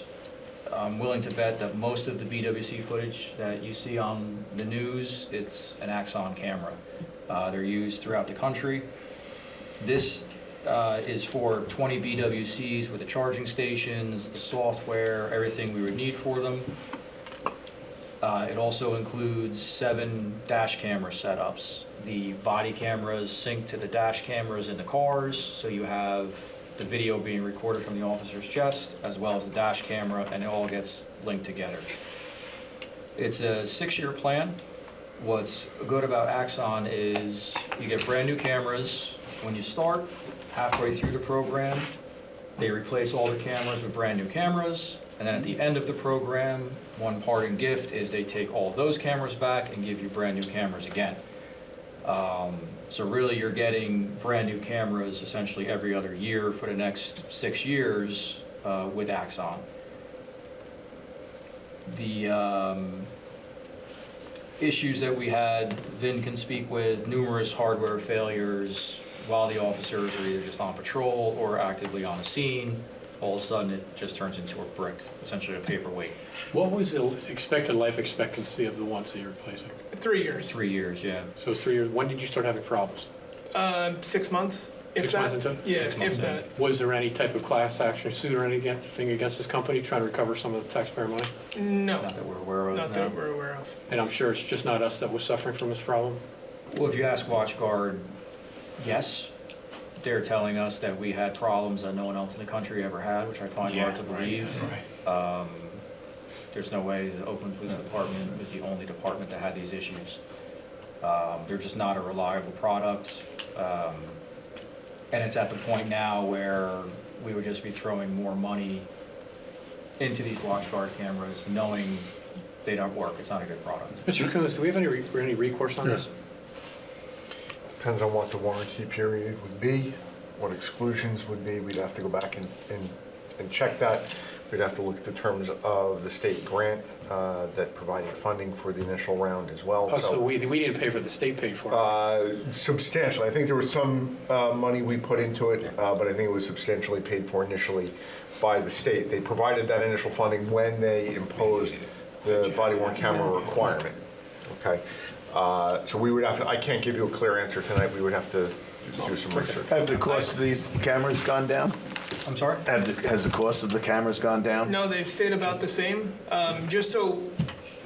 I'm willing to bet that most of the BWC footage that you see on the news, it's an Axon camera. They're used throughout the country. This is for 20 BWCs with the charging stations, the software, everything we would need for them. It also includes 7 dash camera setups. The body cameras sync to the dash cameras in the cars, so you have the video being recorded from the officer's chest, as well as the dash camera, and it all gets linked together. It's a 6-year plan. What's good about Axon is you get brand new cameras when you start. Halfway through the program, they replace all the cameras with brand new cameras, and then at the end of the program, one parting gift is they take all those cameras back and give you brand new cameras again. So really you're getting brand new cameras essentially every other year for the next 6 years with Axon. The issues that we had, Vin can speak with, numerous hardware failures while the officers are either just on patrol or actively on a scene. All of a sudden it just turns into a brick, essentially a paperweight. What was the expected life expectancy of the ones that you're replacing? 3 years. 3 years, yeah. So it's 3 years. When did you start having problems? 6 months. If 6 months that. into it? Yeah, 6 months if in. that. Was there any type of class action suit or anything against this company trying to recover some of the taxpayer money? No, Not that we're aware of. not no. that we're aware of. And I'm sure it's just not us that was suffering from this problem? Well, if you ask WatchGuard, yes. They're telling us that we had problems that no one else in the country ever had, which I find hard to believe. There's no way the Oakland Police Department was the only department that had these issues. They're just not a reliable product. And it's at the point now where we would just be throwing more money into these WatchGuard cameras, knowing they don't work. It's not a good product. Mr. Coons, do we have any recourse on this? Depends on what the warranty period would be, what exclusions would be. We'd have to go back and check that. We'd have to look at the terms of the state grant that provided funding for the initial round as well. Oh, so we didn't pay for it, the state paid for it? Substantially. I think there was some money we put into it, but I think it was substantially paid for initially by the state. They provided that initial funding when they imposed the body-worn camera requirement. Okay. So we would have to, I can't give you a clear answer tonight. We would have to do some research. Have the cost of these cameras gone down? I'm sorry? Has the cost of the cameras gone down? No, they've stayed about the same. Just so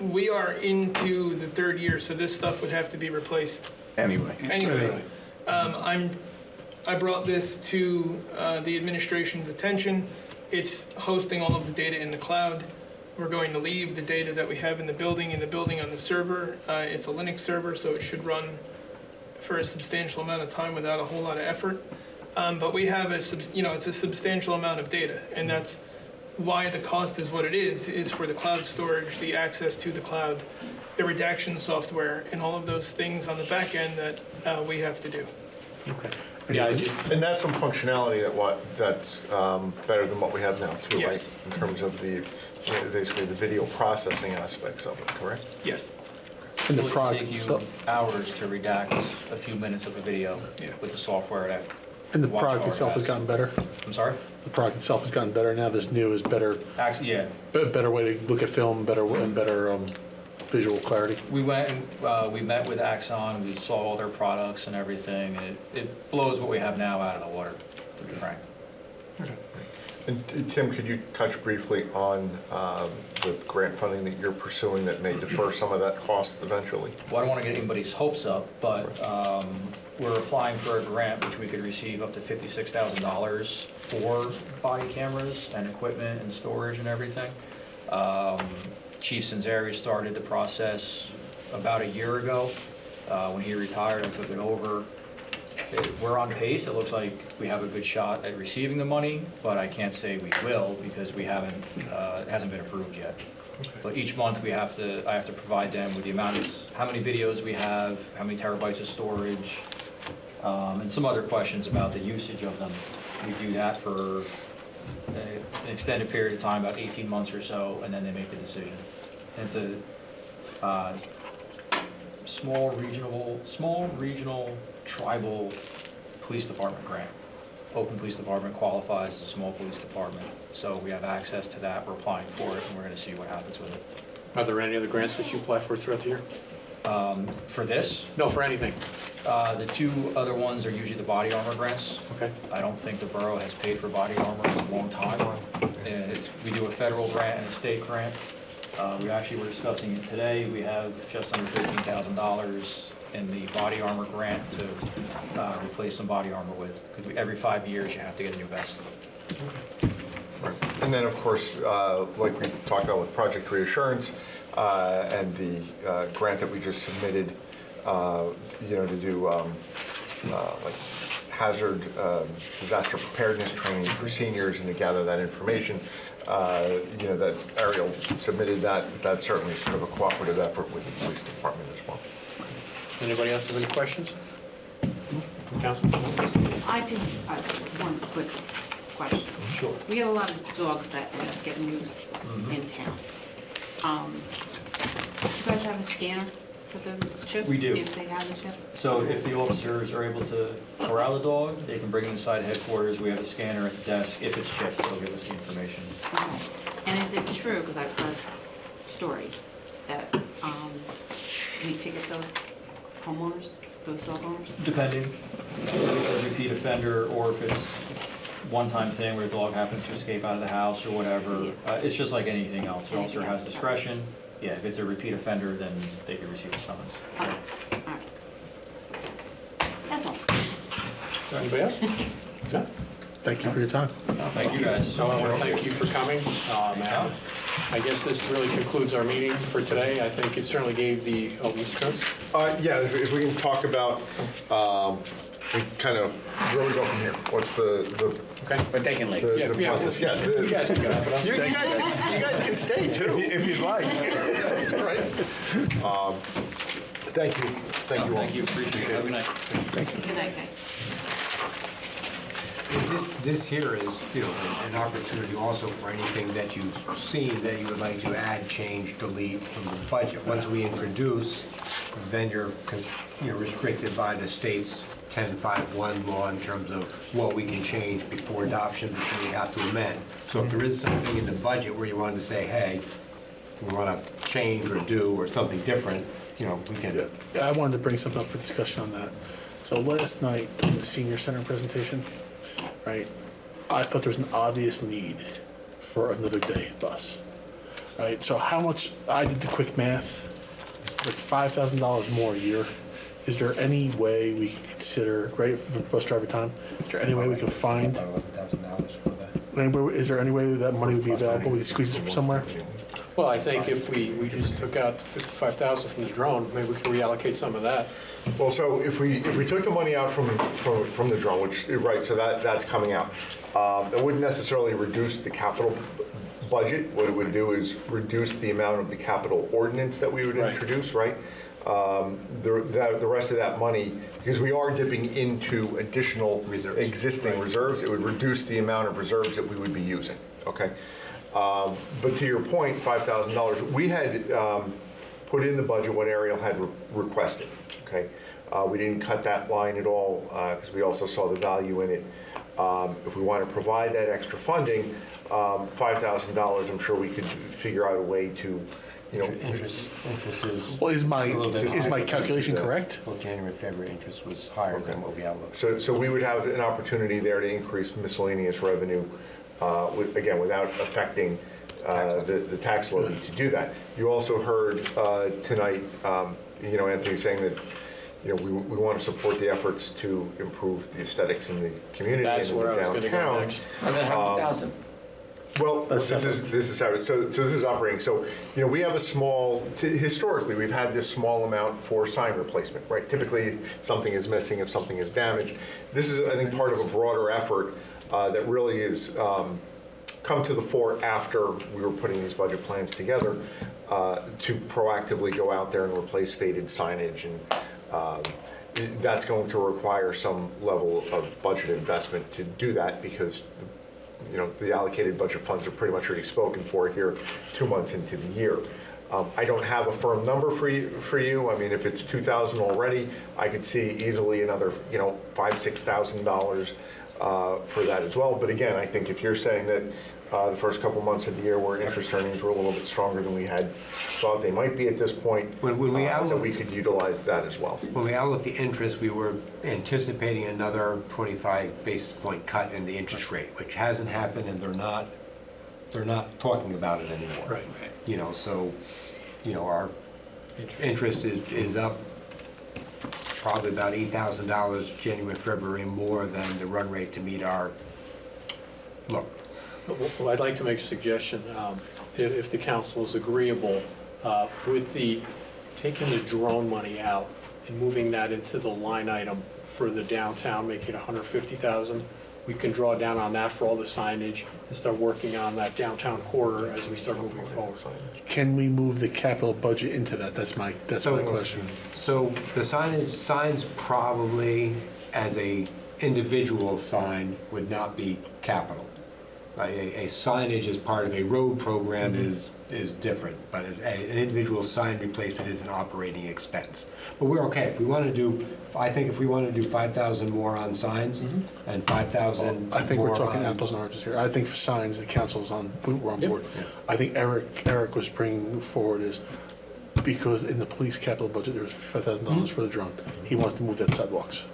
we are into the third year, so this stuff would have to be replaced Anyway. anyway. I brought this to the administration's attention. It's hosting all of the data in the cloud. We're going to leave the data that we have in the building on the server. It's a Linux server, so it should run for a substantial amount of time without a whole lot of effort. But we have it's a substantial amount of data, and that's why the cost is what it is for the cloud storage, the access to the cloud, the redaction software, and all of those things on the back end that we have to do. Okay. Yeah, and that's some functionality that's better than what we have now too, right? Yes. In terms of basically the video processing aspects of it, correct? Yes. It will take you hours to redact a few minutes of a video Yeah. with the software that. And the Watchtower product itself has has. gotten better? I'm sorry? The product itself has gotten better now, this new is better, Actually, yeah. better way to look at film, better visual clarity. We went and we met with Axon, we saw all their products and everything, and it blows what we have now out of the water, to be frank. And Tim, could you touch briefly on the grant funding that you're pursuing that may defer some of that cost eventually? Well, I don't want to get anybody's hopes up, but we're applying for a grant which we could receive up to $56,000 for body cameras and equipment and storage and everything. Chief Sanzari started the process about a year ago. When he retired, I took it over. We're on pace. It looks like we have a good shot at receiving the money, but I can't say we will because we haven't, it hasn't been approved yet. But each month I have to provide them with the amount of, how many videos we have, how many terabytes of storage, and some other questions about the usage of them. We do that for an extended period of time, about 18 months or so, and then they make the decision. And it's a small regional tribal police department grant. Oakland Police Department qualifies as a small police department, so we have access to that. We're applying for it, and we're going to see what happens with it. Are there any other grants that you apply for throughout the year? For this, No, for anything. the two other ones are usually the body armor grants. Okay. I don't think the borough has paid for body armor in a long time. We do a federal grant and a state grant. We actually were discussing it today. We have just under $15,000 in the body armor grant to replace some body armor with. Because every 5 years you have to get a new vest. Right. And then, of course, like we talked about with Project Reassurance and the grant that we just submitted, to do like hazard disaster preparedness training for seniors and to gather that information. That Ariel submitted that's certainly sort of a cooperative effort with the police department as well. Anybody else have any questions? Councilman? I do one quick question. Sure. We have a lot of dogs that get loose in town. Do you guys have a scanner for the chip? We do. If they have a chip? So if the officers are able to corral the dog, they can bring it inside headquarters. We have a scanner at the desk. If it's chipped, they'll give us the information. Okay. And is it true, because I've heard stories, that we ticket those homeowners, those dog owners? Depending, if it's a repeat offender or if it's one-time thing where the dog happens to escape out of the house or whatever. It's just like anything else. The officer has discretion. Yeah, if it's a repeat offender, then they can receive a summons. Okay. All right. That's all. Is there anybody else? So, thank you for your time. Thank you, guys. So I want to thank you for coming. I guess this really concludes our meeting for today. I think it certainly gave the, Mr. Coates? Yeah, if we can talk about, we kind of, where we go from here? What's the Okay. But they can leave. the process? Yes. You guys can wrap it up. You guys can stay too. If you'd like. All right. Thank you. Thank you all. Thank you, appreciate it. Have a good night. Good night, guys. This here is, an opportunity also for anything that you've seen that you would like to add, change, delete from the budget. Once we introduce, then you're restricted by the state's 1051 law in terms of what we can change before adoption, before we have to amend. So if there is something in the budget where you wanted to say, hey, we want to change or do or something different, we can. Yeah, I wanted to bring something up for discussion on that. So last night, in the senior center presentation, right, I thought there was an obvious need for another day bus, right? So how much, I did the quick math, like $5,000 more a year. Is there any way we could consider, right, for bus driver time, is there any way we could find, About $11,000 for that. is there any way that money would be available, we could squeeze it from somewhere? Well, I think if we just took out 55,000 from the drone, maybe we could reallocate some of that. Well, so if we took the money out from the drone, which, right, so that's coming out, it wouldn't necessarily reduce the capital budget. What it would do is reduce the amount of the capital ordinance that we would introduce, right? The rest of that money, because we are dipping into additional existing reserves, it would reduce the amount of reserves that we would be using, okay? But to your point, $5,000, we had put in the budget what Ariel had requested, okay? We didn't cut that line at all because we also saw the value in it. If we want to provide that extra funding, $5,000, I'm sure we could figure out a way to, Interest is. Well, is my a little bit higher. calculation correct? Well, January, February interest was higher than what we outlooked. So we would have an opportunity there to increase miscellaneous revenue, again, without affecting the tax levy to do that. You also heard tonight, Anthony saying that, we want to support the efforts to improve the aesthetics in the community and in the downtown. And then 100,000. Well, this is how so this is operating. So, we have a small, historically, we've had this small amount for sign replacement, right? Typically, something is missing if something is damaged. This is, I think, part of a broader effort that really is come to the fore after we were putting these budget plans together to proactively go out there and replace faded signage. And that's going to require some level of budget investment to do that because the allocated budget funds are pretty much already spoken for here 2 months into the year. I don't have a firm number for you. I mean, if it's 2,000 already, I could see easily another, $5,000-6,000 for that as well. But again, I think if you're saying that the first couple months of the year where interest earnings were a little bit stronger than we had thought they might be at this point, When we that we could utilize that as well. When we outlooked the interest, we were anticipating another 25 basis point cut in the interest rate, which hasn't happened, and they're not talking about it anymore. Right. So, our interest is up probably about $8,000 January, February more than the run rate to meet our look. Well, I'd like to make a suggestion, if the council is agreeable, with taking the drone money out and moving that into the line item for the downtown, making it 150,000. We can draw down on that for all the signage and start working on that downtown corridor as we start moving forward. Can we move the capital budget into that? That's my question. So the signs probably, as a individual sign, would not be capital. A signage as part of a road program is different, but an individual sign replacement is an operating expense. But we're okay. If we want to do, I think if we want to do 5,000 more on signs and 5,000 I think more we're talking on- apples and oranges here. I think for signs, the council's we're on board. I think Eric was bringing forward is because in the police capital budget, there was $5,000 for the drone. He wants to move that sidewalks.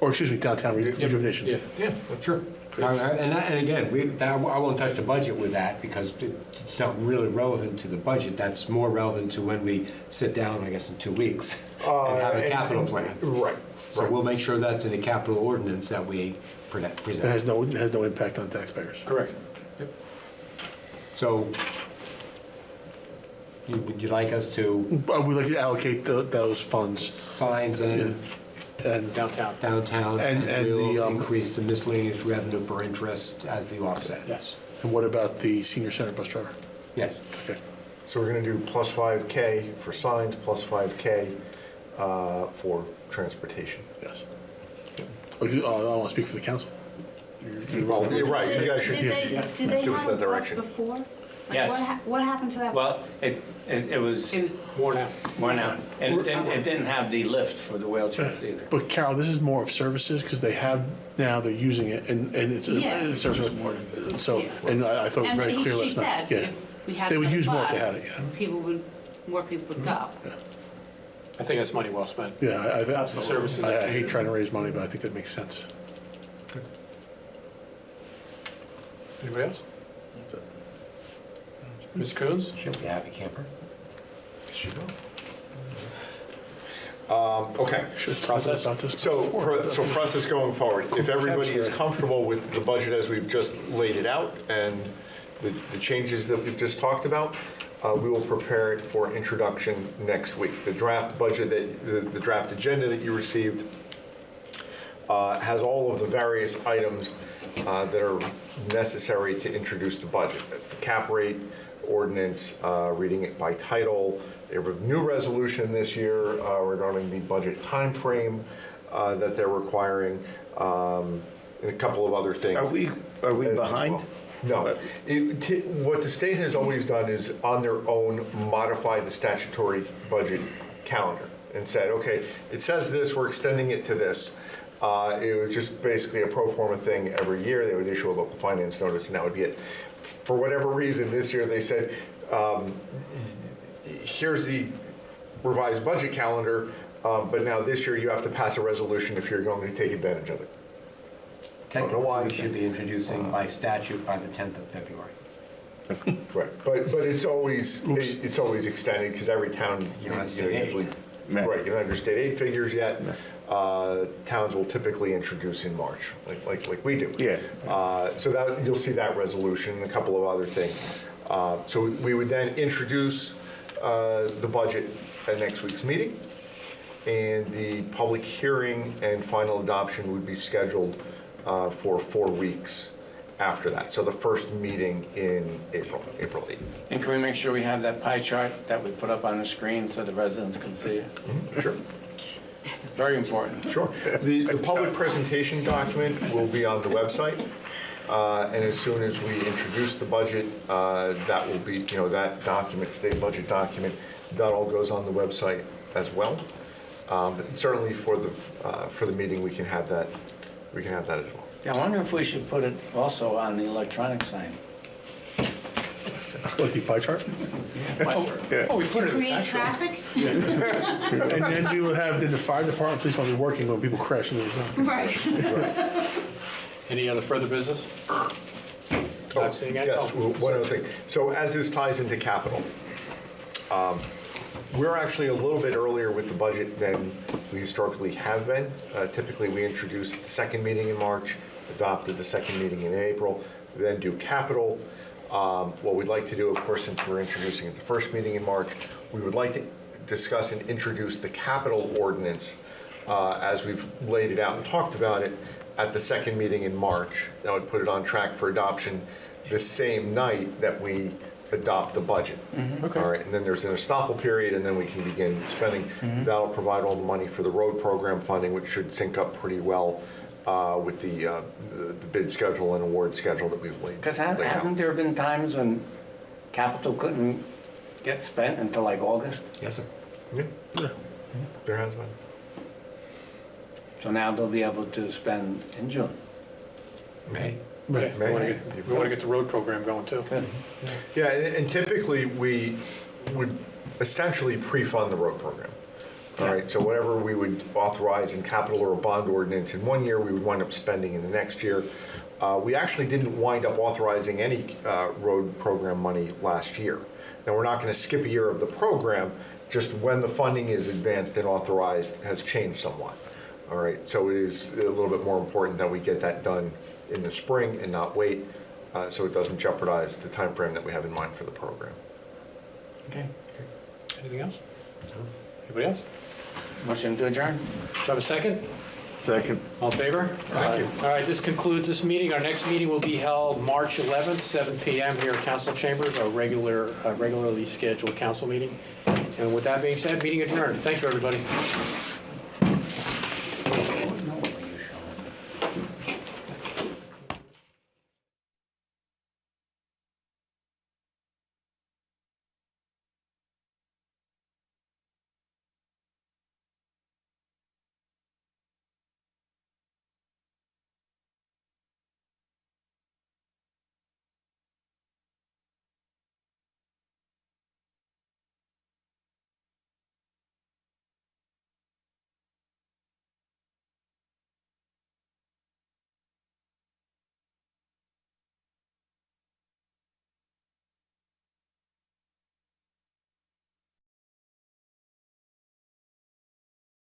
Or excuse me, downtown rejuvenation. Yeah, Sure. And again, I won't touch the budget with that because it's not really relevant to the budget. That's more relevant to when we sit down, I guess, in 2 weeks and have a capital plan. Right. So we'll make sure that's in the capital ordinance that we present. It has no impact on taxpayers. correct. So would you like us to We'd like to allocate those funds. signs and Downtown. and And we'll increase the miscellaneous revenue for interest as the offset? Yes. And what about the senior center bus driver? Yes. Okay. So we're going to do plus 5K for signs, plus 5K for transportation. Yes. I want to speak for the council. Well, you're right, you guys should Did they give us have that a bus direction. before? Like, Yes. What happened to that? Well, it was It was, Worn out. worn out. And it didn't have the lift for the wheelchairs either. But Carol, this is more of services because they're using it and it's Yeah. a service. So, and I thought it was and very clear she last night. said, if we had They would another use more if they bus, had it, yeah. people would more people would go. I think that's money well spent. Yeah, Services. I hate trying to raise money, but I think that makes sense. Anybody else? Ms. Coons? Should be happy camper. Okay. Should process about this. So process going forward, if everybody is comfortable with the budget as we've just laid it out and the changes that we've just talked about, we will prepare it for introduction next week. The draft budget, the draft agenda that you received has all of the various items that are necessary to introduce the budget. That's the cap rate ordinance, reading it by title. They have a new resolution this year regarding the budget timeframe that they're requiring, and a couple of other things. Are we behind? No. What the state has always done is, on their own, modify the statutory budget calendar and said, okay, it says this, we're extending it to this. It was just basically a pro forma thing every year. They would issue a local finance notice, and that would be it. For whatever reason, this year they said, here's the revised budget calendar, but now this year you have to pass a resolution if you're going to take advantage of it. Technically, why. we should be introducing by statute by the 10th of February. Right, but it's always extended because every town You don't have state aid. usually right. You don't have your state aid figures yet. Towns will typically introduce in March, like we do. Yeah. So that you'll see that resolution and a couple of other things. So we would then introduce the budget at next week's meeting, and the public hearing and final adoption would be scheduled for 4 weeks after that. So the first meeting in April 8th. And can we make sure we have that pie chart that we put up on the screen so the residents can see it? Sure. Very important. Sure. The public presentation document will be on the website, and as soon as we introduce the budget, that will be, that document, state budget document, that all goes on the website as well. But certainly for the meeting, we can have that. We can have that as well. Yeah, I wonder if we should put it also on the electronic sign. What, the pie chart? Oh, we put it in the Create tax roll. traffic? And then we will have, then the fire department, police will be working when people crash into the zone. Right. Any other further business? Not seeing it? Yes, one other thing. So as this ties into capital, we're actually a little bit earlier with the budget than we historically have been. Typically, we introduce the second meeting in March, adopted the second meeting in April, then do capital. What we'd like to do, of course, since we're introducing at the first meeting in March, we would like to discuss and introduce the capital ordinance as we've laid it out and talked about it at the second meeting in March. That would put it on track for adoption the same night that we adopt the budget. Okay. All right, and then there's an estoppel period, and then we can begin spending. That'll provide all the money for the road program funding, which should sync up pretty well with the bid schedule and award schedule that we've laid Because out. hasn't there been times when capital couldn't get spent until like August? Yes, sir. Yeah, there has been. So now they'll be able to spend in June. May. Right. We want to get the road program going too. Yeah, and typically we would essentially pre-fund the road program. All right, so whatever we would authorize in capital or a bond ordinance in one year, we would wind up spending in the next year. We actually didn't wind up authorizing any road program money last year. Now, we're not going to skip a year of the program, just when the funding is advanced and authorized has changed somewhat. All right, so it is a little bit more important that we get that done in the spring and not wait, so it doesn't jeopardize the time frame that we have in mind for the program. Okay. Anything else? Anybody else? Motion to adjourn? Do I have a second? Second. All in favor? Thank you. All right, this concludes this meeting. Our next meeting will be held March 11th, 7 p.m. here at Council Chambers, our regularly scheduled council meeting. And with that being said, meeting adjourned. Thank you, everybody.